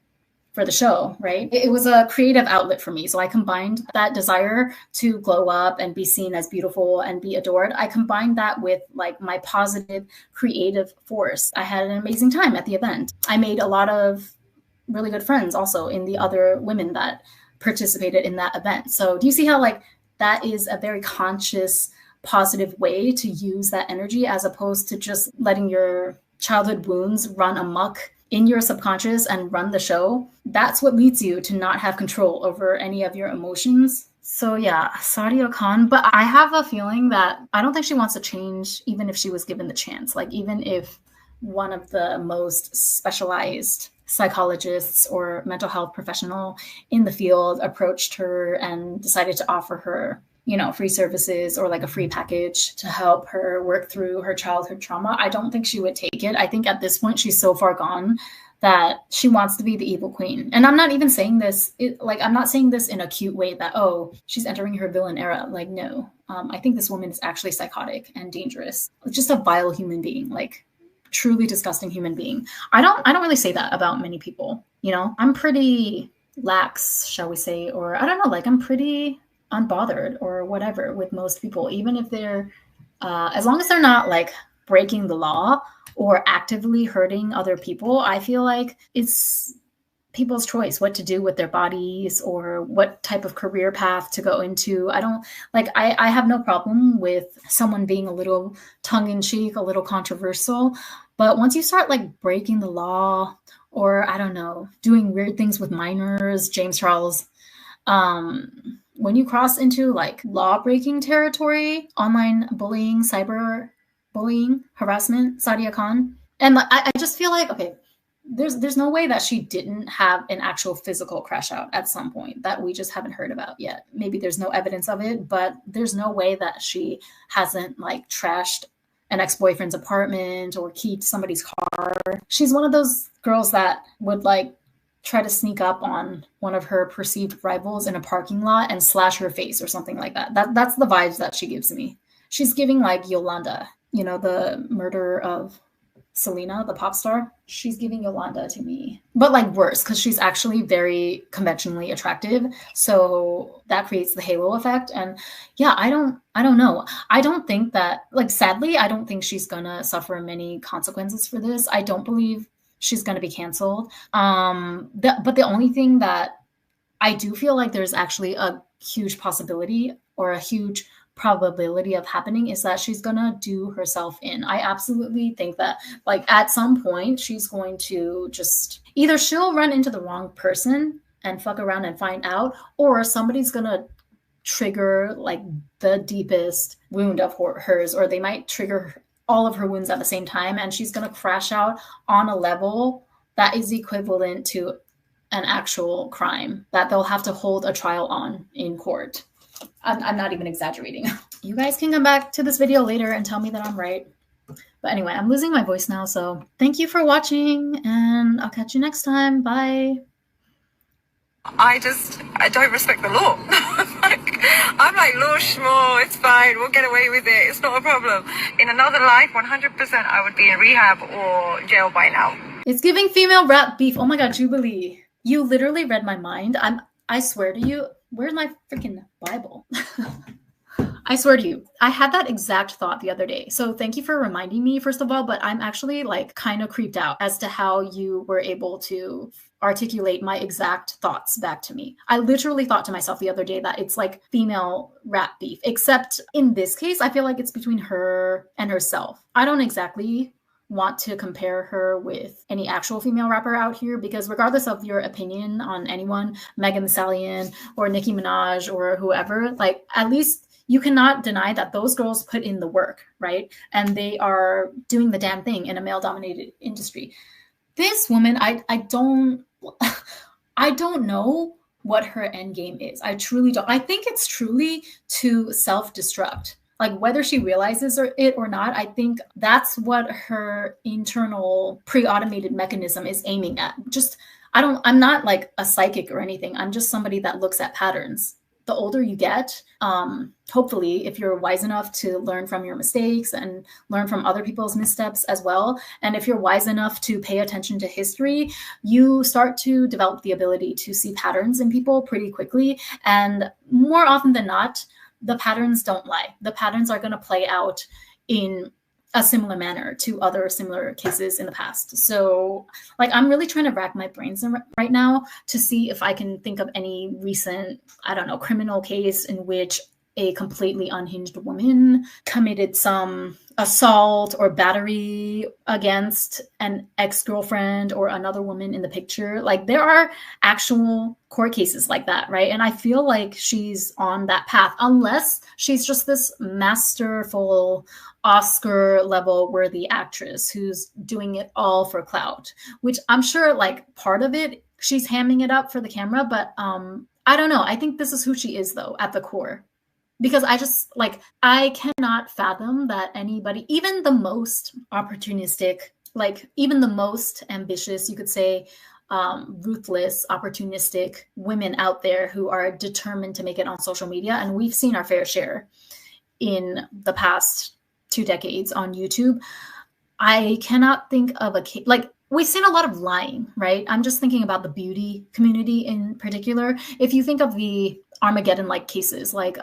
show, right? It was a creative outlet for me. So I combined that desire to glow up and be seen as beautiful and be adored. I combined that with like my positive creative force. I had an amazing time at the event. I made a lot of really good friends also in the other women that participated in that event. So do you see how like that is a very conscious, positive way to use that energy as opposed to just letting your childhood wounds run amok in your subconscious and run the show? That's what leads you to not have control over any of your emotions. So yeah, Sadia Khan, but I have a feeling that I don't think she wants to change even if she was given the chance. Like even if one of the most specialized psychologists or mental health professional in the field approached her and decided to offer her, you know, free services or like a free package to help her work through her childhood trauma, I don't think she would take it. I think at this point, she's so far gone that she wants to be the evil queen. And I'm not even saying this, I'm not saying this in a cute way that, oh, she's entering her villain era. Like, no, I think this woman is actually psychotic and dangerous. Just a vile human being, like truly disgusting human being. I don't really say that about many people. You know, I'm pretty lax, shall we say, or I don't know, like I'm pretty unbothered or whatever with most people, even if they're as long as they're not like breaking the law or actively hurting other people. I feel like it's people's choice what to do with their bodies or what type of career path to go into. I have no problem with someone being a little tongue-in-cheek, a little controversial, but once you start like breaking the law, or I don't know, doing weird things with minors, James Charles, when you cross into like law-breaking territory, online bullying, cyber bullying, harassment, Sadia Khan, and I just feel like, okay, there's no way that she didn't have an actual physical crash out at some point that we just haven't heard about yet. Maybe there's no evidence of it, but there's no way that she hasn't like trashed an ex-boyfriend's apartment or keyed somebody's car. She's one of those girls that would like try to sneak up on one of her perceived rivals in a parking lot and slash her face or something like that. That's the vibes that she gives me. She's giving like Yolanda, you know, the murder of Selena, the pop star. She's giving Yolanda to me, but like worse, because she's actually very conventionally attractive. So that creates the halo effect. And yeah, I don't know. I don't think that, like, sadly, I don't think she's gonna suffer many consequences for this. I don't believe she's gonna be canceled. But the only thing that I do feel like there's actually a huge possibility or a huge probability of happening is that she's gonna do herself in. I absolutely think that like at some point she's going to just either she'll run into the wrong person and fuck around and find out, or somebody's gonna trigger like the deepest wound of hers, or they might trigger all of her wounds at the same time, and she's gonna crash out on a level that is equivalent to an actual crime that they'll have to hold a trial on in court. I'm not even exaggerating. You guys can come back to this video later and tell me that I'm right. But anyway, I'm losing my voice now, so thank you for watching, and I'll catch you next time. Bye. I don't respect the law. I'm like, law schmo, it's fine, we'll get away with it, it's not a problem. In another life, 100% I would be in rehab or jail by now. It's giving female rap beef. Oh my god, Jubilee. You literally read my mind. I swear to you, where's my freaking Bible? I swear to you, I had that exact thought the other day. So thank you for reminding me, first of all, but I'm actually like kind of creeped out as to how you were able to articulate my exact thoughts back to me. I literally thought to myself the other day that it's like female rap beef, except in this case, I feel like it's between her and herself. I don't exactly want to compare her with any actual female rapper out here, because regardless of your opinion on anyone, Megan Thee Stallion or Nicki Minaj or whoever, like at least you cannot deny that those girls put in the work, right? And they are doing the damn thing in a male-dominated industry. This woman, I don't know what her end game is. I truly don't. I think it's truly to self-destruct. Like whether she realizes it or not, I think that's what her internal pre-automated mechanism is aiming at. I'm not like a psychic or anything. I'm just somebody that looks at patterns. The older you get, hopefully, if you're wise enough to learn from your mistakes and learn from other people's missteps as well, and if you're wise enough to pay attention to history, you start to develop the ability to see patterns in people pretty quickly. And more often than not, the patterns don't lie. The patterns are going to play out in a similar manner to other similar cases in the past. So like, I'm really trying to rack my brains right now to see if I can think of any recent, I don't know, criminal case in which a completely unhinged woman committed some assault or battery against an ex-girlfriend or another woman in the picture. Like there are actual court cases like that, right? And I feel like she's on that path, unless she's just this masterful Oscar level worthy actress who's doing it all for clout, which I'm sure like part of it, she's hamming it up for the camera, but I don't know. I think this is who she is though at the core. Because I cannot fathom that anybody, even the most opportunistic, like even the most ambitious, you could say, ruthless, opportunistic women out there who are determined to make it on social media. And we've seen our fair share in the past 2 decades on YouTube. I cannot think of a case, like we've seen a lot of lying, right? I'm just thinking about the beauty community in particular. If you think of the Armageddon-like cases, like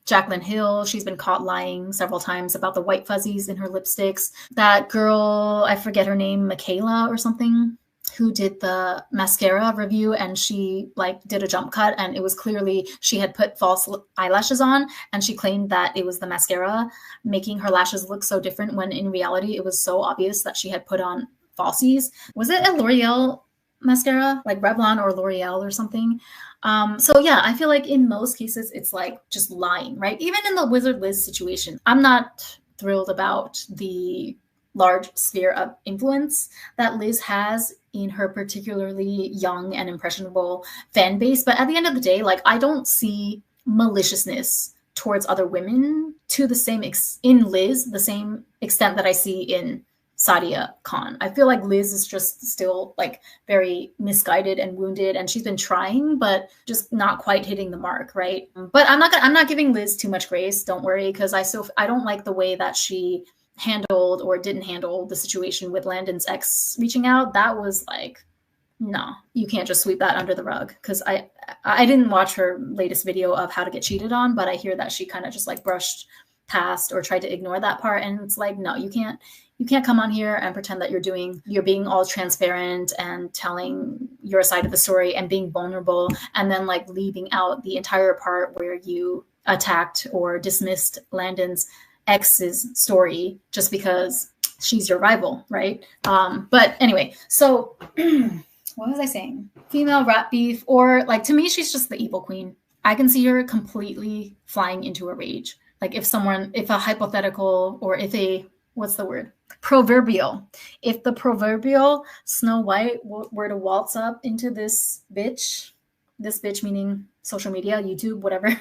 Jaclyn Hill, she's been caught lying several times about the white fuzzies in her lipsticks. That girl, I forget her name, Michaela or something, who did the mascara review, and she like did a jump cut, and it was clearly she had put false eyelashes on, and she claimed that it was the mascara making her lashes look so different, when in reality it was so obvious that she had put on falsies. Was it a L'Oreal mascara, like Revlon or L'Oreal or something? So yeah, I feel like in most cases it's like just lying, right? Even in the Wizard Liz situation, I'm not thrilled about the large sphere of influence that Liz has in her particularly young and impressionable fan base. But at the end of the day, like, I don't see maliciousness towards other women to the same in Liz, the same extent that I see in Sadia Khan. I feel like Liz is just still like very misguided and wounded, and she's been trying, but just not quite hitting the mark, right? But I'm not giving Liz too much grace. Don't worry, because I don't like the way that she handled or didn't handle the situation with Landon's ex reaching out. That was like, no, you can't just sweep that under the rug. Because I didn't watch her latest video of how to get cheated on, but I hear that she kind of just like brushed past or tried to ignore that part. And it's like, no, you can't come on here and pretend that you're being all transparent and telling your side of the story and being vulnerable, and then like leaving out the entire part where you attacked or dismissed Landon's ex's story just because she's your rival, right? But anyway, so what was I saying? Female rat beef, or like, to me, she's just the evil queen. I can see her completely flying into a rage. Like if a hypothetical, or if a, what's the word? If the proverbial Snow White were to waltz up into this bitch meaning social media, YouTube, whatever,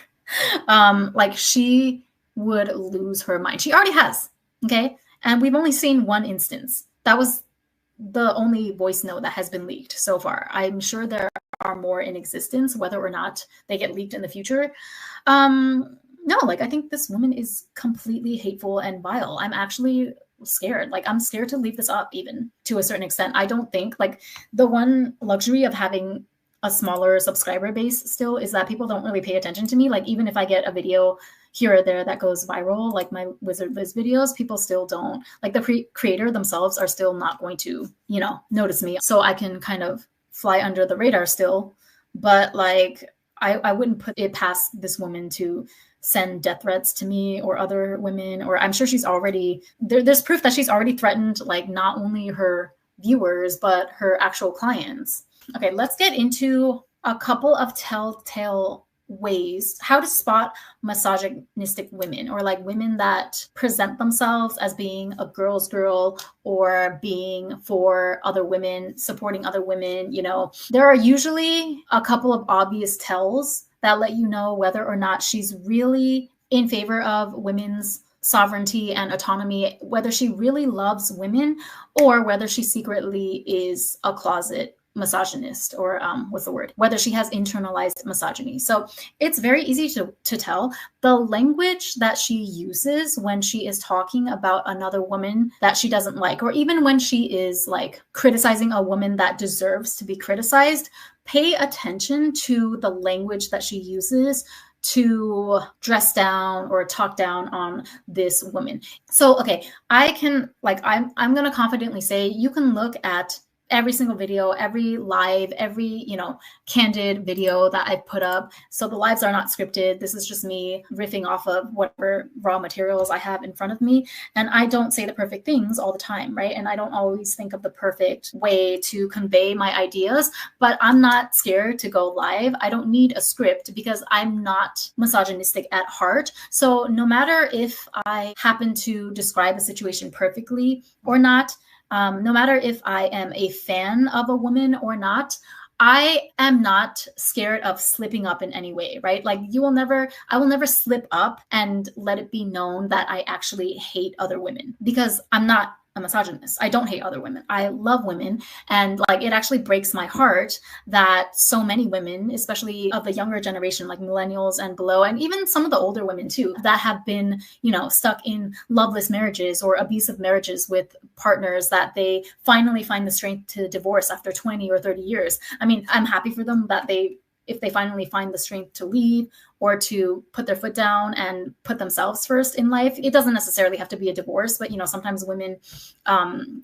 like she would lose her mind. She already has, okay? And we've only seen one instance. That was the only voice note that has been leaked so far. I'm sure there are more in existence, whether or not they get leaked in the future. No, like, I think this woman is completely hateful and vile. I'm actually scared. Like, I'm scared to leave this up, even to a certain extent. I don't think, like, the one luxury of having a smaller subscriber base still is that people don't really pay attention to me. Like, even if I get a video here or there that goes viral, like my Wizard Liz videos, people still don't, like, the creator themselves are still not going to, notice me. So I can kind of fly under the radar still. But like, I wouldn't put it past this woman to send death threats to me or other women, or I'm sure she's already, there's proof that she's already threatened, like, not only her viewers, but her actual clients. Okay, let's get into a couple of telltale ways how to spot misogynistic women, or like women that present themselves as being a girl's girl or being for other women, supporting other women. There are usually a couple of obvious tells that let you know whether or not she's really in favor of women's sovereignty and autonomy, whether she really loves women, or whether she secretly is a closet misogynist, or whether she has internalized misogyny. So it's very easy to tell. The language that she uses when she is talking about another woman that she doesn't like, or even when she is like criticizing a woman that deserves to be criticized, pay attention to the language that she uses to dress down or talk down on this woman. So, okay, I'm going to confidently say you can look at every single video, every live, every, candid video that I put up. So the lives are not scripted. This is just me riffing off of whatever raw materials I have in front of me. And I don't say the perfect things all the time, right? And I don't always think of the perfect way to convey my ideas, but I'm not scared to go live. I don't need a script because I'm not misogynistic at heart. So no matter if I happen to describe a situation perfectly or not, no matter if I am a fan of a woman or not, I am not scared of slipping up in any way, right? Like, I will never slip up and let it be known that I actually hate other women, because I'm not a misogynist. I don't hate other women. I love women. And like, it actually breaks my heart that so many women, especially of the younger generation, like millennials and below, and even some of the older women too, that have been, stuck in loveless marriages or abusive marriages with partners that they finally find the strength to divorce after 20 or 30 years. I mean, I'm happy for them that if they finally find the strength to leave or to put their foot down and put themselves first in life. It doesn't necessarily have to be a divorce, but sometimes women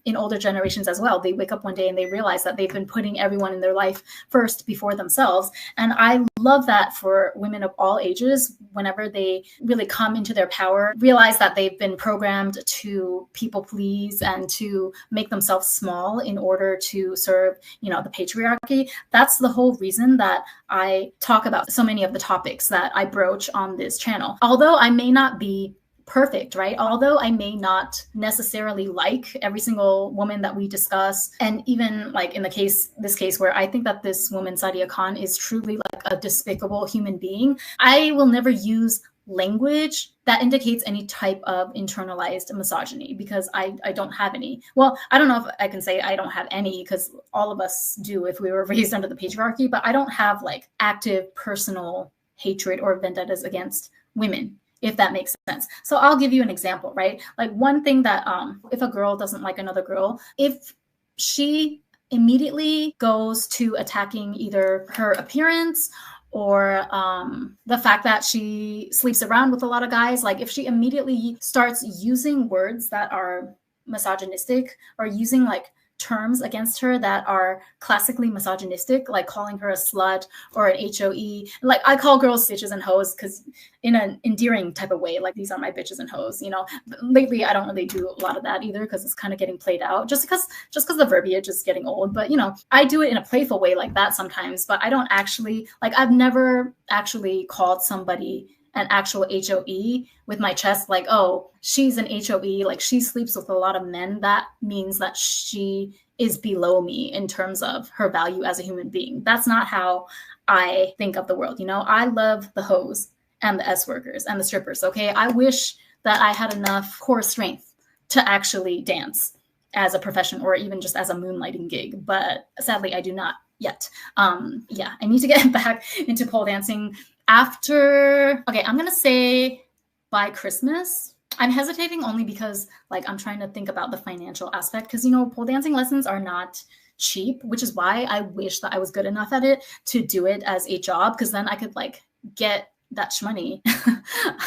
in older generations as well, they wake up one day and they realize that they've been putting everyone in their life first before themselves. And I love that for women of all ages, whenever they really come into their power, realize that they've been programmed to people please and to make themselves small in order to serve, the patriarchy. That's the whole reason that I talk about so many of the topics that I broach on this channel. Although I may not be perfect, right? Although I may not necessarily like every single woman that we discuss, and even like in this case where I think that this woman, Sadia Khan, is truly like a despicable human being, I will never use language that indicates any type of internalized misogyny, because I don't have any. Well, I don't know if I can say I don't have any, because all of us do if we were raised under the patriarchy, but I don't have like active personal hatred or vendettas against women, if that makes sense. So I'll give you an example, right? Like one thing that if a girl doesn't like another girl, if she immediately goes to attacking either her appearance or the fact that she sleeps around with a lot of guys, like if she immediately starts using words that are misogynistic or using like terms against her that are classically misogynistic, like calling her a slut or an HOE. Like I call girls bitches and hoes because in an endearing type of way, like these are my bitches and hoes, Lately I don't really do a lot of that either because it's kind of getting played out just because the verbiage is getting old. But I do it in a playful way like that sometimes, but I don't actually, like I've never actually called somebody an actual HOE with my chest, like, oh, she's an HOE, like she sleeps with a lot of men. That means that she is below me in terms of her value as a human being. That's not how I think of the world. I love the hoes and the S workers and the strippers. Okay. I wish that I had enough core strength to actually dance as a profession or even just as a moonlighting gig. But sadly, I do not yet. I need to get back into pole dancing after, I'm going to say by Christmas. I'm hesitating only because like I'm trying to think about the financial aspect because, pole dancing lessons are not cheap, which is why I wish that I was good enough at it to do it as a job, because then I could like get that shmoney.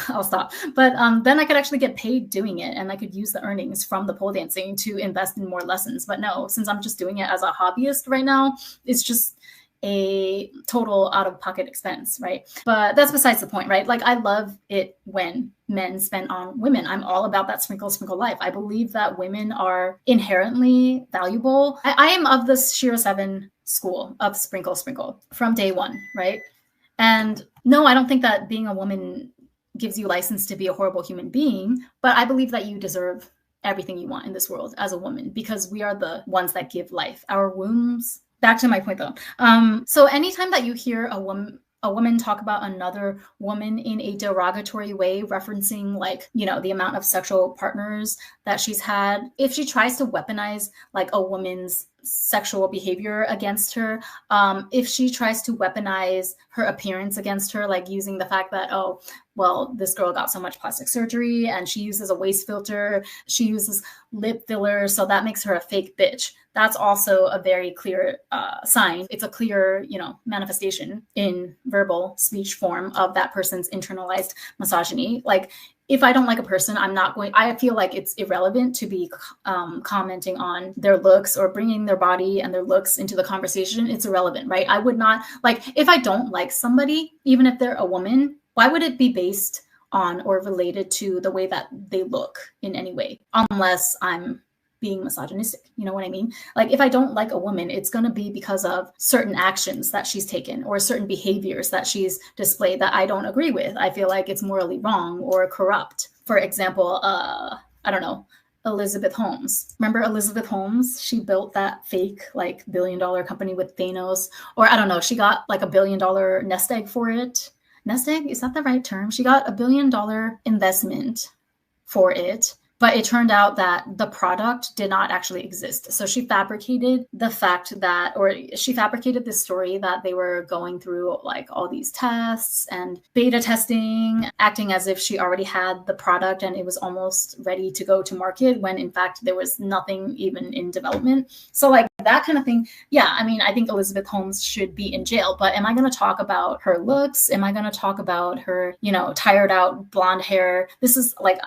I'll stop. But then I could actually get paid doing it, and I could use the earnings from the pole dancing to invest in more lessons. But no, since I'm just doing it as a hobbyist right now, it's just a total out-of-pocket expense, right? But that's besides the point, right? Like I love it when men spend on women. I'm all about that sprinkle life. I believe that women are inherently valuable. I am of the Shira 7 school of sprinkle from day one, right? And no, I don't think that being a woman gives you license to be a horrible human being, but I believe that you deserve everything you want in this world as a woman, because we are the ones that give life. Our wombs. Back to my point though. So anytime that you hear a woman talk about another woman in a derogatory way, referencing like, the amount of sexual partners that she's had, if she tries to weaponize like a woman's sexual behavior against her, if she tries to weaponize her appearance against her, like using the fact that, oh, well, this girl got so much plastic surgery and she uses a waist filter, she uses lip filler, so that makes her a fake bitch. That's also a very clear sign. It's a clear, manifestation in verbal speech form of that person's internalized misogyny. Like if I don't like a person, I feel like it's irrelevant to be commenting on their looks or bringing their body and their looks into the conversation. It's irrelevant, right? I would not, like, if I don't like somebody, even if they're a woman, why would it be based on or related to the way that they look in any way? Unless I'm being misogynistic, you know what I mean? Like if I don't like a woman, it's going to be because of certain actions that she's taken or certain behaviors that she's displayed that I don't agree with. I feel like it's morally wrong or corrupt. For example, I don't know, Elizabeth Holmes. Remember Elizabeth Holmes? She built that fake like $1 billion company with Thanos, or I don't know, she got like $1 billion nest egg for it. Nest egg, is that the right term? She got $1 billion investment for it. But it turned out that the product did not actually exist. So she fabricated the fact that, or she fabricated this story that they were going through like all these tests and beta testing, acting as if she already had the product and it was almost ready to go to market, when in fact there was nothing even in development. So like that kind of thing. Yeah, I mean, I think Elizabeth Holmes should be in jail, but am I going to talk about her looks? Am I going to talk about her, tired out blonde hair? This is like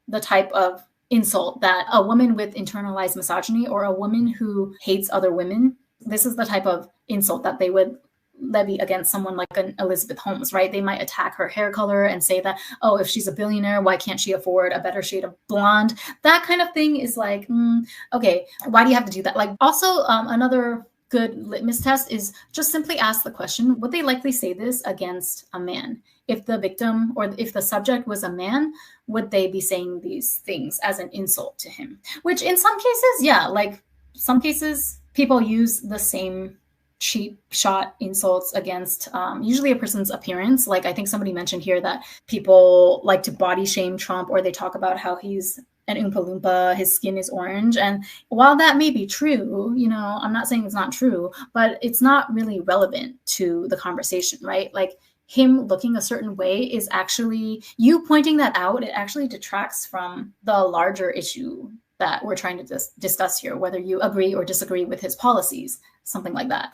the type of insult that a woman with internalized misogyny or a woman who hates other women, this is the type of insult that they would levy against someone like an Elizabeth Holmes, right? They might attack her hair color and say that, oh, if she's a billionaire, why can't she afford a better shade of blonde? That kind of thing is like, okay, why do you have to do that? Like, also, another good litmus test is just simply ask the question, would they likely say this against a man? If the victim or if the subject was a man, would they be saying these things as an insult to him? Which in some cases, yeah, like some cases people use the same cheap shot insults against usually a person's appearance. Like I think somebody mentioned here that people like to body shame Trump, or they talk about how he's an Oompa Loompa, his skin is orange. And while that may be true, I'm not saying it's not true, but it's not really relevant to the conversation, right? Like him looking a certain way is actually, you pointing that out, it actually detracts from the larger issue that we're trying to discuss here, whether you agree or disagree with his policies, something like that.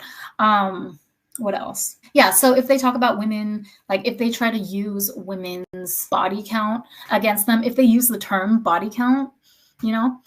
What else? Yeah, so if they talk about women, like if they try to use women's body count against them, if they use the term body count,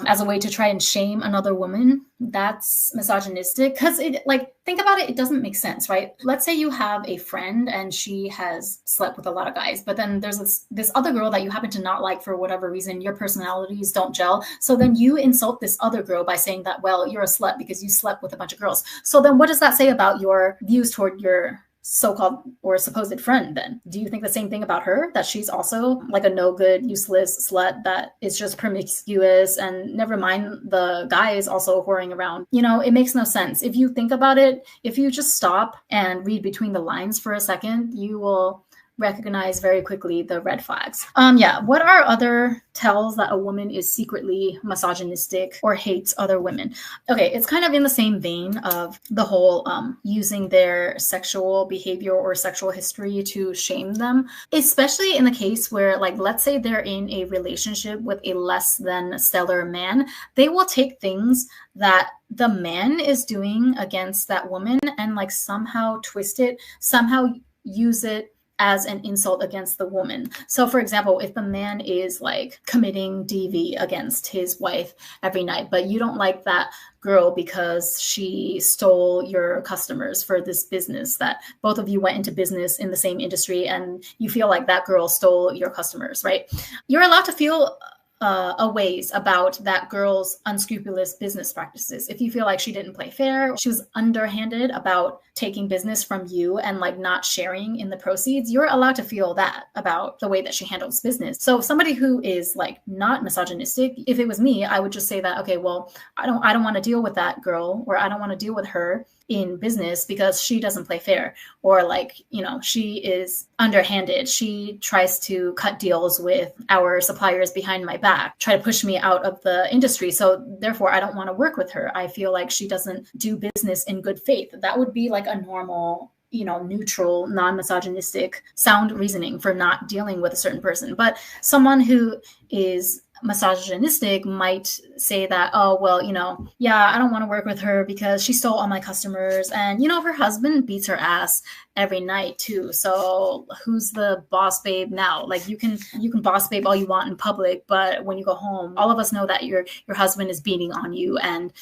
as a way to try and shame another woman, that's misogynistic. Because think about it, it doesn't make sense, right? Let's say you have a friend and she has slept with a lot of guys, but then there's this other girl that you happen to not like for whatever reason, your personalities don't gel. So then you insult this other girl by saying that, well, you're a slut because you slept with a bunch of girls. So then what does that say about your views toward your so-called or supposed friend then? Do you think the same thing about her, that she's also like a no good, useless slut that is just promiscuous, and never mind the guy is also whoring around? It makes no sense. If you think about it, if you just stop and read between the lines for a second, you will recognize very quickly the red flags. What are other tells that a woman is secretly misogynistic or hates other women? Okay, it's kind of in the same vein of the whole using their sexual behavior or sexual history to shame them, especially in the case where, like, let's say they're in a relationship with a less than stellar man. They will take things that the man is doing against that woman and like somehow twist it, somehow use it as an insult against the woman. So for example, if the man is like committing DV against his wife every night, but you don't like that girl because she stole your customers for this business, that both of you went into business in the same industry and you feel like that girl stole your customers, right? You're allowed to feel a ways about that girl's unscrupulous business practices. If you feel like she didn't play fair, she was underhanded about taking business from you and like not sharing in the proceeds, you're allowed to feel that about the way that she handles business. So somebody who is like not misogynistic, if it was me, I would just say that, okay, well, I don't want to deal with that girl, or I don't want to deal with her in business because she doesn't play fair, or like, she is underhanded. She tries to cut deals with our suppliers behind my back, try to push me out of the industry. So therefore, I don't want to work with her. I feel like she doesn't do business in good faith. That would be like a normal, neutral, non-misogynistic, sound reasoning for not dealing with a certain person. But someone who is misogynistic might say that, oh, well, I don't want to work with her because she stole all my customers, and her husband beats her ass every night too, so who's the boss babe now? Like, you can boss babe all you want in public, but when you go home, all of us know that your husband is beating on you, and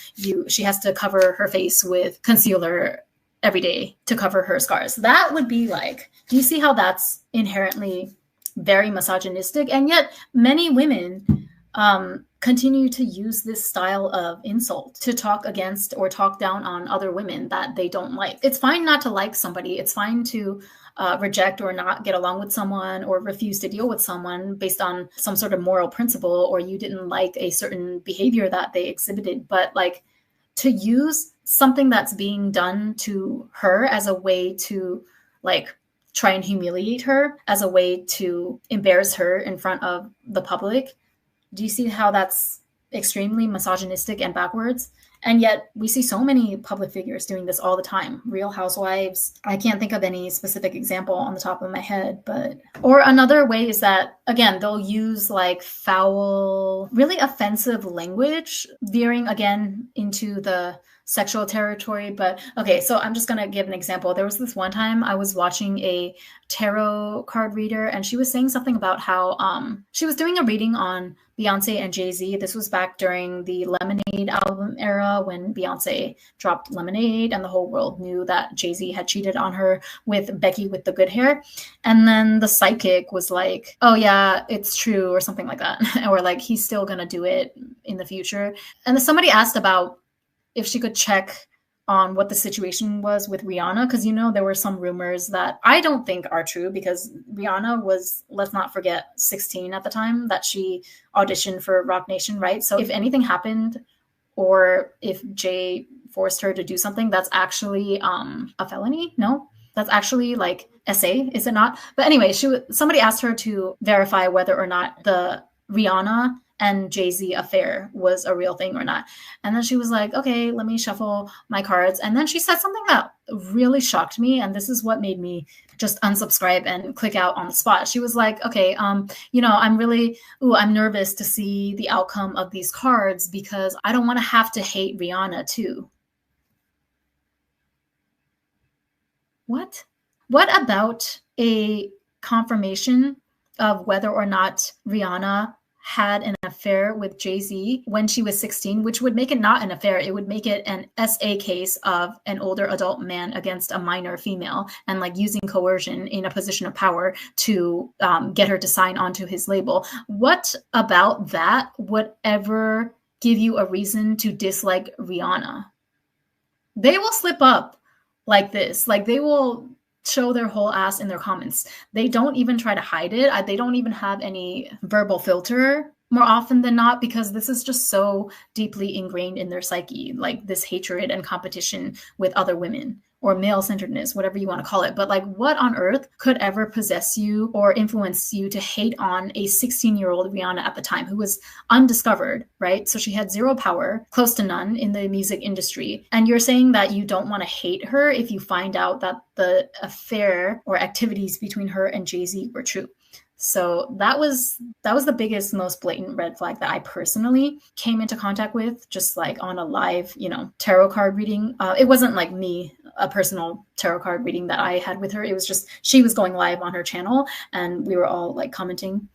she has to cover her face with concealer every day to cover her scars. That would be like, do you see how that's inherently very misogynistic? And yet many women continue to use this style of insult to talk against or talk down on other women that they don't like. It's fine not to like somebody. It's fine to reject or not get along with someone, or refuse to deal with someone based on some sort of moral principle, or you didn't like a certain behavior that they exhibited. But like, to use something that's being done to her as a way to like try and humiliate her, as a way to embarrass her in front of the public, Do you see how that's extremely misogynistic and backwards? And yet we see so many public figures doing this all the time. Real Housewives. I can't think of any specific example on the top of my head, but, or another way is that, again, they'll use like foul, really offensive language, veering again into the sexual territory. But okay, so I'm just gonna give an example. There was this one time I was watching a tarot card reader, and she was saying something about how she was doing a reading on Beyonce and Jay-Z. This was back during the Lemonade album era when Beyonce dropped Lemonade and the whole world knew that Jay-Z had cheated on her with Becky with the good hair. And then the psychic was like, oh yeah, it's true, or something like that. Or like, he's still gonna do it in the future. And then somebody asked about if she could check on what the situation was with Rihanna, because, you know, there were some rumors that I don't think are true, because Rihanna was, let's not forget, 16 at the time that she auditioned for Rock Nation, right? So if anything happened, or if Jay forced her to do something, that's actually a felony. No, that's actually like SA, is it not? But anyway, somebody asked her to verify whether or not the Rihanna and Jay-Z affair was a real thing or not. And then she was like, okay, let me shuffle my cards. And then she said something that really shocked me. And this is what made me just unsubscribe and click out on the spot. She was like, okay, you know, I'm nervous to see the outcome of these cards because I don't want to have to hate Rihanna too. What? What about a confirmation of whether or not Rihanna had an affair with Jay-Z when she was 16, which would make it not an affair. It would make it an SA case of an older adult man against a minor female, and like using coercion in a position of power to get her to sign onto his label. What about that would ever give you a reason to dislike Rihanna? They will slip up like this. Like, they will show their whole ass in their comments. They don't even try to hide it. They don't even have any verbal filter more often than not, because this is just so deeply ingrained in their psyche, like this hatred and competition with other women, or male-centeredness, whatever you want to call it. But like, what on earth could ever possess you or influence you to hate on a 16-year-old Rihanna at the time, who was undiscovered, right? So she had zero power, close to none, in the music industry. And you're saying that you don't want to hate her if you find out that the affair or activities between her and Jay-Z were true. So that was the biggest, most blatant red flag that I personally came into contact with, just like on a live, you know, tarot card reading. It wasn't like me, a personal tarot card reading that I had with her. It was just, she was going live on her channel and we were all like commenting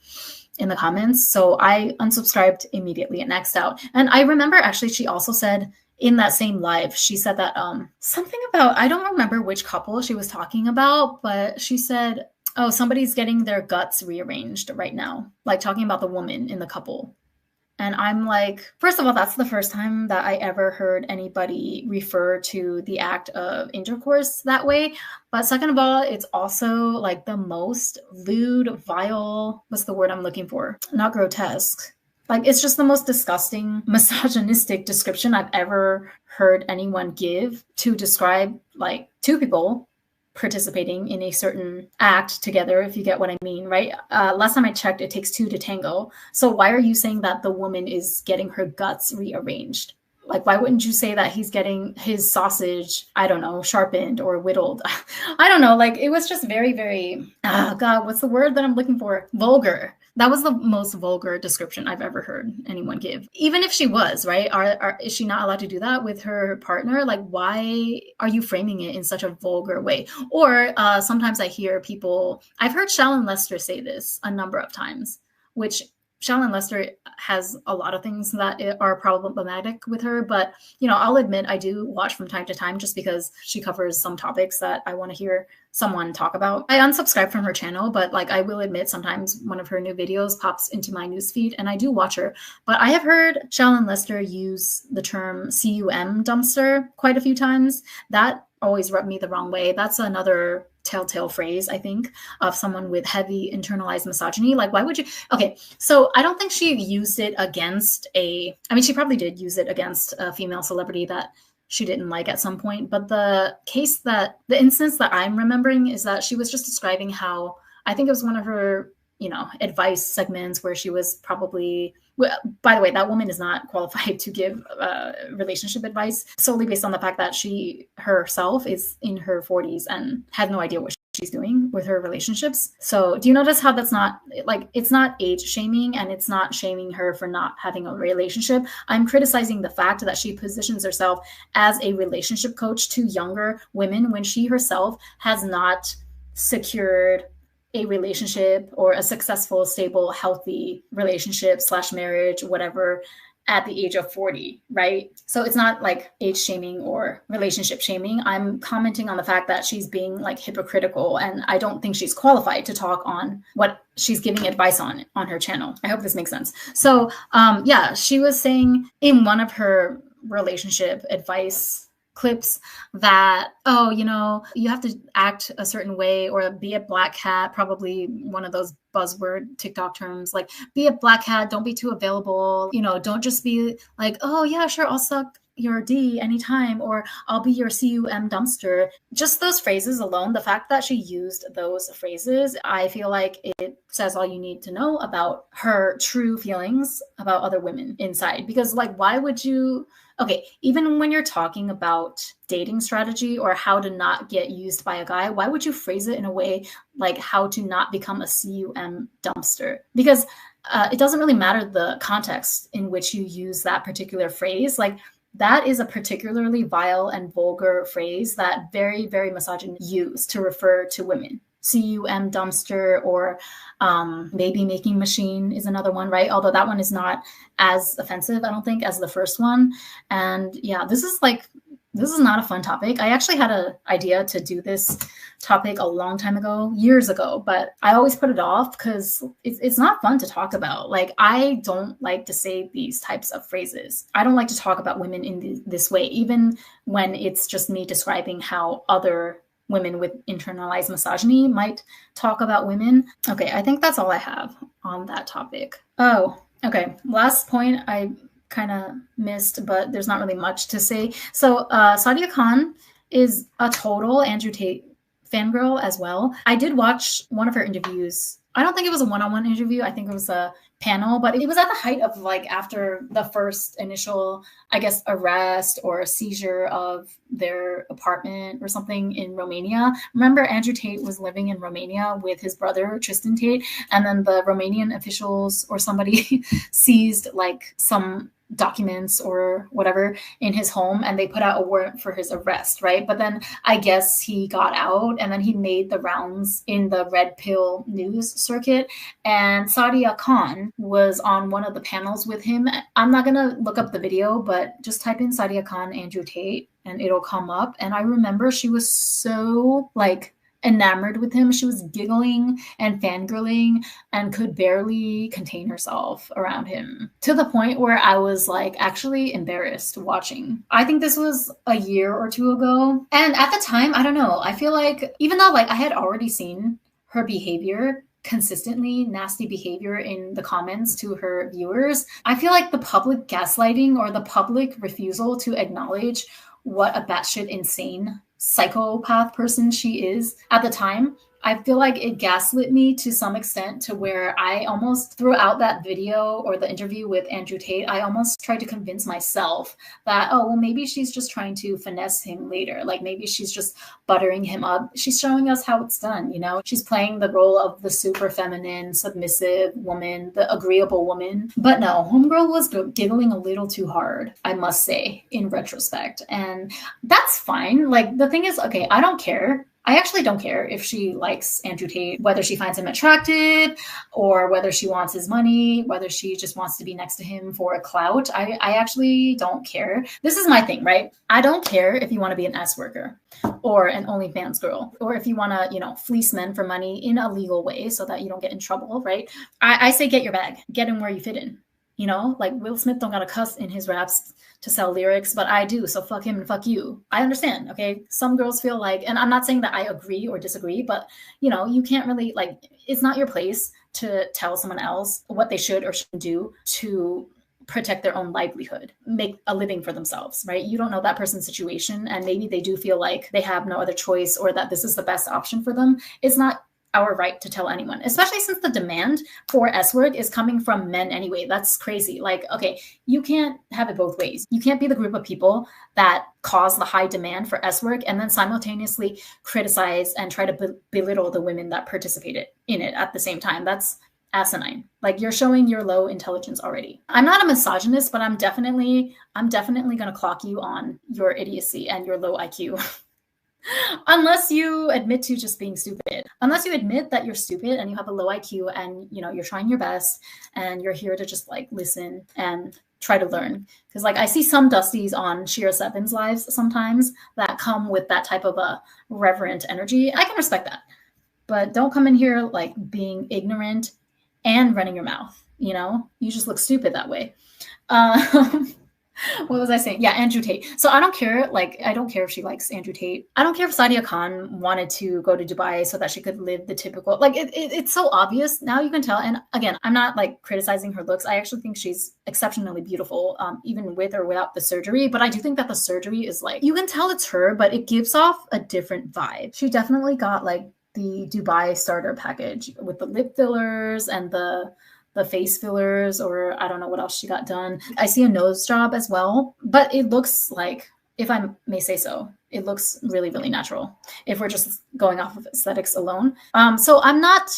in the comments. So I unsubscribed immediately and X'd out. And I remember actually she also said in that same live, she said that something about, I don't remember which couple she was talking about, but she said, oh, somebody's getting their guts rearranged right now, like talking about the woman in the couple. And I'm like, first of all, that's the first time that I ever heard anybody refer to the act of intercourse that way. But second of all, it's also like the most lewd, vile, what's the word I'm looking for? Not grotesque. Like, it's just the most disgusting, misogynistic description I've ever heard anyone give to describe like two people participating in a certain act together, if you get what I mean, right? Last time I checked, it takes two to tango. So why are you saying that the woman is getting her guts rearranged? Like, why wouldn't you say that he's getting his sausage, I don't know, sharpened or whittled? I don't know. Like, it was just very, very, God, what's the word that I'm looking for? Vulgar. That was the most vulgar description I've ever heard anyone give. Even if she was, right? Is she not allowed to do that with her partner? Like, why are you framing it in such a vulgar way? Or sometimes I hear people, I've heard Shallon Lester say this a number of times, which Shallon Lester has a lot of things that are problematic with her, but, you know, I'll admit I do watch from time to time just because she covers some topics that I want to hear someone talk about. I unsubscribe from her channel, but like, I will admit sometimes one of her new videos pops into my newsfeed and I do watch her. But I have heard Shallon Lester use the term CUM dumpster quite a few times. That always rubbed me the wrong way. That's another telltale phrase, I think, of someone with heavy internalized misogyny. Like, why would you? Okay, so I don't think she used it against I mean, she probably did use it against a female celebrity that she didn't like at some point. But the instance that I'm remembering is that she was just describing how, I think it was one of her advice segments where she was probably, by the way, that woman is not qualified to give relationship advice solely based on the fact that she herself is in her 40s and had no idea what she's doing with her relationships. So do you notice how that's not like, it's not age shaming and it's not shaming her for not having a relationship. I'm criticizing the fact that she positions herself as a relationship coach to younger women when she herself has not secured a relationship or a successful, stable, healthy relationship / marriage, whatever, at the age of 40, right? So it's not like age shaming or relationship shaming. I'm commenting on the fact that she's being like hypocritical, and I don't think she's qualified to talk on what she's giving advice on her channel. I hope this makes sense. So yeah, she was saying in one of her relationship advice clips that, oh, you have to act a certain way or be a black cat, probably one of those buzzword TikTok terms, like be a black cat, don't be too available, don't just be like, oh yeah, sure, I'll suck your D anytime, or I'll be your cum dumpster. Just those phrases alone, the fact that she used those phrases, I feel like it says all you need to know about her true feelings about other women inside. Because like, why would you, okay, even when you're talking about dating strategy or how to not get used by a guy, why would you phrase it in a way like how to not become a cum dumpster? Because it doesn't really matter the context in which you use that particular phrase. Like, that is a particularly vile and vulgar phrase that very, very misogynists use to refer to women. cum dumpster, or baby making machine is another one, right? Although that one is not as offensive, I don't think, as the first one. And yeah, this is not a fun topic. I actually had an idea to do this topic a long time ago, years ago, but I always put it off because it's not fun to talk about. Like, I don't like to say these types of phrases. I don't like to talk about women in this way, even when it's just me describing how other women with internalized misogyny might talk about women. Okay, I think that's all I have on that topic. Oh, okay. Last point I kind of missed, but there's not really much to say. So Sadia Khan is a total Andrew Tate fangirl as well. I did watch one of her interviews. I don't think it was a one-on-one interview. I think it was a panel, but it was at the height of like after the first initial, I guess, arrest or seizure of their apartment or something in Romania. Remember, Andrew Tate was living in Romania with his brother, Tristan Tate, and then the Romanian officials or somebody seized like some documents or whatever in his home, and they put out a warrant for his arrest, right? But then I guess he got out, and then he made the rounds in the red pill news circuit, and Sadia Khan was on one of the panels with him. I'm not gonna look up the video, but just type in Sadia Khan Andrew Tate and it'll come up. And I remember she was so like enamored with him. She was giggling and fangirling and could barely contain herself around him, to the point where I was like actually embarrassed watching. I think this was a year or two ago. And at the time, I don't know, I feel like even though like I had already seen her behavior, consistently nasty behavior in the comments to her viewers, I feel like the public gaslighting or the public refusal to acknowledge what a batshit insane psychopath person she is at the time, I feel like it gaslit me to some extent, to where I almost, throughout that video or the interview with Andrew Tate, I almost tried to convince myself that, oh, well, maybe she's just trying to finesse him later. Like maybe she's just buttering him up. She's showing us how it's done, you know? She's playing the role of the super feminine, submissive woman, the agreeable woman. But no, homegirl was giggling a little too hard, I must say, in retrospect. And that's fine. Like the thing is, okay, I don't care. I actually don't care if she likes Andrew Tate, whether she finds him attractive or whether she wants his money, whether she just wants to be next to him for a clout. I actually don't care. This is my thing, right? I don't care if you want to be an S worker or an OnlyFans girl, or if you want to, you know, fleece men for money in a legal way so that you don't get in trouble, right? I say get your bag, get in where you fit in. You know, like Will Smith don't gotta cuss in his raps to sell lyrics, but I do, so fuck him and fuck you. I understand, okay? Some girls feel like, and I'm not saying that I agree or disagree, but, you know, you can't really, like, it's not your place to tell someone else what they should or shouldn't do to protect their own livelihood, make a living for themselves, right? You don't know that person's situation, and maybe they do feel like they have no other choice or that this is the best option for them. It's not our right to tell anyone, especially since the demand for S work is coming from men anyway. That's crazy. Like, okay, you can't have it both ways. You can't be the group of people that cause the high demand for S work and then simultaneously criticize and try to belittle the women that participated in it at the same time. That's asinine. Like, you're showing your low intelligence already. I'm not a misogynist, but I'm definitely going to clock you on your idiocy and your low IQ. Unless you admit to just being stupid. Unless you admit that you're stupid and you have a low IQ and, you know, you're trying your best and you're here to just like listen and try to learn. Because like I see some Dusties on Shira Seven's lives sometimes that come with that type of a reverent energy. I can respect that. But don't come in here like being ignorant and running your mouth, you know? You just look stupid that way. What was I saying? Yeah, Andrew Tate. So I don't care. Like, I don't care if she likes Andrew Tate. I don't care if Sadia Khan wanted to go to Dubai so that she could live the typical, like, it's so obvious. Now you can tell. And again, I'm not like criticizing her looks. I actually think she's exceptionally beautiful, even with or without the surgery. But I do think that the surgery is like, you can tell it's her, but it gives off a different vibe. She definitely got like the Dubai starter package with the lip fillers and the face fillers, or I don't know what else she got done. I see a nose job as well, but it looks like, if I may say so, it looks really, really natural if we're just going off of aesthetics alone. So I'm not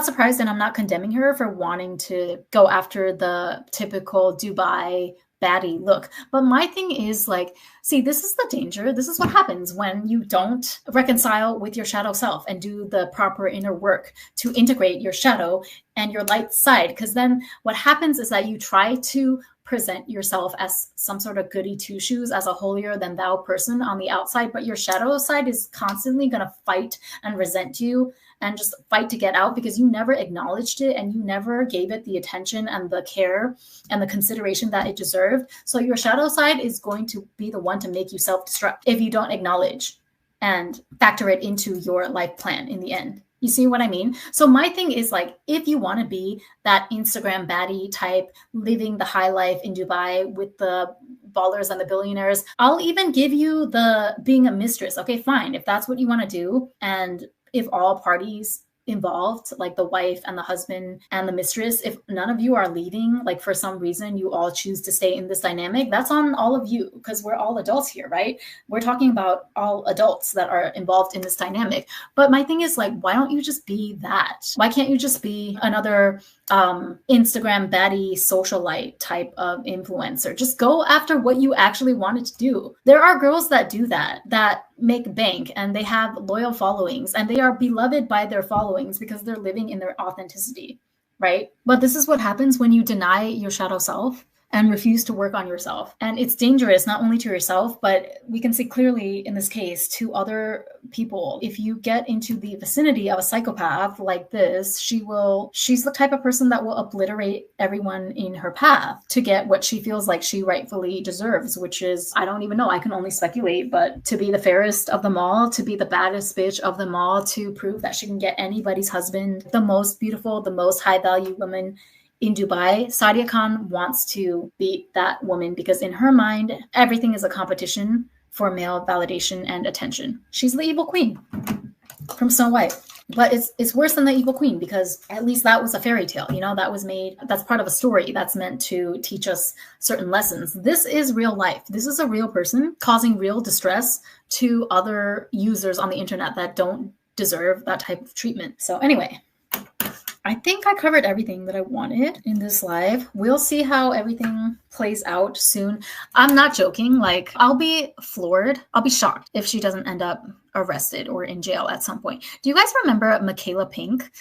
surprised, and I'm not condemning her for wanting to go after the typical Dubai baddie look. But my thing is like, see, this is the danger. This is what happens when you don't reconcile with your shadow self and do the proper inner work to integrate your shadow and your light side. Because then what happens is that you try to present yourself as some sort of goody two shoes, as a holier than thou person on the outside, but your shadow side is constantly going to fight and resent you and just fight to get out because you never acknowledged it and you never gave it the attention and the care and the consideration that it deserved. So your shadow side is going to be the one to make you self-destruct if you don't acknowledge and factor it into your life plan in the end. You see what I mean? So my thing is like, if you want to be that Instagram baddie type, living the high life in Dubai with the ballers and the billionaires, I'll even give you the being a mistress. Okay, fine. If that's what you want to do, and if all parties involved, like the wife and the husband and the mistress, if none of you are leaving, like for some reason you all choose to stay in this dynamic, that's on all of you, because we're all adults here, right? We're talking about all adults that are involved in this dynamic. But my thing is like, why don't you just be that? Why can't you just be another Instagram baddie socialite type of influencer? Just go after what you actually wanted to do. There are girls that do that make bank, and they have loyal followings, and they are beloved by their followings because they're living in their authenticity, right? But this is what happens when you deny your shadow self and refuse to work on yourself. And it's dangerous not only to yourself, but we can see clearly in this case to other people. If you get into the vicinity of a psychopath like this, she's the type of person that will obliterate everyone in her path to get what she feels like she rightfully deserves, which is, I don't even know, I can only speculate, but to be the fairest of them all, to be the baddest bitch of them all, to prove that she can get anybody's husband, the most beautiful, the most high value woman in Dubai. Sadia Khan wants to beat that woman because in her mind, everything is a competition for male validation and attention. She's the evil queen from Snow White. But it's worse than the evil queen, because at least that was a fairy tale, you know, that's part of a story that's meant to teach us certain lessons. This is real life. This is a real person causing real distress to other users on the internet that don't deserve that type of treatment. So anyway, I think I covered everything that I wanted in this live. We'll see how everything plays out soon. I'm not joking. Like, I'll be floored. I'll be shocked if she doesn't end up arrested or in jail at some point. Do you guys remember Michaela Pink?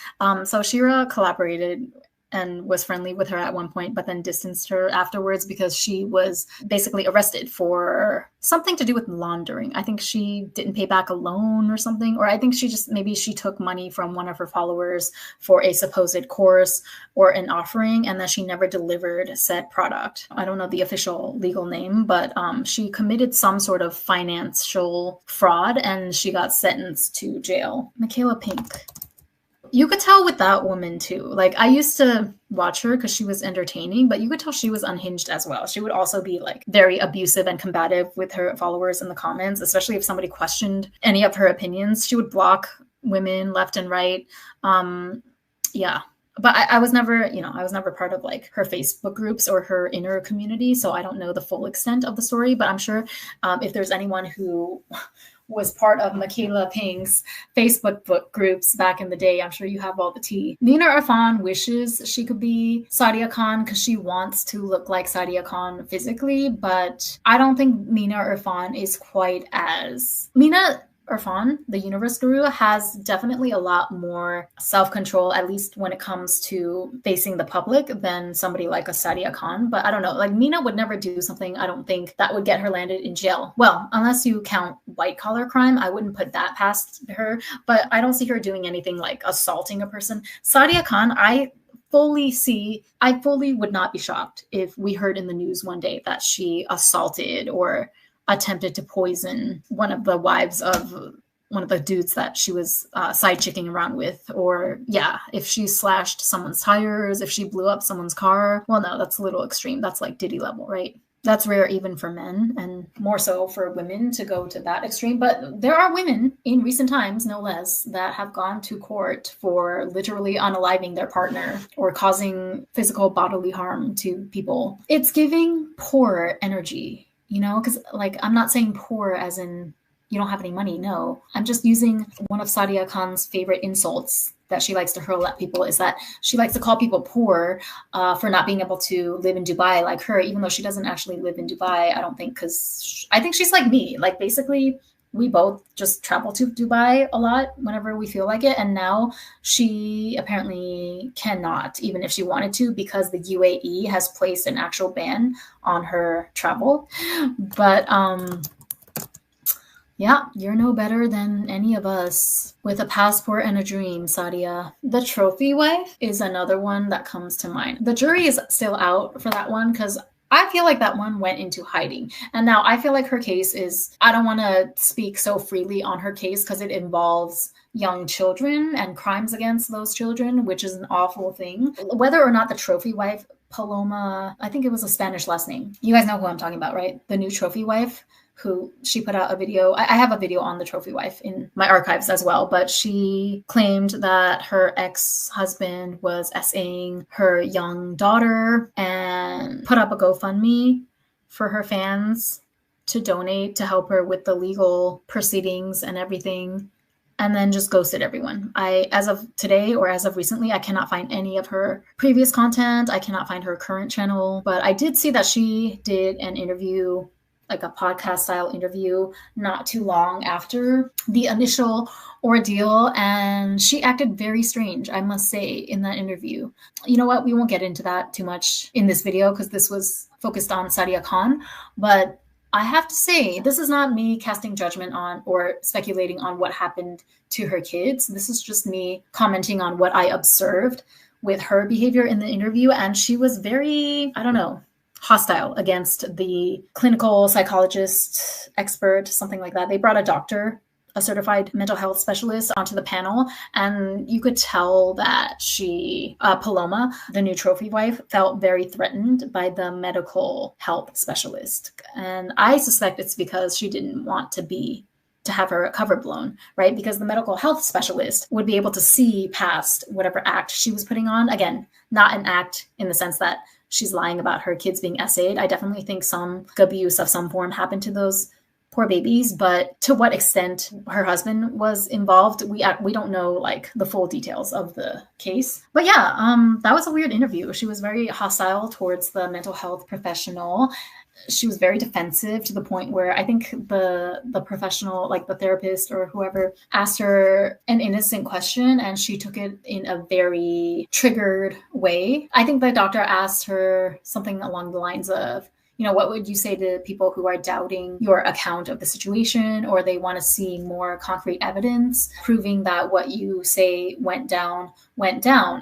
So Shira collaborated and was friendly with her at one point, but then distanced her afterwards because she was basically arrested for something to do with laundering. I think she didn't pay back a loan or something, or I think maybe she took money from one of her followers for a supposed course or an offering, and then she never delivered said product. I don't know the official legal name, but she committed some sort of financial fraud and she got sentenced to jail. Michaela Pink. You could tell with that woman too. Like, I used to watch her because she was entertaining, but you could tell she was unhinged as well. She would also be like very abusive and combative with her followers in the comments, especially if somebody questioned any of her opinions. She would block women left and right. Yeah. But I was never, I was never part of like her Facebook groups or her inner community. So I don't know the full extent of the story, but I'm sure if there's anyone who was part of Michaela Pink's Facebook book groups back in the day, I'm sure you have all the tea. Nina Irfan wishes she could be Sadia Khan because she wants to look like Sadia Khan physically, but I don't think Nina Irfan is quite as... Nina Irfan, the universe guru, has definitely a lot more self-control, at least when it comes to facing the public, than somebody like a Sadia Khan. But I don't know, like Nina would never do something, I don't think, that would get her landed in jail. Well, unless you count white-collar crime, I wouldn't put that past her. But I don't see her doing anything like assaulting a person. Sadia Khan, I fully would not be shocked if we heard in the news one day that she assaulted or attempted to poison one of the wives of one of the dudes that she was side chicking around with. Or yeah, if she slashed someone's tires, if she blew up someone's car. Well, no, that's a little extreme. That's like Diddy level, right? That's rare even for men, and more so for women to go to that extreme. But there are women in recent times, no less, that have gone to court for literally unaliving their partner or causing physical bodily harm to people. It's giving poor energy. Because like, I'm not saying poor as in you don't have any money. No, I'm just using one of Sadia Khan's favorite insults that she likes to hurl at people, is that she likes to call people poor for not being able to live in Dubai like her, even though she doesn't actually live in Dubai, I don't think, because I think she's like me. Like, basically, we both just travel to Dubai a lot whenever we feel like it. And now she apparently cannot, even if she wanted to, because the UAE has placed an actual ban on her travel. But yeah, you're no better than any of us with a passport and a dream, Sadia. The trophy wife is another one that comes to mind. The jury is still out for that one because I feel like that one went into hiding. And now I feel like her case is, I don't want to speak so freely on her case because it involves young children and crimes against those children, which is an awful thing. Whether or not the trophy wife, Paloma, I think it was a Spanish last name. You guys know who I'm talking about, right? The new trophy wife, who she put out a video. I have a video on the trophy wife in my archives as well, but she claimed that her ex-husband was essaying her young daughter and put up a GoFundMe for her fans to donate to help her with the legal proceedings and everything, and then just ghosted everyone. As of today, or as of recently, I cannot find any of her previous content. I cannot find her current channel, but I did see that she did an interview, like a podcast style interview, not too long after the initial ordeal. And she acted very strange, I must say, in that interview. You know what? We won't get into that too much in this video because this was focused on Sadia Khan. But I have to say, this is not me casting judgment on or speculating on what happened to her kids. This is just me commenting on what I observed with her behavior in the interview. And she was very, I don't know, hostile against the clinical psychologist expert, something like that. They brought a doctor, a certified mental health specialist, onto the panel, and you could tell that she, Paloma, the new trophy wife, felt very threatened by the medical health specialist. And I suspect it's because she didn't want to have her cover blown, right? Because the medical health specialist would be able to see past whatever act she was putting on. Again, not an act in the sense that she's lying about her kids being essayed. I definitely think some abuse of some form happened to those poor babies, but to what extent her husband was involved, we don't know like the full details of the case. But yeah, that was a weird interview. She was very hostile towards the mental health professional. She was very defensive to the point where I think the professional, like the therapist or whoever, asked her an innocent question and she took it in a very triggered way. I think the doctor asked her something along the lines of, what would you say to people who are doubting your account of the situation, or they want to see more concrete evidence proving that what you say went down?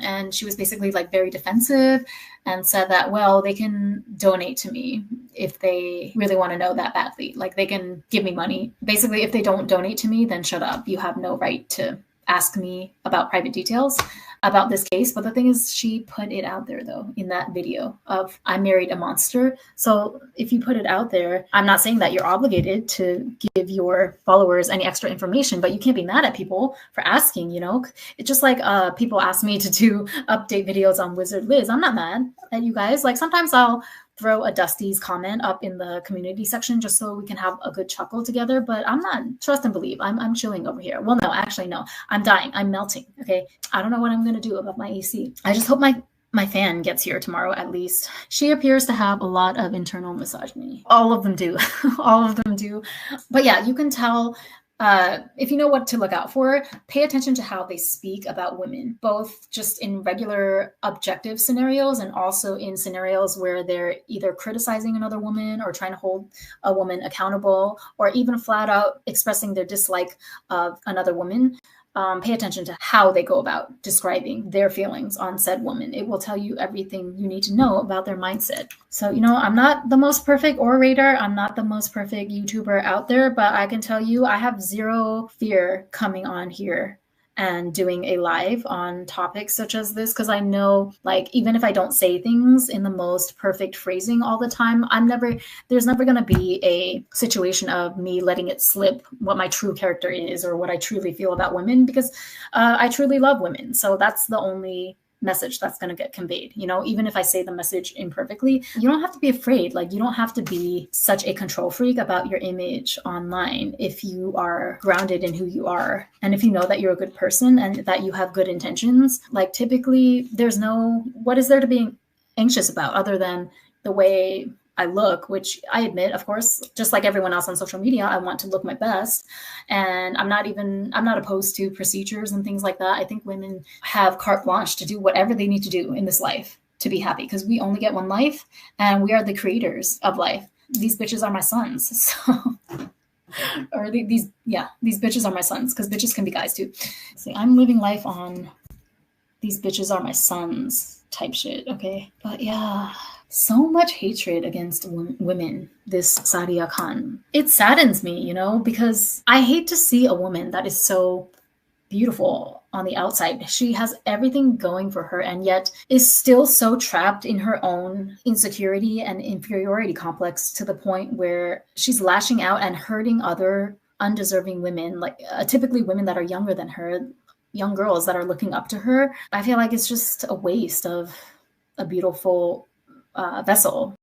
And she was basically like very defensive and said that, well, they can donate to me if they really want to know that badly. Like, they can give me money. Basically, if they don't donate to me, then shut up. You have no right to ask me about private details. about this case. But the thing is, she put it out there though in that video of I married a monster. So if you put it out there, I'm not saying that you're obligated to give your followers any extra information, but you can't be mad at people for asking, you know. It's just like people ask me to do update videos on Wizard Liz. I'm not mad at you guys. Like sometimes I'll throw a Dusty's comment up in the community section just so we can have a good chuckle together. But I'm not, trust and believe, I'm chilling over here. Well, no, actually, no, I'm dying. I'm melting. Okay. I don't know what I'm going to do about my AC. I just hope my fan gets here tomorrow at least. She appears to have a lot of internal misogyny. All of them do. All of them do. But yeah, you can tell if you know what to look out for, pay attention to how they speak about women, both just in regular objective scenarios and also in scenarios where they're either criticizing another woman or trying to hold a woman accountable or even flat out expressing their dislike of another woman. Pay attention to how they go about describing their feelings on said woman. It will tell you everything you need to know about their mindset. So, you know, I'm not the most perfect orator. I'm not the most perfect YouTuber out there, but I can tell you I have zero fear coming on here and doing a live on topics such as this, because I know, like, even if I don't say things in the most perfect phrasing all the time, there's never going to be a situation of me letting it slip what my true character is or what I truly feel about women, because I truly love women. So that's the only message that's going to get conveyed. You know, even if I say the message imperfectly, you don't have to be afraid. Like, you don't have to be such a control freak about your image online if you are grounded in who you are. And if you know that you're a good person and that you have good intentions, like, typically what is there to be anxious about other than the way I look, which I admit, of course, just like everyone else on social media, I want to look my best. And I'm not opposed to procedures and things like that. I think women have carte blanche to do whatever they need to do in this life to be happy, because we only get one life and we are the creators of life. These bitches are my sons. So, or these bitches are my sons, because bitches can be guys too. See, I'm living life on these bitches are my sons type shit. Okay. But yeah. So much hatred against women, this Sadia Khan. It saddens me, you know, because I hate to see a woman that is so beautiful on the outside. She has everything going for her and yet is still so trapped in her own insecurity and inferiority complex to the point where she's lashing out and hurting other undeserving women, like typically women that are younger than her, young girls that are looking up to her. I feel like it's just a waste of a beautiful vessel.